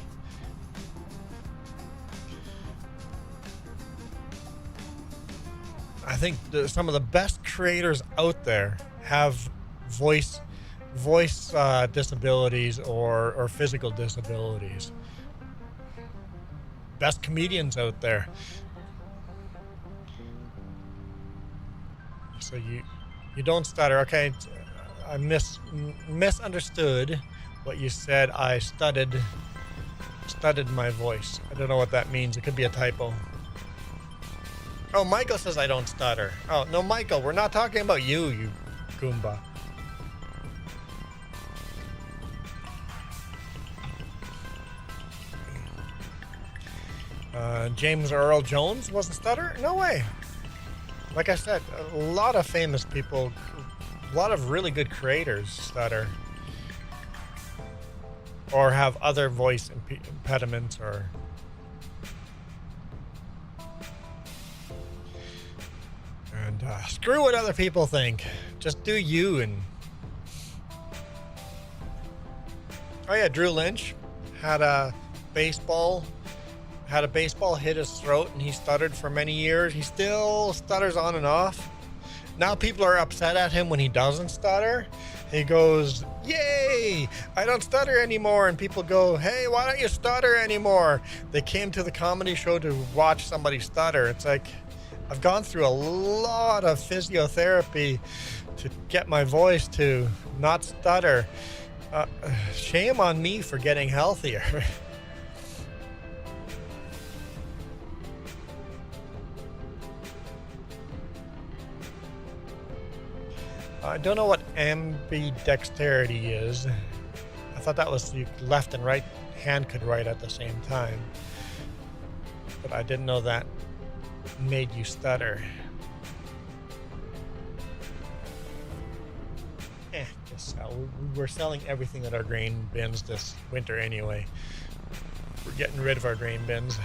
Speaker 1: I think some of the best creators out there have voice disabilities or physical disabilities. Best comedians out there. So you don't stutter. Okay, I misunderstood what you said. I studded my voice. I don't know what that means. It could be a typo. Oh, Michael says I don't stutter. Oh, no, Michael, we're not talking about you, you Goomba. James Earl Jones wasn't stutter? No way. Like I said, a lot of famous people, a lot of really good creators stutter. Or have other voice impediments or... And screw what other people think. Just do you. And oh yeah, Drew Lynch had a baseball hit his throat and he stuttered for many years. He still stutters on and off. Now people are upset at him when he doesn't stutter. He goes, yay, I don't stutter anymore. And people go, hey, why don't you stutter anymore? They came to the comedy show to watch somebody stutter. It's like, I've gone through a lot of physiotherapy to get my voice to not stutter. Shame on me for getting healthier. I don't know what ambidexterity is. I thought that was the left and right hand could write at the same time. But I didn't know that made you stutter. Just sell. We're selling everything at our grain bins this winter anyway. We're getting rid of our grain bins.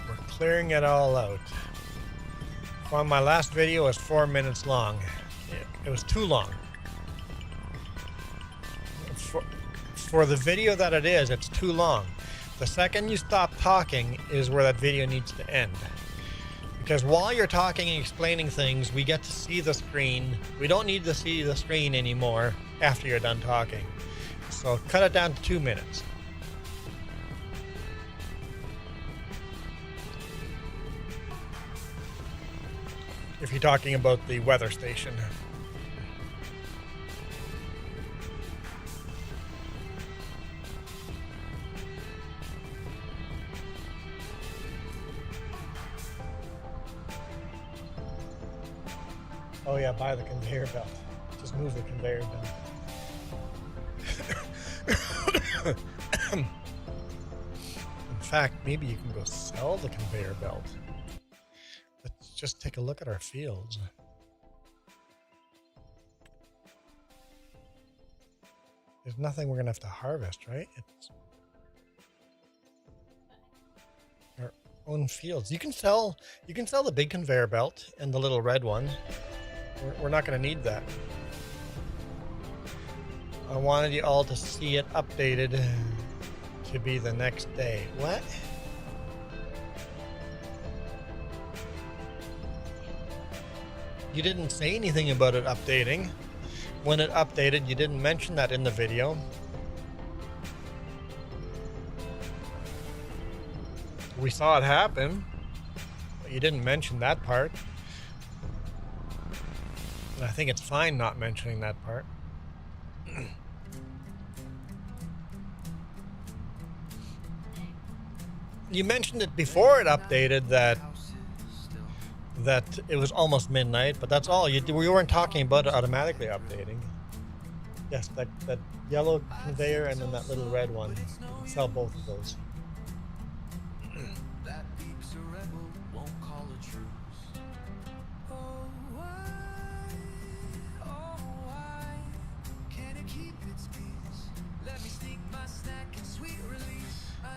Speaker 1: We're clearing it all out. Well, my last video was 4 minutes long. It was too long. For the video that it is, it's too long. The second you stop talking is where that video needs to end. Because while you're talking and explaining things, we get to see the screen. We don't need to see the screen anymore after you're done talking. So cut it down to 2 minutes. If you're talking about the weather station. Oh yeah, buy the conveyor belt. Just move the conveyor belt. In fact, maybe you can go sell the conveyor belt. Let's just take a look at our fields. There's nothing we're gonna have to harvest, right? It's our own fields. You can sell the big conveyor belt and the little red one. We're not gonna need that. I wanted you all to see it updated to be the next day. What? You didn't say anything about it updating. When it updated, you didn't mention that in the video. We saw it happen, but you didn't mention that part. And I think it's fine not mentioning that part. You mentioned it before it updated that it was almost midnight, but that's all. We weren't talking about it automatically updating. Yes, that yellow conveyor and then that little red one. You can sell both of those.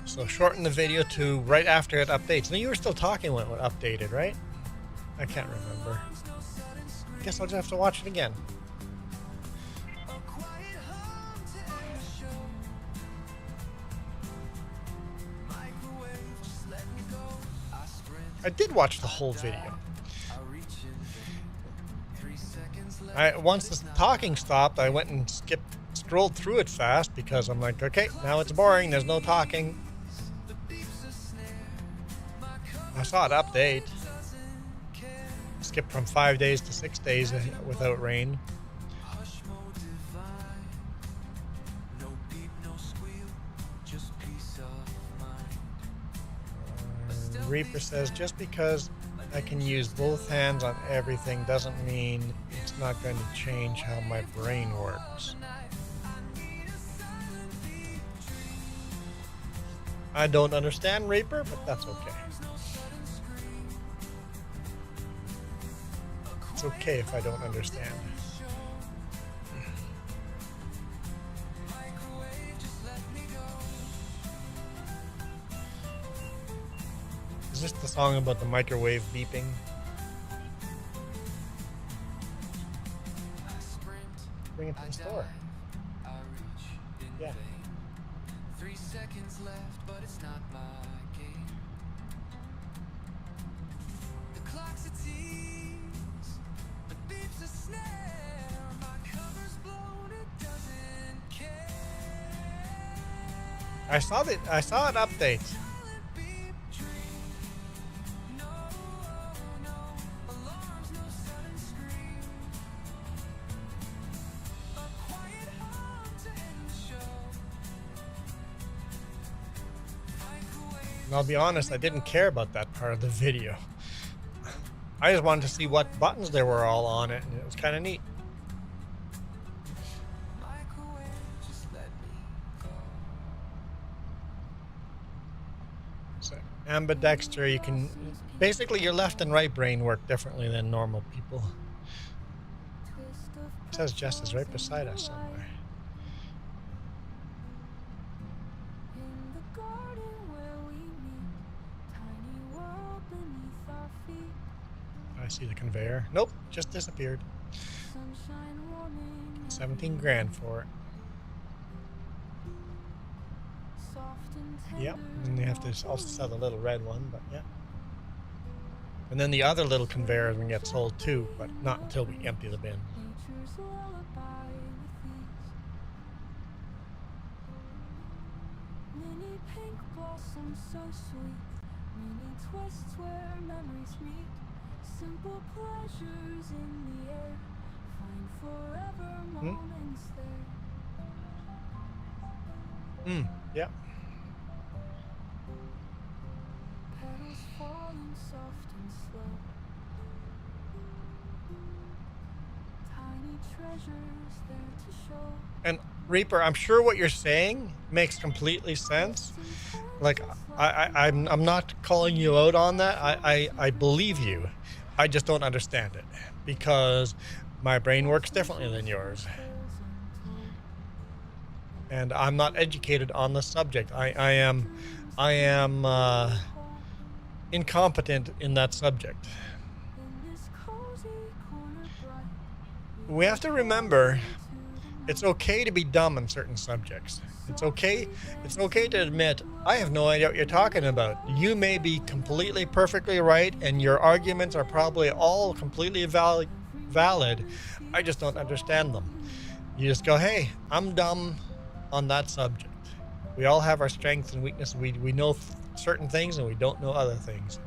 Speaker 1: So shorten the video to right after it updates. Now you were still talking when it updated, right? I can't remember. Guess I'll just have to watch it again. I did watch the whole video. Once the talking stopped, I went and scrolled through it fast because I'm like, okay, now it's boring. There's no talking. I saw it update. Skipped from 5 days to 6 days without rain. Reaper says, just because I can use both hands on everything doesn't mean it's not going to change how my brain works. I don't understand, Reaper, but that's okay. It's okay if I don't understand. Is this the song about the microwave beeping? Bring it to the store. Yeah.
Speaker 8: 3 seconds left, but it's not my game. The clock's a tease, the beep's a snare. My cover's blown, it doesn't care.
Speaker 1: I saw it update. And I'll be honest, I didn't care about that part of the video. I just wanted to see what buttons there were all on it, and it was kind of neat. So, ambidexter, you can... Basically, your left and right brain work differently than normal people. It says Jess is right beside us somewhere. I see the conveyor. Nope, just disappeared. 17 grand for it. Yep, and you have to also sell the little red one, but yeah. And then the other little conveyor can get sold too, but not until we empty the bin.
Speaker 9: Many pink blossoms so sweet, many twists where memories meet.
Speaker 8: Simple pleasures in the air, find forever moments there.
Speaker 1: Yep.
Speaker 8: Petals falling soft and slow. Tiny treasures there to show.
Speaker 1: And Reaper, I'm sure what you're saying makes completely sense. Like, I'm not calling you out on that. I believe you. I just don't understand it because my brain works differently than yours. And I'm not educated on the subject. I am incompetent in that subject. We have to remember it's okay to be dumb in certain subjects. It's okay to admit I have no idea what you're talking about. You may be completely perfectly right and your arguments are probably all completely valid. I just don't understand them. You just go, hey, I'm dumb on that subject. We all have our strengths and weaknesses. We know certain things and we don't know other things.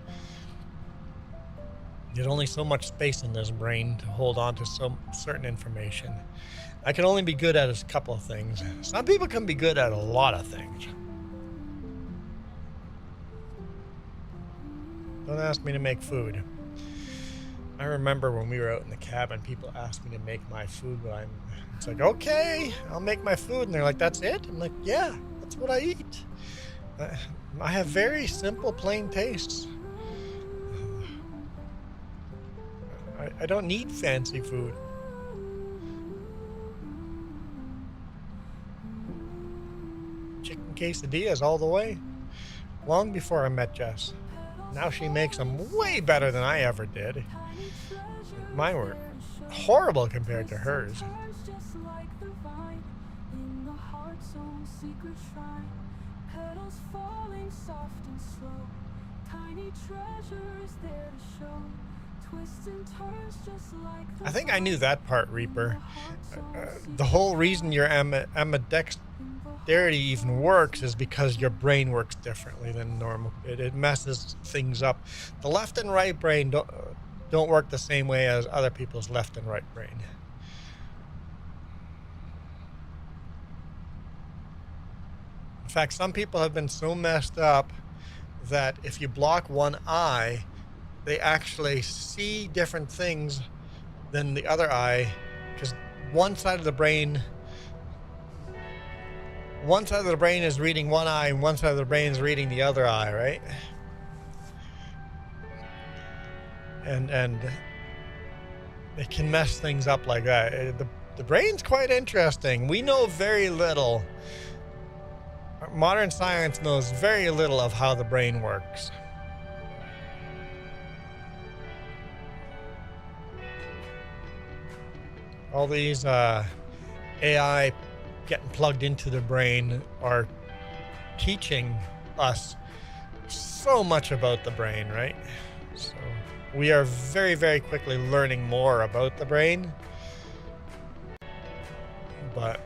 Speaker 1: There's only so much space in this brain to hold on to some certain information. I can only be good at a couple of things. Some people can be good at a lot of things. Don't ask me to make food. I remember when we were out in the cabin, people asked me to make my food, but it's like, okay, I'll make my food. And they're like, that's it? I'm like, yeah, that's what I eat. I have very simple, plain tastes. I don't need fancy food. Chicken quesadillas all the way. Long before I met Jess. Now she makes them way better than I ever did. Mine were horrible compared to hers. I think I knew that part, Reaper. The whole reason your ambidexterity even works is because your brain works differently than normal. It messes things up. The left and right brain don't work the same way as other people's left and right brain. In fact, some people have been so messed up that if you block one eye, they actually see different things than the other eye, because one side of the brain is reading one eye and one side of the brain is reading the other eye, right? And it can mess things up like that. The brain's quite interesting. We know very little. Modern science knows very little of how the brain works. All these AI getting plugged into the brain are teaching us so much about the brain, right? So we are very, very quickly learning more about the brain. But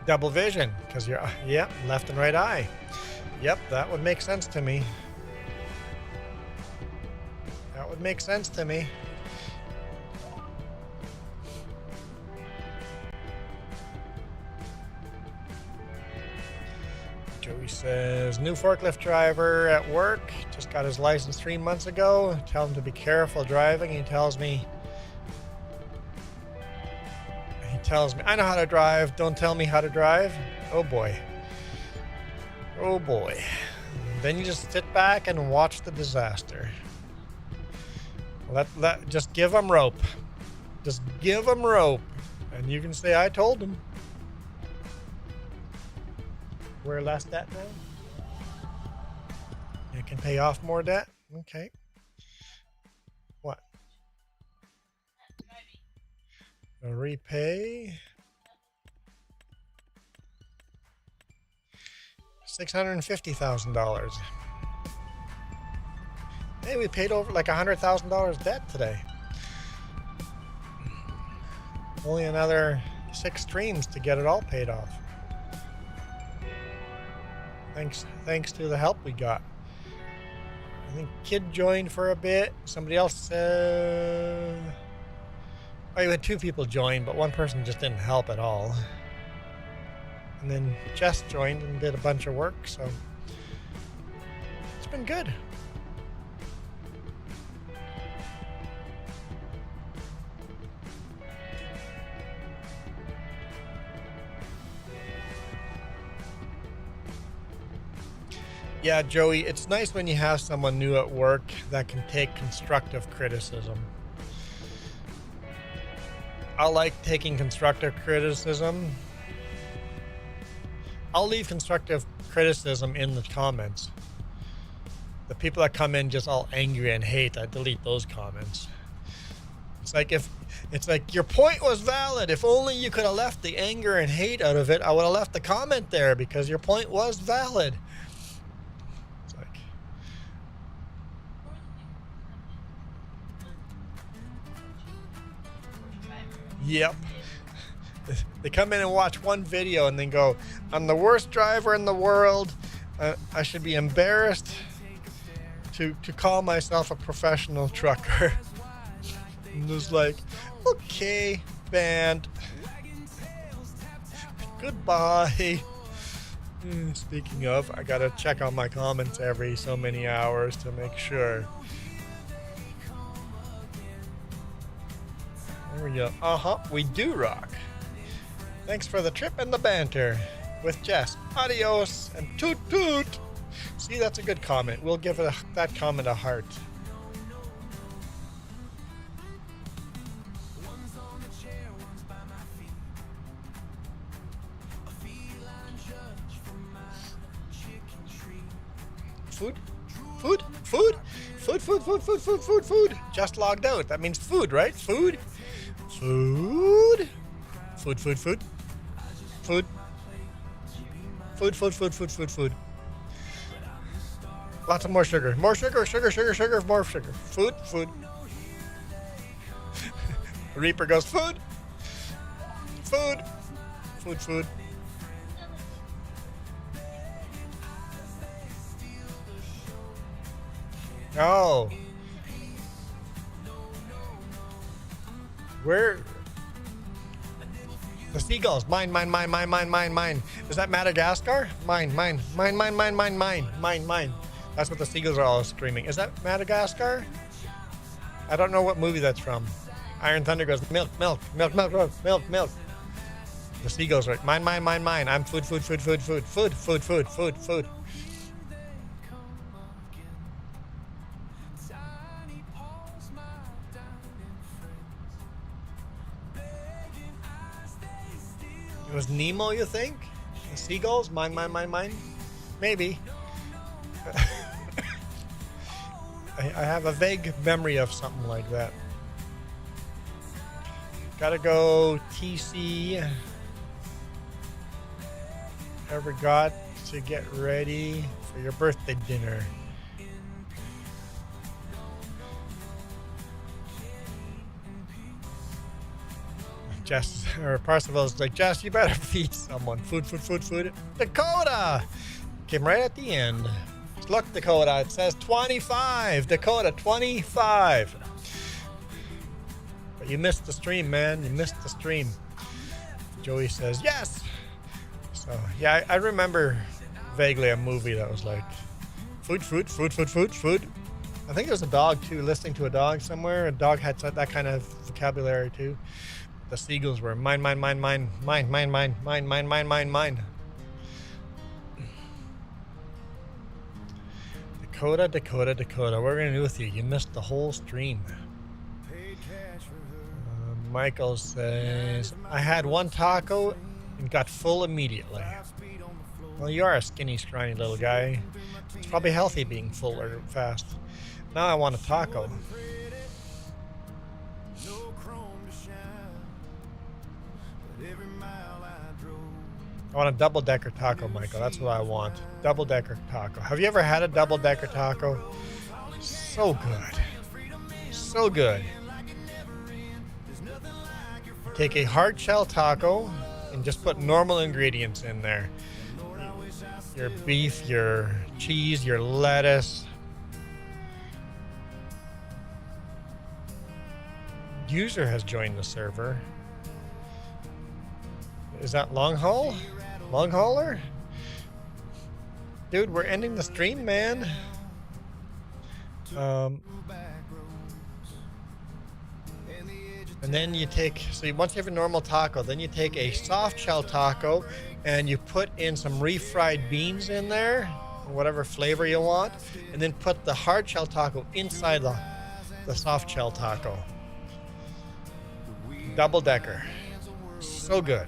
Speaker 1: double vision, because you're, yep, left and right eye. Yep, that would make sense to me. That would make sense to me. Joey says, new forklift driver at work, just got his license 3 months ago. Tell him to be careful driving. He tells me, I know how to drive. Don't tell me how to drive. Oh boy. Oh boy. Then you just sit back and watch the disaster. Just give them rope. Just give them rope. And you can say, I told him. We're less debt now? You can pay off more debt? Okay. What? Repay. $650,000. Hey, we paid over like $100,000 debt today. Only another 6 streams to get it all paid off. Thanks to the help we got. think Kid joined for a bit. Somebody else, oh, you had 2 people join, but one person just didn't help at all. And then Jess joined and did a bunch of work, so it's been good. Yeah, Joey, it's nice when you have someone new at work that can take constructive criticism. I like taking constructive criticism. I'll leave constructive criticism in the comments. The people that come in just all angry and hate, I delete those comments. It's like your point was valid. If only you could have left the anger and hate out of it, I would have left the comment there because your point was valid. Yep. They come in and watch one video and then go, I'm the worst driver in the world. I should be embarrassed to call myself a professional trucker. And it's like, okay, banned. Goodbye. Speaking of, I gotta check on my comments every so many hours to make sure. There we go. We do rock. Thanks for the trip and the banter with Jess. Adios and toot toot. See, that's a good comment. We'll give that comment a heart. Food? Food? Food? Food, food, food, food, food, food, food. Just logged out. That means food, right? Food? Food? Food, food, food. Food. Food, food, food, food, food, food. Lots of more sugar. More sugar, sugar, sugar, sugar, more sugar. Food, food. Reaper goes, food. Food. Food, food. Oh. Where? The seagulls. Mine, mine, mine, mine, mine, mine, mine. Is that Madagascar? Mine, mine, mine, mine, mine, mine, mine, mine, mine. That's what the seagulls are all screaming. Is that Madagascar? I don't know what movie that's from. Iron Thunder goes, milk, milk, milk, milk, milk, milk, milk. The seagulls are like, mine, mine, mine, mine. I'm food, food, food, food, food, food, food, food, food, food. It was Nemo, you think? The seagulls? Mine, mine, mine, mine? Maybe. I have a vague memory of something like that. Gotta go, TC. Ever got to get ready for your birthday dinner? Jess, or Parsival's like, Jess, you better feed someone. Food, food, food, food. Dakota! Came right at the end. Look, Dakota, it says 25. Dakota, 25. But you missed the stream, man. You missed the stream. Joey says, yes! So, yeah, I remember vaguely a movie that was like, food, food, food, food, food, food. I think there was a dog, too, listening to a dog somewhere. A dog had that kind of vocabulary, too. The seagulls were mine, mine, mine, mine, mine, mine, mine, mine, mine, mine, mine, mine. Dakota, Dakota, Dakota. What are we gonna do with you? You missed the whole stream. Michael says, I had one taco and got full immediately. Well, you are a skinny, scrawny little guy. It's probably healthy being full or fast. Now I want a taco. I want a double-decker taco, Michael. That's what I want. Double-decker taco. Have you ever had a double-decker taco? So good. So good. Take a hard-shell taco and just put normal ingredients in there. Your beef, your cheese, your lettuce. user has joined the server. Is that long haul? Long hauler? Dude, we're ending the stream, man. And then you take, so once you have a normal taco, then you take a soft shell taco and you put in some refried beans in there, whatever flavor you want, and then put the hard shell taco inside the soft shell taco. Double decker. So good.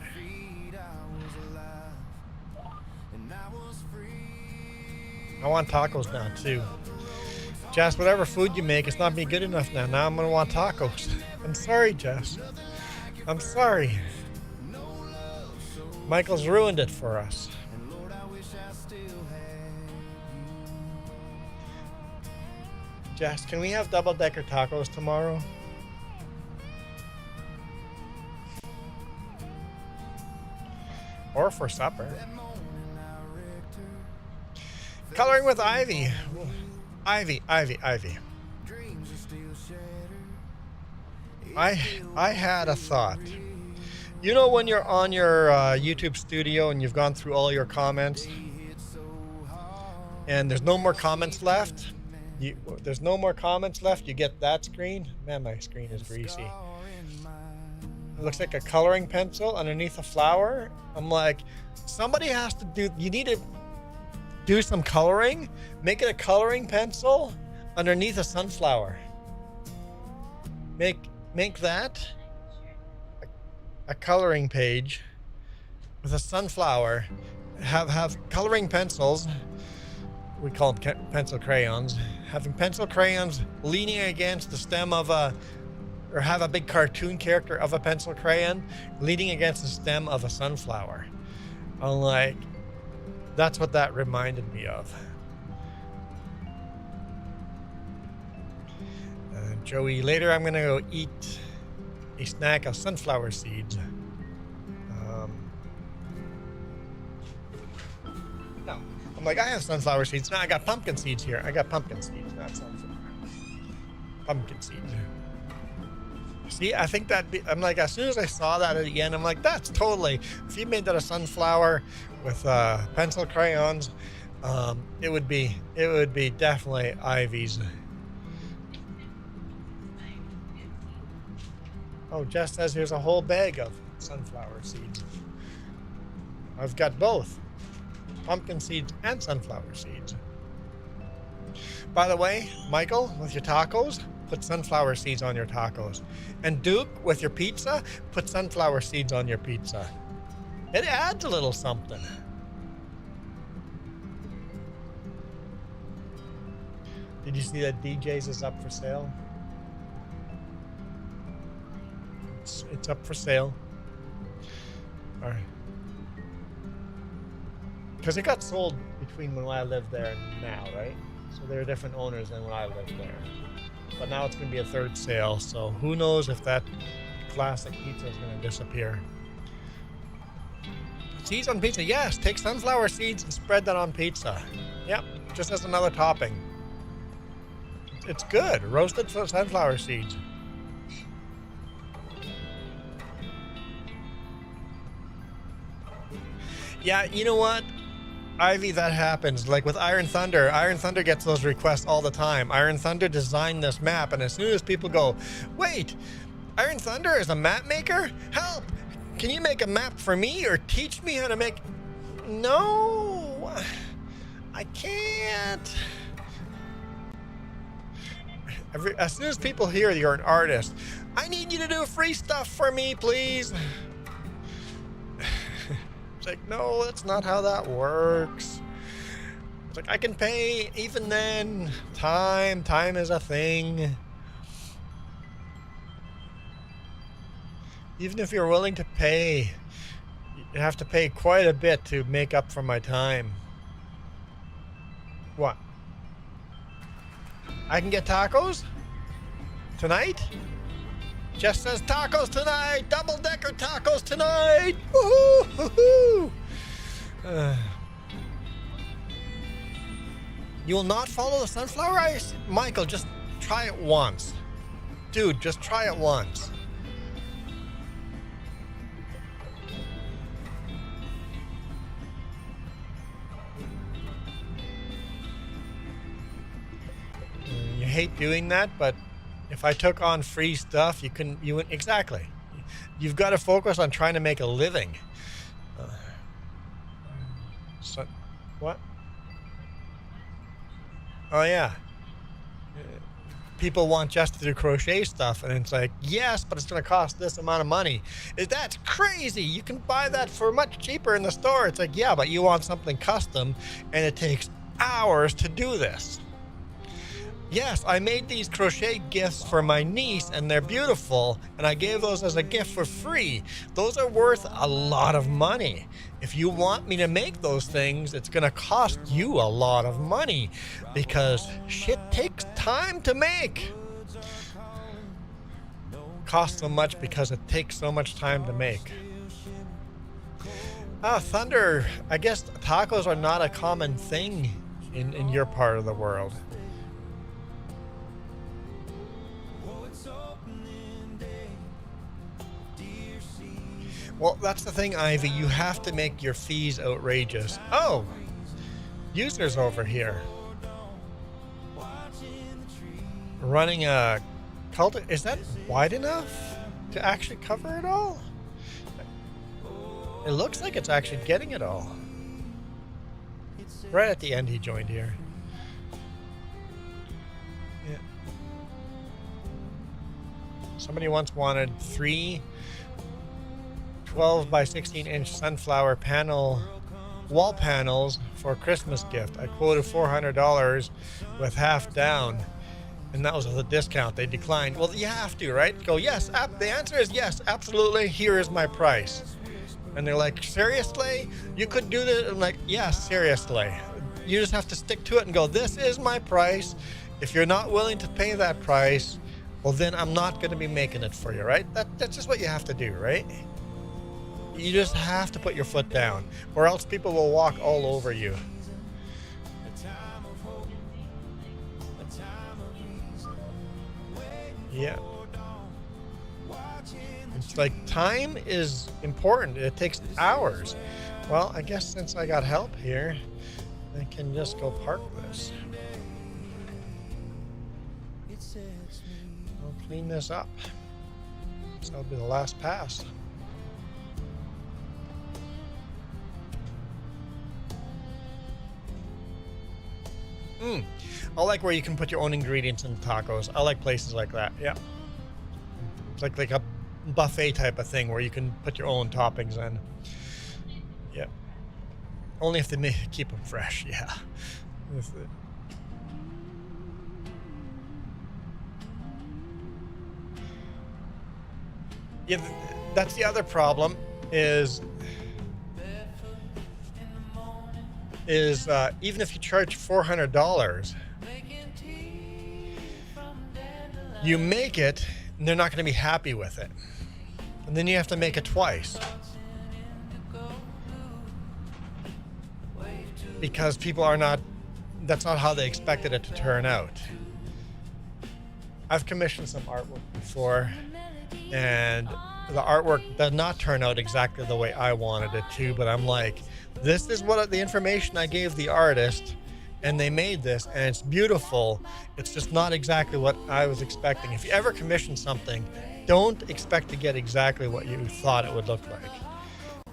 Speaker 1: I want tacos now too. Jess, whatever food you make, it's not be good enough now. Now I'm gonna want tacos. I'm sorry, Jess. I'm sorry. Michael's ruined it for us. Jess, can we have double-decker tacos tomorrow? Or for supper. Coloring with Ivy. Ivy. I had a thought. You know when you're on your YouTube studio and you've gone through all your comments and there's no more comments left? There's no more comments left. You get that screen. Man, my screen is greasy. It looks like a coloring pencil underneath a flower. I'm like, somebody has to do, you need to do some coloring. Make it a coloring pencil underneath a sunflower. Make that a coloring page with a sunflower. Have coloring pencils. We call them pencil crayons. Having pencil crayons leaning against the stem of or have a big cartoon character of a pencil crayon leaning against the stem of a sunflower. I'm like, that's what that reminded me of. Joey, later I'm gonna go eat a snack of sunflower seeds. No, I'm like, I have sunflower seeds. Now I got pumpkin seeds here. I got pumpkin seeds, not sunflower. Pumpkin seeds. See, I think I'm like, as soon as I saw that at the end, I'm like, that's totally, if you made that a sunflower with pencil crayons, it would be definitely Ivy's. Oh, Jess says here's a whole bag of sunflower seeds. I've got both. Pumpkin seeds and sunflower seeds. By the way, Michael, with your tacos, put sunflower seeds on your tacos. And Duke, with your pizza, put sunflower seeds on your pizza. It adds a little something. Did you see that DJ's is up for sale? It's up for sale. All right. Because it got sold between when I lived there and now, right? So there are different owners than when I lived there. But now it's going to be a third sale, so who knows if that classic pizza is going to disappear. Seeds on pizza, yes. Take sunflower seeds and spread that on pizza. Yep, just as another topping. It's good. Roasted sunflower seeds. Yeah, you know what? Ivy, that happens. Like with Iron Thunder. Iron Thunder gets those requests all the time. Iron Thunder designed this map, and as soon as people go, wait, Iron Thunder is a map maker? Help! Can you make a map for me or teach me how to make... No! I can't. As soon as people hear you're an artist, I need you to do free stuff for me, please. It's like, no, that's not how that works. It's like, I can pay even then. Time is a thing. Even if you're willing to pay, you have to pay quite a bit to make up for my time. What? I can get tacos? Tonight? Just says tacos tonight! Double-decker tacos tonight! Woohoo! You will not follow the sunflower ice? Michael, just try it once. Dude, just try it once. You hate doing that, but if I took on free stuff, you wouldn't, exactly. You've got to focus on trying to make a living. So, what? Oh yeah. People want just to do crochet stuff, and it's like, yes, but it's going to cost this amount of money. That's crazy. You can buy that for much cheaper in the store. It's like, yeah, but you want something custom, and it takes hours to do this. Yes, I made these crochet gifts for my niece, and they're beautiful, and I gave those as a gift for free. Those are worth a lot of money. If you want me to make those things, it's going to cost you a lot of money, because shit takes time to make. Costs so much because it takes so much time to make. Thunder, I guess tacos are not a common thing in your part of the world. Well, that's the thing, Ivy. You have to make your fees outrageous. Oh, users over here. Running a cult. Is that wide enough to actually cover it all? It looks like it's actually getting it all. Right at the end, he joined here. Yeah. Somebody once wanted 3 12 by 16 inch sunflower panel wall panels for a Christmas gift. I quoted $400 with half down, and that was with a discount. They declined. Well, you have to, right? Go, yes. The answer is yes, absolutely. Here is my price. And they're like, seriously? You could do this? I'm like, yes, seriously. You just have to stick to it and go, this is my price. If you're not willing to pay that price, well, then I'm not going to be making it for you, right? That's just what you have to do, right? You just have to put your foot down, or else people will walk all over you. Yeah. It's like time is important. It takes hours. Well, I guess since I got help here, I can just go park this. I'll clean this up. So that'll be the last pass. I like where you can put your own ingredients in tacos. I like places like that. Yeah. It's like a buffet type of thing where you can put your own toppings in. Yeah. Only if they keep them fresh. Yeah. Yeah, that's the other problem is even if you charge $400, you make it and they're not going to be happy with it. And then you have to make it twice. Because people are not, that's not how they expected it to turn out. I've commissioned some artwork before, and the artwork did not turn out exactly the way I wanted it to, but I'm like, this is what the information I gave the artist, and they made this, and it's beautiful. It's just not exactly what I was expecting. If you ever commission something, don't expect to get exactly what you thought it would look like.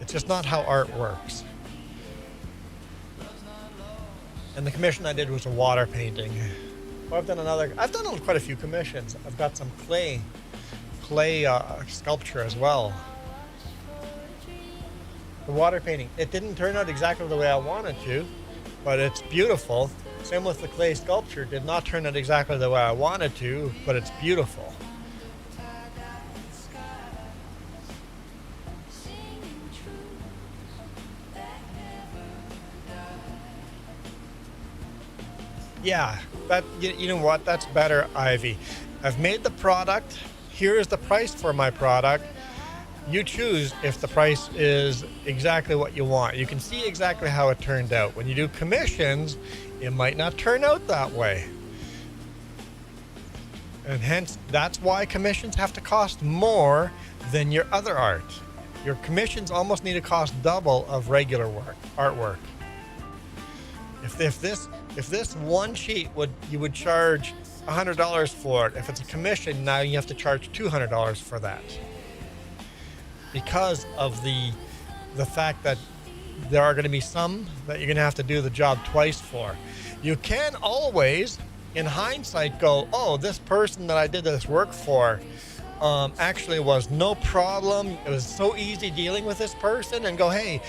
Speaker 1: It's just not how art works. And the commission I did was a water painting. Well, I've done quite a few commissions. I've got some clay sculpture as well. The water painting, it didn't turn out exactly the way I wanted to, but it's beautiful. Same with the clay sculpture, did not turn out exactly the way I wanted to, but it's beautiful. Yeah, you know what? That's better, Ivy. I've made the product. Here is the price for my product. You choose if the price is exactly what you want. You can see exactly how it turned out. When you do commissions, it might not turn out that way. And hence, that's why commissions have to cost more than your other art. Your commissions almost need to cost double of regular artwork. If this one sheet you would charge $100 for it. If it's a commission, now you have to charge $200 for that. Because of the fact that there are going to be some that you're going to have to do the job twice for. You can always, in hindsight, go, oh, this person that I did this work for actually was no problem. It was so easy dealing with this person, and go, hey,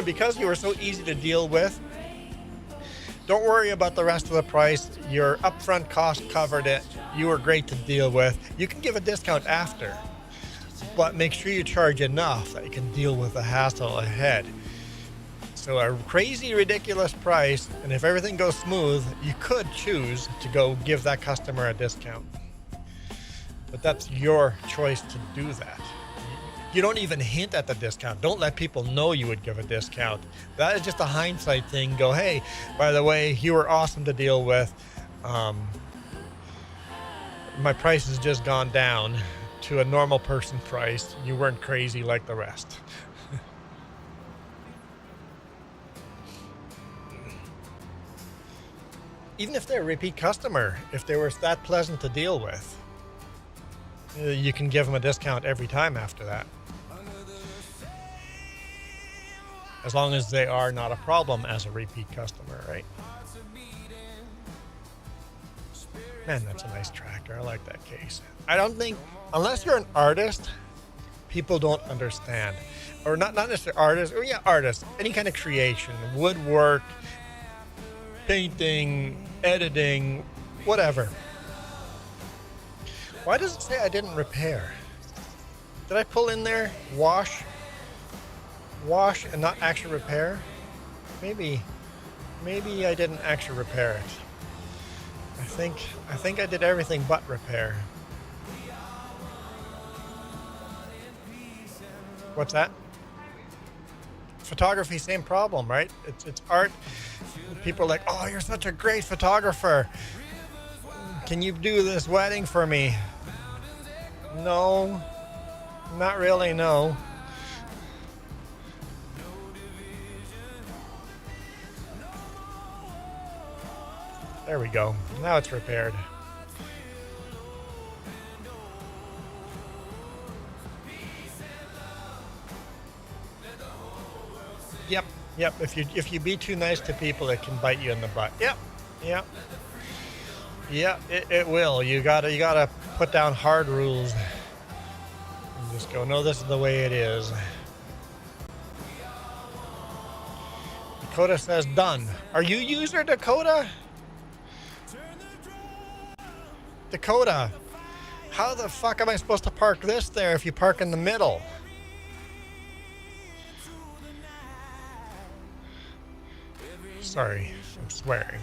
Speaker 1: because you were so easy to deal with, don't worry about the rest of the price. Your upfront cost covered it. You were great to deal with. You can give a discount after, but make sure you charge enough that you can deal with the hassle ahead. So a crazy, ridiculous price, and if everything goes smooth, you could choose to go give that customer a discount. But that's your choice to do that. You don't even hint at the discount. Don't let people know you would give a discount. That is just a hindsight thing. Go, hey, by the way, you were awesome to deal with. My price has just gone down to a normal person price. You weren't crazy like the rest. Even if they're a repeat customer, if they were that pleasant to deal with, you can give them a discount every time after that. As long as they are not a problem as a repeat customer, right? Man, that's a nice tractor. I like that case. I don't think, unless you're an artist, people don't understand. Or not necessarily artists, or yeah, artists. Any kind of creation, woodwork, painting, editing, whatever. Why does it say I didn't repair? Did I pull in there, wash and not actually repair? Maybe I didn't actually repair it. I think I did everything but repair. What's that? Photography, same problem, right? It's art. People are like, oh, you're such a great photographer. Can you do this wedding for me? No, not really, no. There we go. Now it's repaired. Yep. If you be too nice to people, it can bite you in the butt. Yep. It will. You gotta put down hard rules. And just go, no, this is the way it is. Dakota says done. Are you user, Dakota? Dakota, how the fuck am I supposed to park this there if you park in the middle? Sorry, I'm swearing.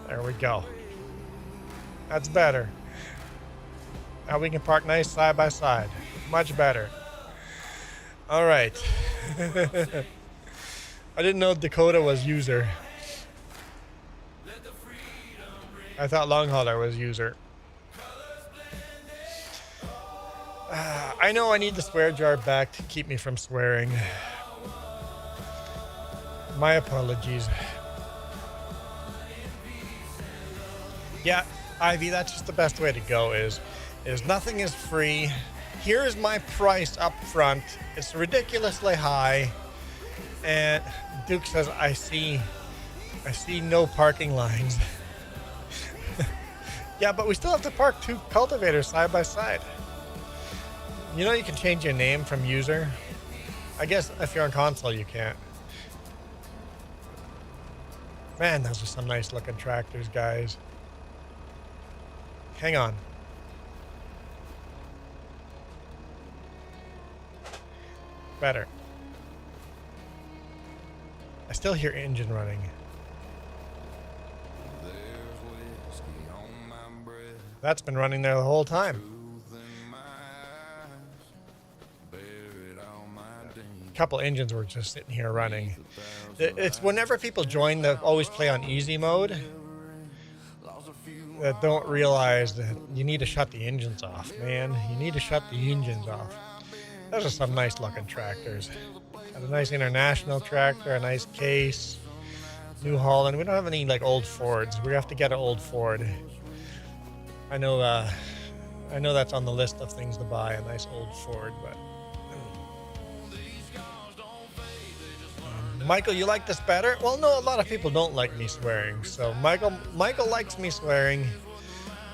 Speaker 1: There we go. That's better. Now we can park nice side by side. Much better. All right. I didn't know Dakota was user. I thought Long Hauler was user. I know I need the swear jar back to keep me from swearing. My apologies. Yeah, Ivy, that's just the best way to go is nothing is free. Here's my price up front. It's ridiculously high. And Duke says, I see no parking lines. Yeah, but we still have to park two cultivators side by side. You know you can change your name from user? I guess if you're on console you can't. Man, those are some nice looking tractors, guys. Hang on. Better. I still hear engine running. That's been running there the whole time. couple engines were just sitting here running. It's whenever people join that always play on easy mode that don't realize that you need to shut the engines off, man. You need to shut the engines off. Those are some nice looking tractors. Got a nice International tractor, a nice case, New Holland. We don't have any like old Fords. We have to get an old Ford. I know that's on the list of things to buy, a nice old Ford, but Michael, you like this better? Well, no, a lot of people don't like me swearing. So Michael likes me swearing.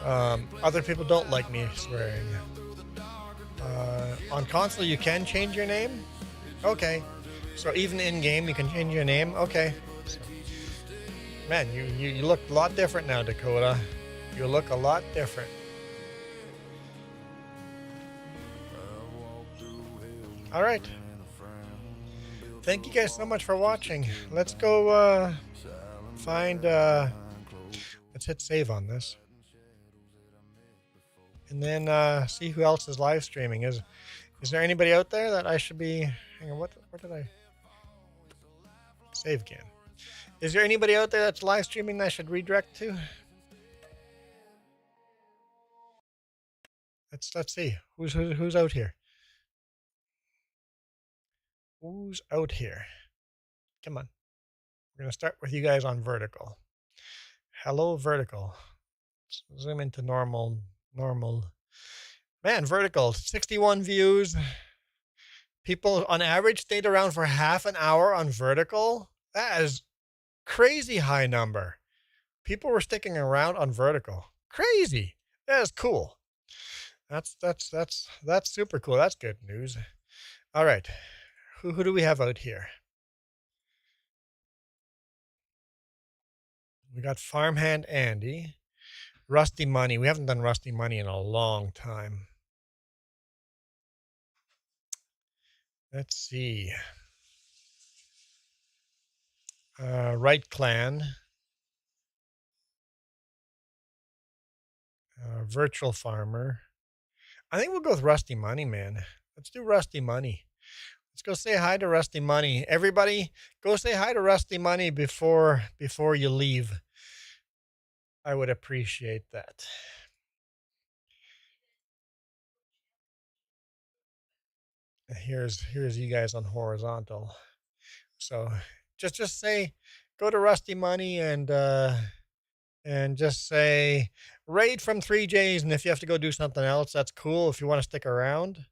Speaker 1: Other people don't like me swearing. On console, you can change your name. Okay. So even in game, you can change your name. Okay. So, man, you look a lot different now, Dakota. You look a lot different. All right. Thank you guys so much for watching. Let's go find. Let's hit save on this, and then see who else is live streaming. Is there anybody out there that I should be? Hang on, where did I save again? Is there anybody out there that's live streaming that I should redirect to? Let's see who's out here. Who's out here? Come on. We're going to start with you guys on vertical. Hello, vertical. Let's zoom into normal. Man, vertical. 61 views. People on average stayed around for half an hour on vertical. That is crazy high number. People were sticking around on vertical. Crazy. That is cool. That's super cool. That's good news. All right. Who do we have out here? We got Farmhand Andy. Rusty Money. We haven't done Rusty Money in a long time. Let's see. Right Clan. Virtual Farmer. I think we'll go with Rusty Money, man. Let's do Rusty Money. Let's go say hi to Rusty Money. Everybody, go say hi to Rusty Money before you leave. I would appreciate that. Here's you guys on horizontal. So just say, go to Rusty Money and just say raid from 3Js, and if you have to go do something else, that's cool. If you want to stick around,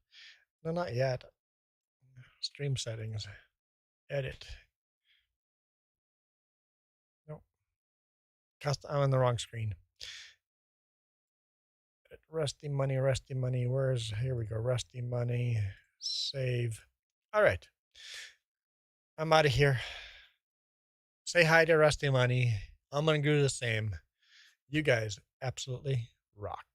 Speaker 1: no, not yet. Stream settings, edit. Nope. I'm on the wrong screen. Rusty Money. Here we go. Rusty Money. Save. All right. I'm out of here. Say hi to Rusty Money. I'm going to do the same. You guys absolutely rock.